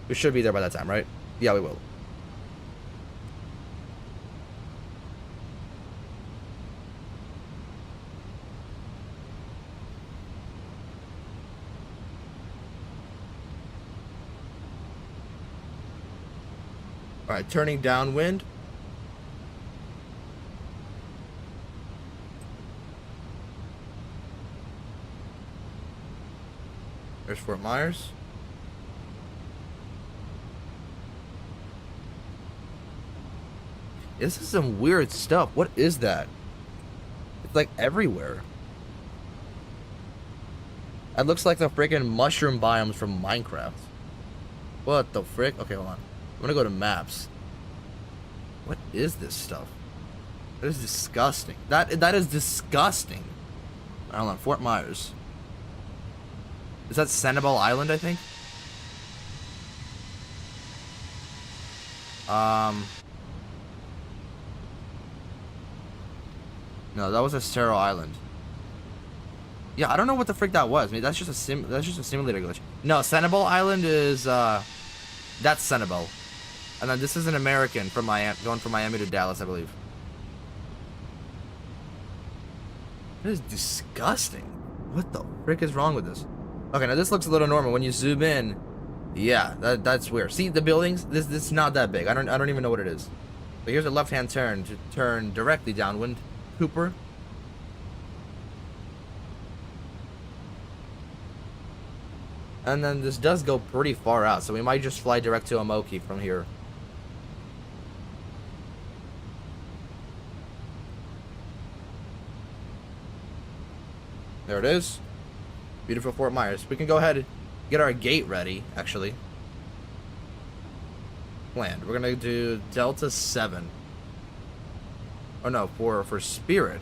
We should be there by that time, right? Yeah, we will. Alright, turning downwind. There's Fort Myers. This is some weird stuff. What is that? It's like everywhere. It looks like the freaking mushroom biomes from Minecraft. What the frick? Okay, hold on. I'm gonna go to maps. What is this stuff? That is disgusting. That is disgusting. Hold on, Fort Myers. Is that Sanibel Island, I think? No, that was a sterile island. Yeah, I don't know what the frick that was. I mean, that's just a simulator glitch. No, Sanibel Island is that's Sanibel. And then this is an American from Miami, going from Miami to Dallas, I believe. This is disgusting. What the frick is wrong with this? Okay, now this looks a little normal. When you zoom in, yeah, that's weird. See the buildings? This is not that big. I don't even know what it is. But here's a left-hand turn to turn directly downwind. Cooper. And then this does go pretty far out, so we might just fly direct to Amoki from here. There it is. Beautiful Fort Myers. We can go ahead and get our gate ready, actually. Planned. We're gonna do Delta 7. Oh no, for Spirit.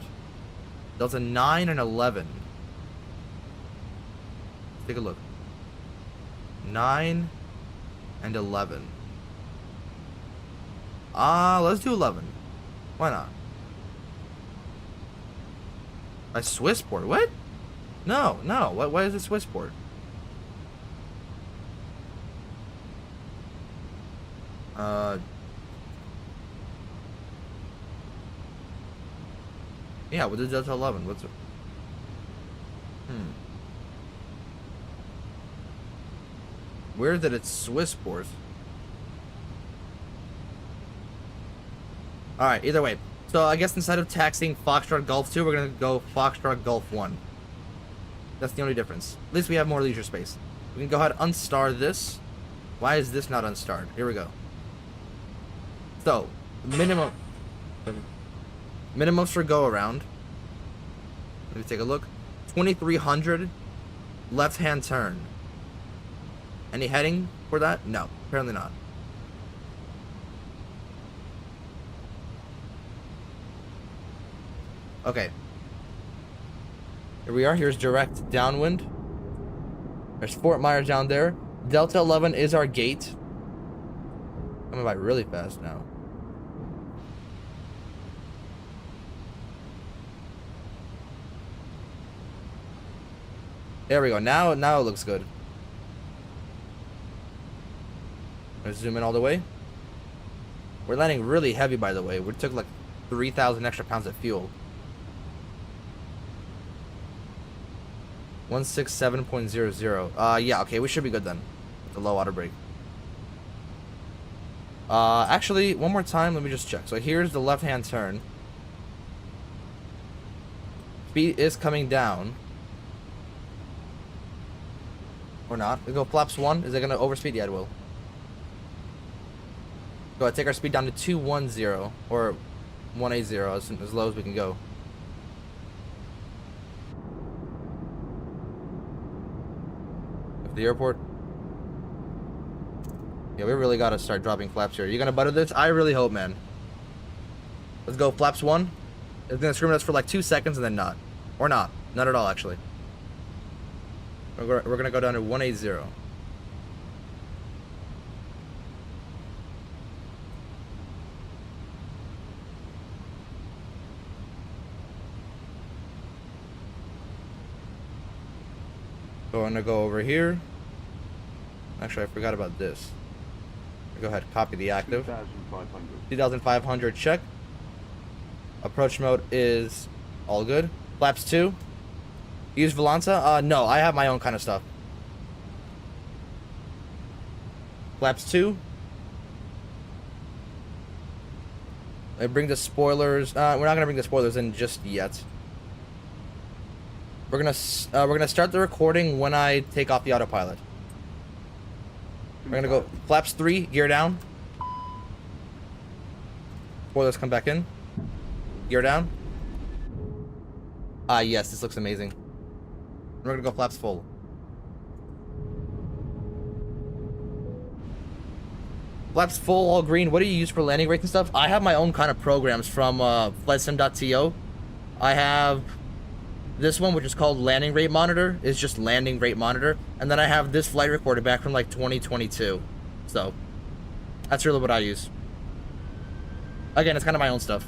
Delta 9 and 11. Let's take a look. 9 and 11. Let's do 11. Why not? A Swissport. What? No. Why is it Swissport? Yeah, we'll do Delta 11. What's it? Weird that it's Swissport. All right, either way. So I guess instead of taxiing Foxtrot Golf 2, we're gonna go Foxtrot Golf 1. That's the only difference. At least we have more leisure space. We can go ahead and unstar this. Why is this not unstarred? Here we go. So, minimums for go around. Let me take a look. 2300 left-hand turn. Any heading for that? No, apparently not. Okay. Here we are. Here's direct downwind. There's Fort Myers down there. Delta 11 is our gate. Coming by really fast now. There we go. Now it looks good. Let's zoom in all the way. We're landing really heavy, by the way. We took like 3,000 extra pounds of fuel. 167.00. Yeah, okay, we should be good then. With the low water brake. Actually, one more time, let me just check. So here's the left-hand turn. Speed is coming down. Or not. We go flaps 1. Is it going to overspeed? Yeah, it will. Go ahead, take our speed down to 210. Or 180, as low as we can go. The airport. Yeah, we really gotta start dropping flaps here. You gonna butter this? I really hope, man. Let's go flaps 1. It's gonna scream at us for like 2 seconds and then not. Or not. Not at all, actually. We're gonna go down to 180. So I'm gonna go over here. Actually, I forgot about this. Go ahead, copy the active. 2,500 check. Approach mode is all good. Flaps 2. Use Volanza? No, I have my own kind of stuff. Flaps 2. I bring the spoilers. We're not gonna bring the spoilers in just yet. We're gonna start the recording when I take off the autopilot. We're gonna go flaps 3, gear down. Spoilers come back in. Gear down. Yes, this looks amazing. We're gonna go flaps full. Flaps full, all green. What do you use for landing rates and stuff? I have my own kind of programs from flightsim.to. I have this one, which is called Landing Rate Monitor, is just Landing Rate Monitor. And then I have this flight recorder back from like 2022. So, that's really what I use. Again, it's kind of my own stuff.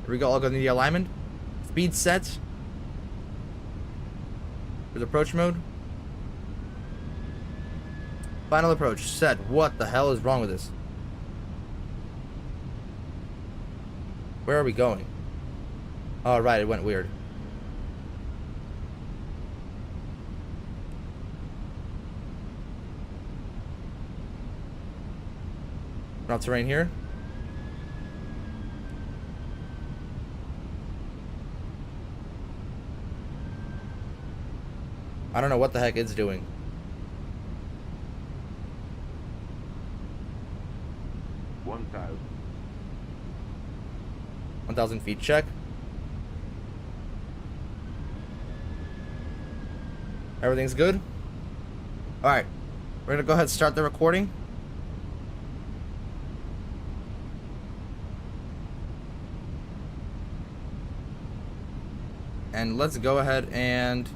Here we go, I'll go in the alignment. Speed set. There's approach mode. Final approach, set. What the hell is wrong with this? Where are we going? Oh, right, it went weird. Not terrain here. I don't know what the heck it's doing. $1,000. 1,000 feet check. Everything's good. All right, we're gonna go ahead and start the recording. And let's go ahead and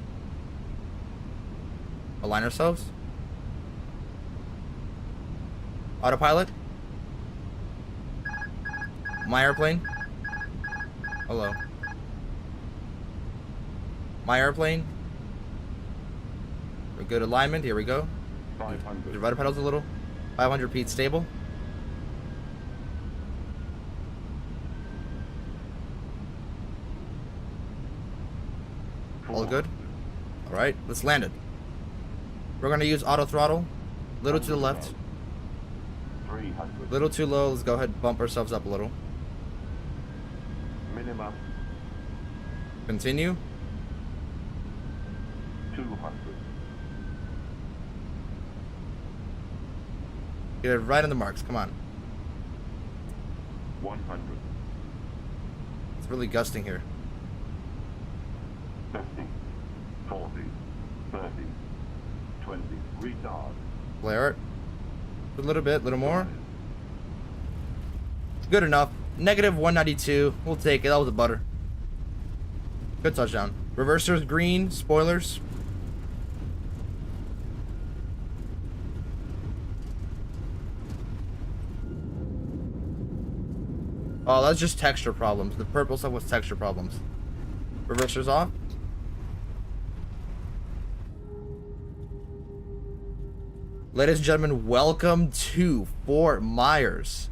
align ourselves. Autopilot. My airplane. Hello. My airplane. We're good alignment. Here we go. 500. The rudder pedals a little. 500 feet stable. All good. All right, let's land it. We're gonna use auto throttle. Little to the left. 300. 300. Little too low. Let's go ahead and bump ourselves up a little. Minimum Continue. 200. Get it right on the marks. Come on. 100. It's really gusting here. 50. 40. 30. 20. Retard. Flare it. A little bit, a little more. Good enough. Negative 192. We'll take it. That was a butter. Good touchdown. Reversers green. Spoilers. Oh, that's just texture problems. The purple stuff was texture problems. Reversers off. Ladies and gentlemen, welcome to Fort Myers.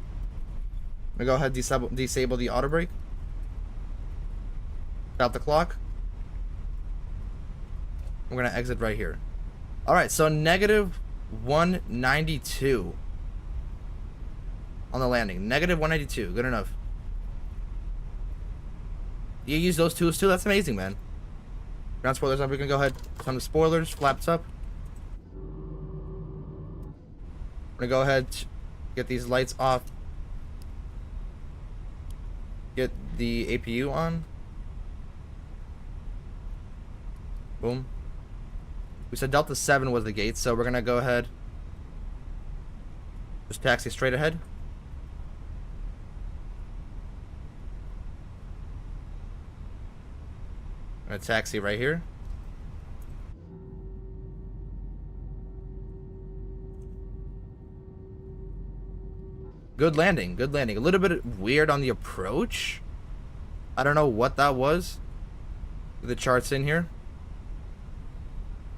I'm gonna go ahead and disable the auto brake. Stop the clock. I'm gonna exit right here. Alright, so negative 192 on the landing. Negative 192, good enough. You use those tools too? That's amazing, man. Ground spoilers up, we can go ahead. Some spoilers, flaps up. I'm gonna go ahead, get these lights off. Get the APU on. Boom. We said Delta 7 was the gate, so we're gonna go ahead. Just taxi straight ahead. I'm gonna taxi right here. Good landing, good landing. A little bit weird on the approach. I don't know what that was. The charts in here.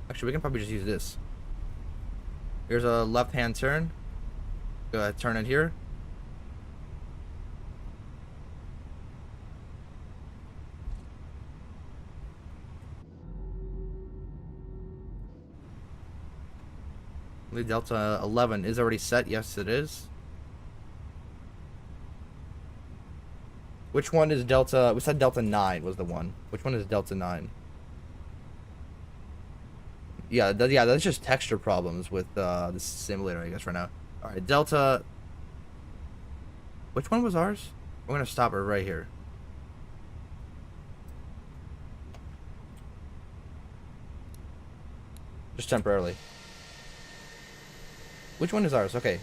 Actually, we can probably just use this. Here's a left-hand turn. Go ahead, turn it here. The Delta 11 is already set. Yes, it is. Which one is Delta? We said Delta 9 was the one. Which one is Delta 9? Yeah, that's just texture problems with the simulator, I guess, right now. Alright, Delta... Which one was ours? We're gonna stop it right here. Just temporarily. Which one is ours? Okay.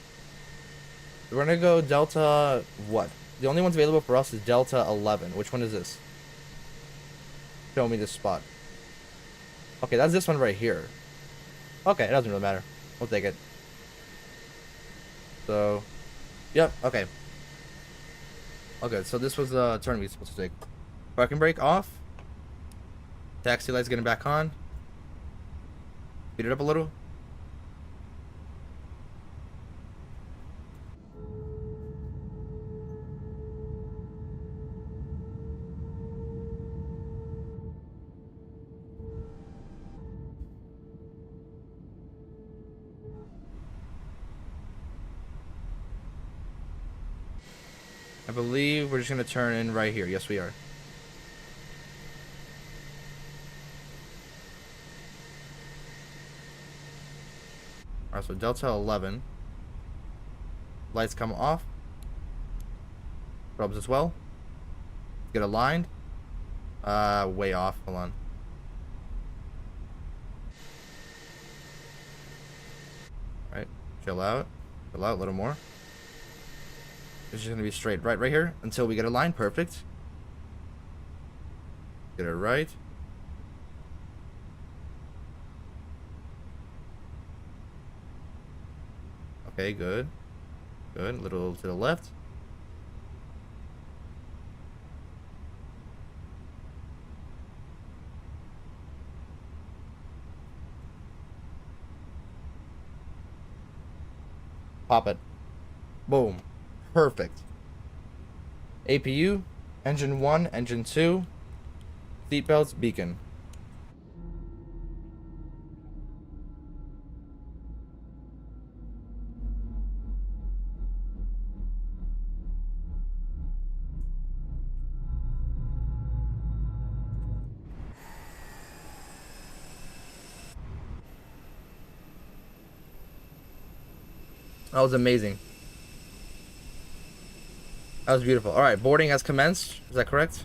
We're gonna go Delta... what? The only ones available for us is Delta 11. Which one is this? Show me this spot. Okay, that's this one right here. Okay, it doesn't really matter. We'll take it. So, yep, okay. Okay, so this was the turn we were supposed to take. Parking brake off. Taxi lights getting back on. Speed it up a little. I believe we're just going to turn in right here. Yes, we are. Alright, so Delta 11. Lights come off. Probes as well. Get aligned. Way off. Hold on. Alright, chill out. Chill out a little more. It's just gonna be straight right here until we get a line. Perfect. Get it right. Okay, good. Good. A little to the left. Pop it. Boom. Perfect. APU, engine 1, engine 2, seatbelts, beacon. That was amazing. That was beautiful. All right, boarding has commenced. Is that correct?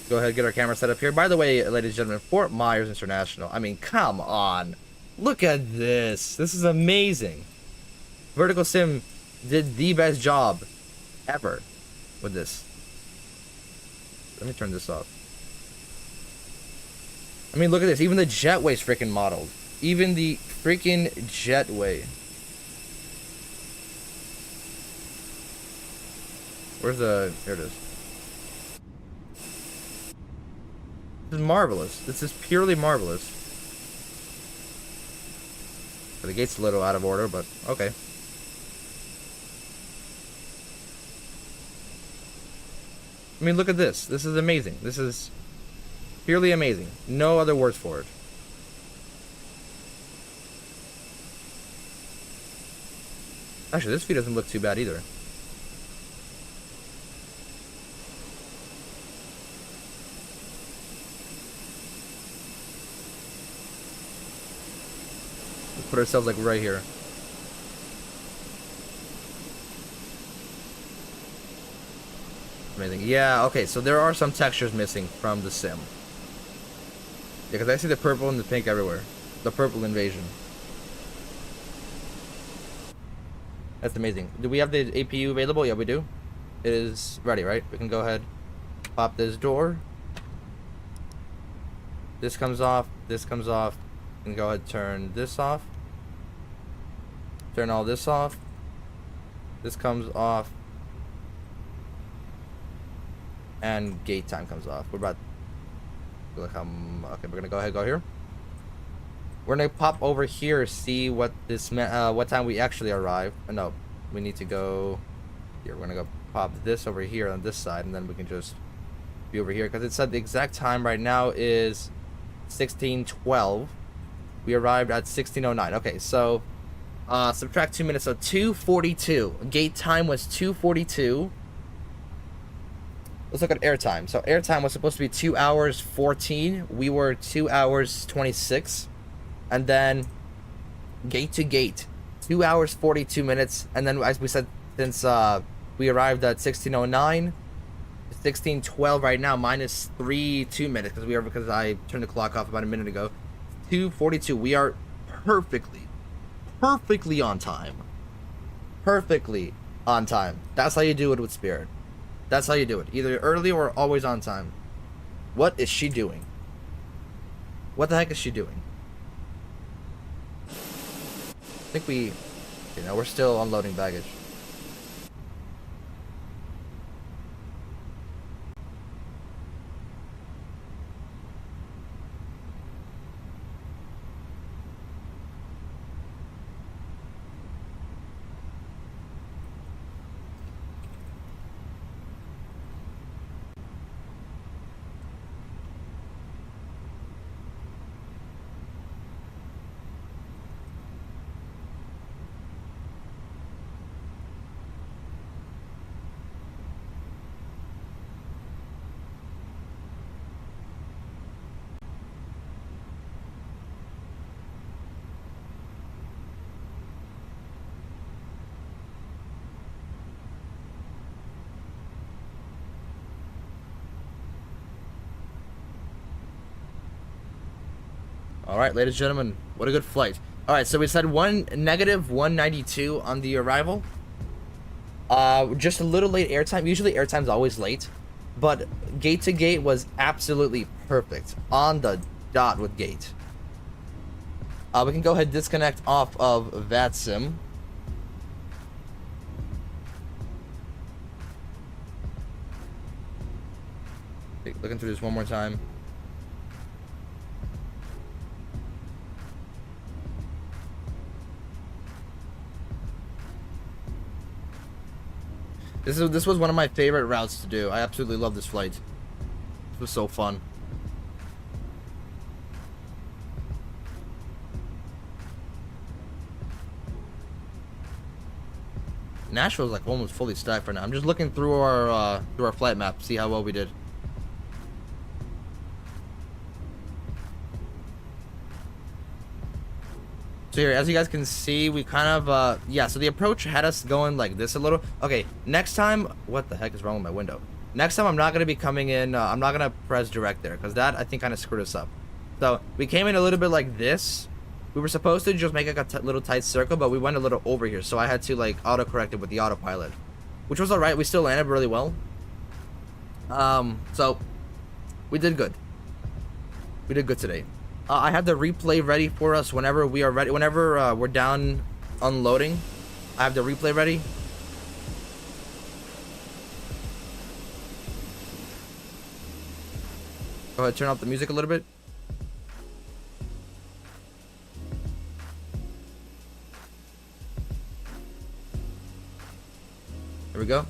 Go ahead, get our camera set up here. By the way, ladies and gentlemen, Fort Myers International. I mean, come on. Look at this. This is amazing. Verticalsim did the best job ever with this. Let me turn this off. I mean, look at this. Even the jetway's freaking modeled. Even the freaking jetway. Where's the... Here it is. This is marvelous. This is purely marvelous. The gate's a little out of order, but okay. I mean, look at this. This is amazing. This is purely amazing. No other words for it. Actually, this view doesn't look too bad either. Let's put ourselves like right here. Amazing. Yeah, okay, so there are some textures missing from the sim. Yeah, because I see the purple and the pink everywhere. The purple invasion. That's amazing. Do we have the APU available? Yeah, we do. It is ready, right? We can go ahead, pop this door. This comes off. This comes off. We can go ahead and turn this off. Turn all this off. This comes off. And gate time comes off. We're about to look how okay, we're gonna go ahead and go here. We're gonna pop over here, see what this what time we actually arrive. No, we need to go here. We're gonna go pop this over here on this side, and then we can just be over here because it said the exact time right now is 16:12. We arrived at 16:09. Okay, so subtract 2 minutes, so 2:42. Gate time was 2:42. Let's look at airtime. So airtime was supposed to be 2 hours 14. We were 2 hours 26. And then gate to gate, 2 hours 42 minutes. And then as we said, since we arrived at 16:09, 16:12 right now, minus 2 minutes because I turned the clock off about a minute ago. 2:42. We are perfectly on time. Perfectly on time. That's how you do it with Spirit. That's how you do it. Either early or always on time. What is she doing? What the heck is she doing? I think we're still unloading baggage. All right, ladies and gentlemen, what a good flight. All right, so we said negative 192 on the arrival. Just a little late airtime. Usually airtime's always late, but gate to gate was absolutely perfect. On the dot with gate. We can go ahead and disconnect off of VATSIM. Looking through this one more time. This was one of my favorite routes to do. I absolutely love this flight. It was so fun. Nashville's like almost fully stacked for now. I'm just looking through our flight map to see how well we did. So here, as you guys can see, we kind of, yeah, so the approach had us going like this a little. Okay, next time, what the heck is wrong with my window? Next time, I'm not going to be coming in, I'm not going to press direct there, because that, I think, kind of screwed us up. So, we came in a little bit like this. We were supposed to just make like a little tight circle, but we went a little over here, so I had to, like, auto-correct it with the autopilot. Which was alright, we still landed really well. So, we did good. We did good today. I have the replay ready for us whenever we are ready. Whenever we're down unloading, I have the replay ready. Go ahead, turn up the music a little bit. There we go.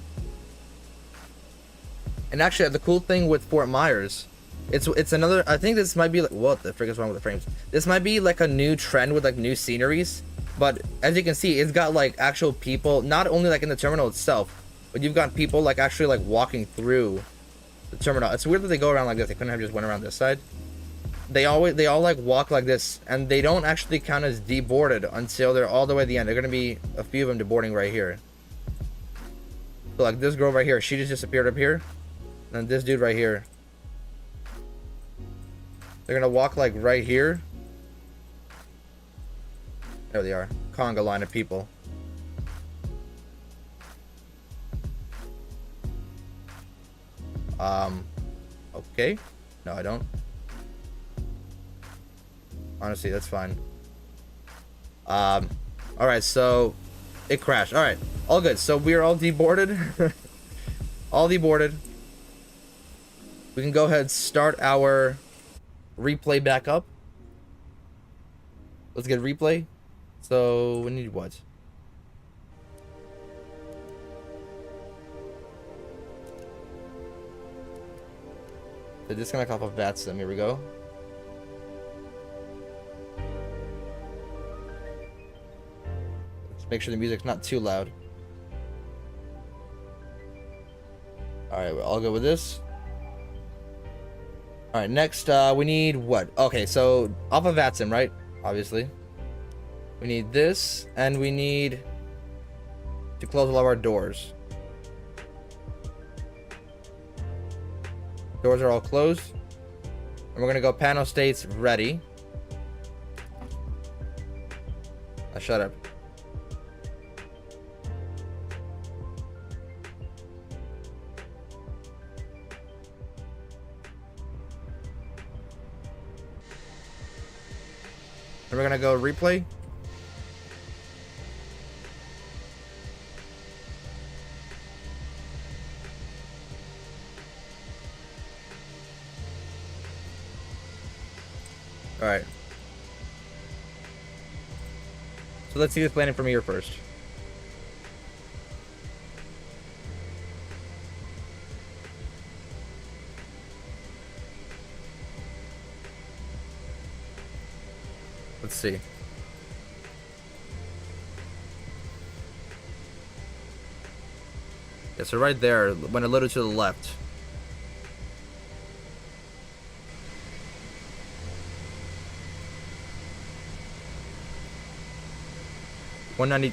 And actually, the cool thing with Fort Myers, it's another, I think this might be like, what the frick is wrong with the frames? This might be like a new trend with like new sceneries, but as you can see, it's got like actual people, not only like in the terminal itself, but you've got people like actually like walking through the terminal. It's weird that they go around like this. They couldn't have just went around this side. They all like walk like this, and they don't actually count as deboarded until they're all the way at the end. They're gonna be a few of them deboarding right here. So like this girl right here, she just disappeared up here, and this dude right here. They're gonna walk like right here. There they are. Conga line of people. Okay. No, I don't. Honestly, that's fine. Alright, so it crashed. Alright, all good. So we are all deboarded. All deboarded. We can go ahead and start our replay back up. Let's get replay. So we need what? So disconnect off of VATSIM. Here we go. Let's make sure the music's not too loud. Alright, we're all good with this. Alright, next, we need what? Okay, so off of VATSIM, right? Obviously. We need this, and we need to close all of our doors. Doors are all closed. And we're gonna go panel states ready. Shut up. And we're gonna go replay. All right. So let's see this landing from here first. Let's see. Yeah, so right there, went a little to the left.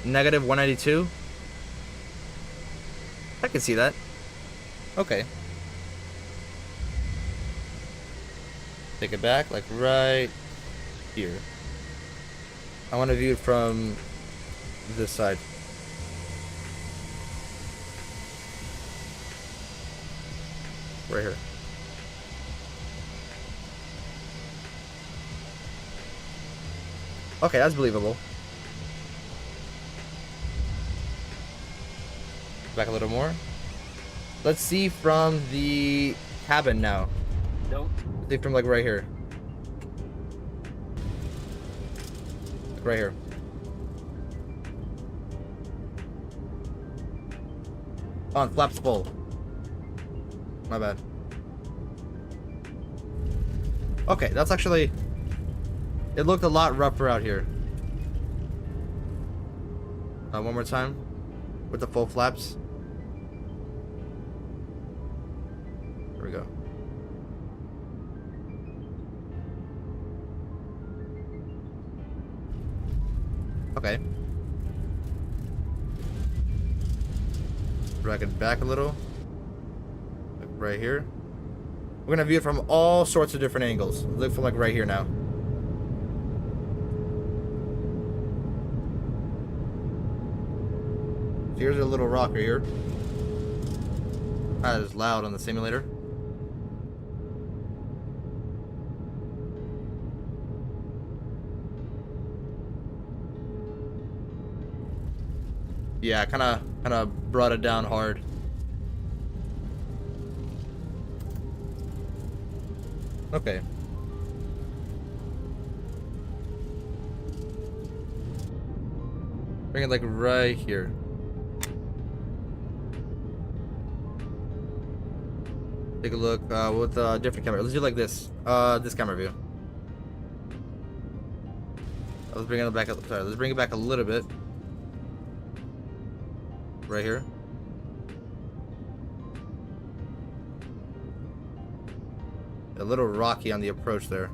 Negative 192. I can see that. Okay. Take it back, like right here. I want to view it from this side. Right here. Okay, that's believable. Back a little more. Let's see from the cabin now. Nope. Let's see from like right here. Like right here. On flaps full. My bad. Okay, that's actually. It looked a lot rougher out here. One more time. With the full flaps. There we go. Okay. Drag it back a little. Like right here. We're gonna view it from all sorts of different angles. Look from like right here now. Here's a little rock right here. That is loud on the simulator. Yeah, kind of brought it down hard. Okay. Bring it like right here. Take a look with a different camera. Let's do like this. This camera view. Let's bring it back. Sorry, let's bring it back a little bit. Right here. A little rocky on the approach there.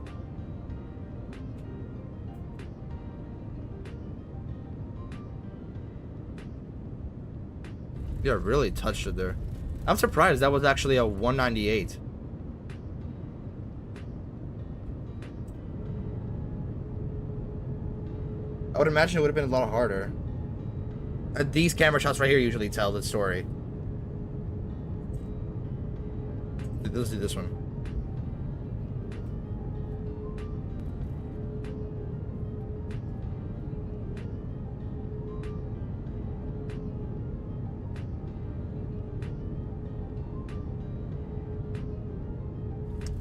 Yeah, really touched it there. I'm surprised that was actually a 198. I would imagine it would have been a lot harder. These camera shots right here usually tell the story. Let's do this one.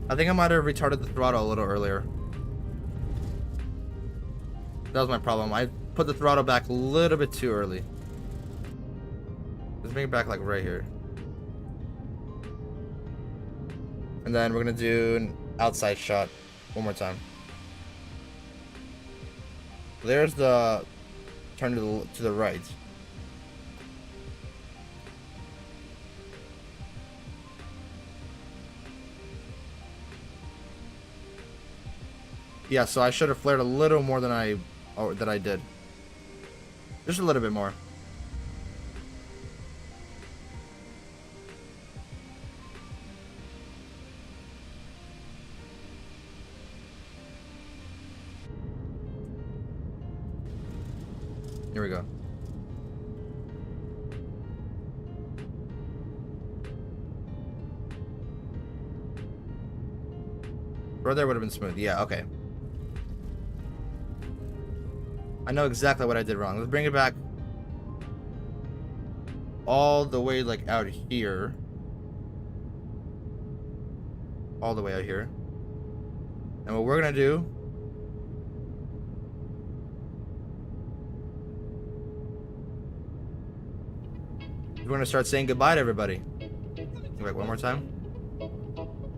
I think I might have retarded the throttle a little earlier. That was my problem. I put the throttle back a little bit too early. Let's bring it back like right here. And then we're gonna do an outside shot one more time. There's the turn to the right. Yeah, so I should have flared a little more than I did. Just a little bit more. Here we go. Right there would have been smooth. Yeah, okay. I know exactly what I did wrong. Let's bring it back all the way like out here. All the way out here. And what we're gonna do is we're gonna start saying goodbye to everybody. Wait, one more time.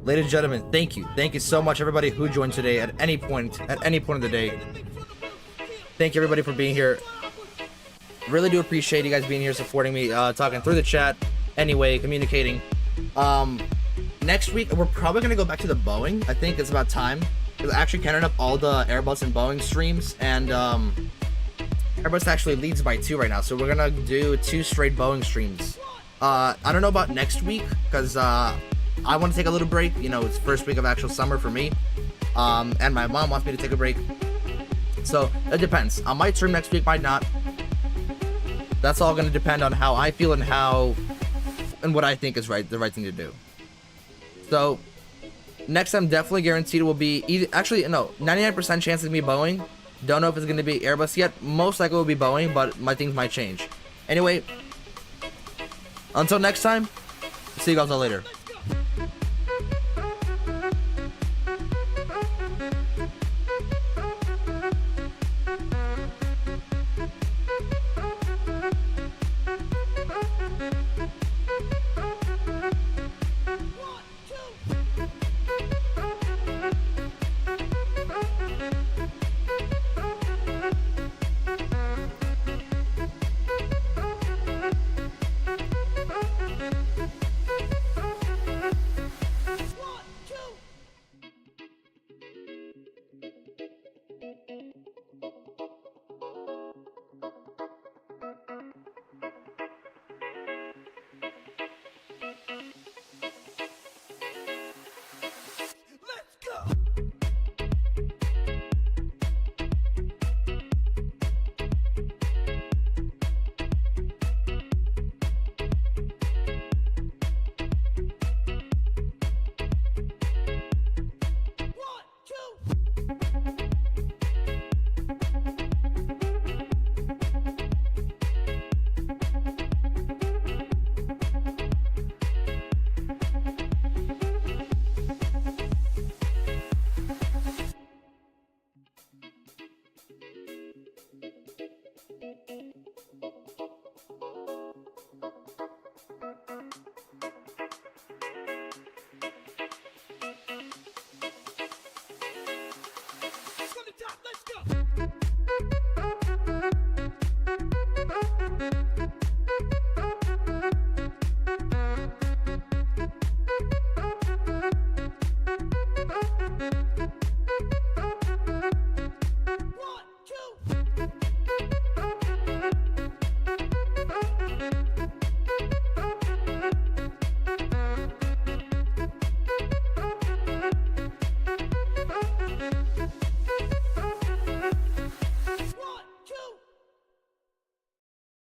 Ladies and gentlemen, thank you. Thank you so much everybody who joined today at any point of the day. Thank you everybody for being here. Really do appreciate you guys being here, supporting me, talking through the chat, anyway, communicating. Next week, we're probably going to go back to the Boeing. I think it's about time. Because I actually counted up all the Airbus and Boeing streams, and Airbus actually leads by 2 right now, so we're going to do 2 straight Boeing streams. I don't know about next week, because I want to take a little break. You know, it's first week of actual summer for me, and my mom wants me to take a break. So it depends. I might stream next week, might not. That's all going to depend on how I feel and what I think is the right thing to do. So next time, definitely guaranteed it will be either. Actually, no, 99% chance it's gonna be Boeing. Don't know if it's gonna be Airbus yet. Most likely it will be Boeing, but my things might change. Anyway, until next time, see you guys all later.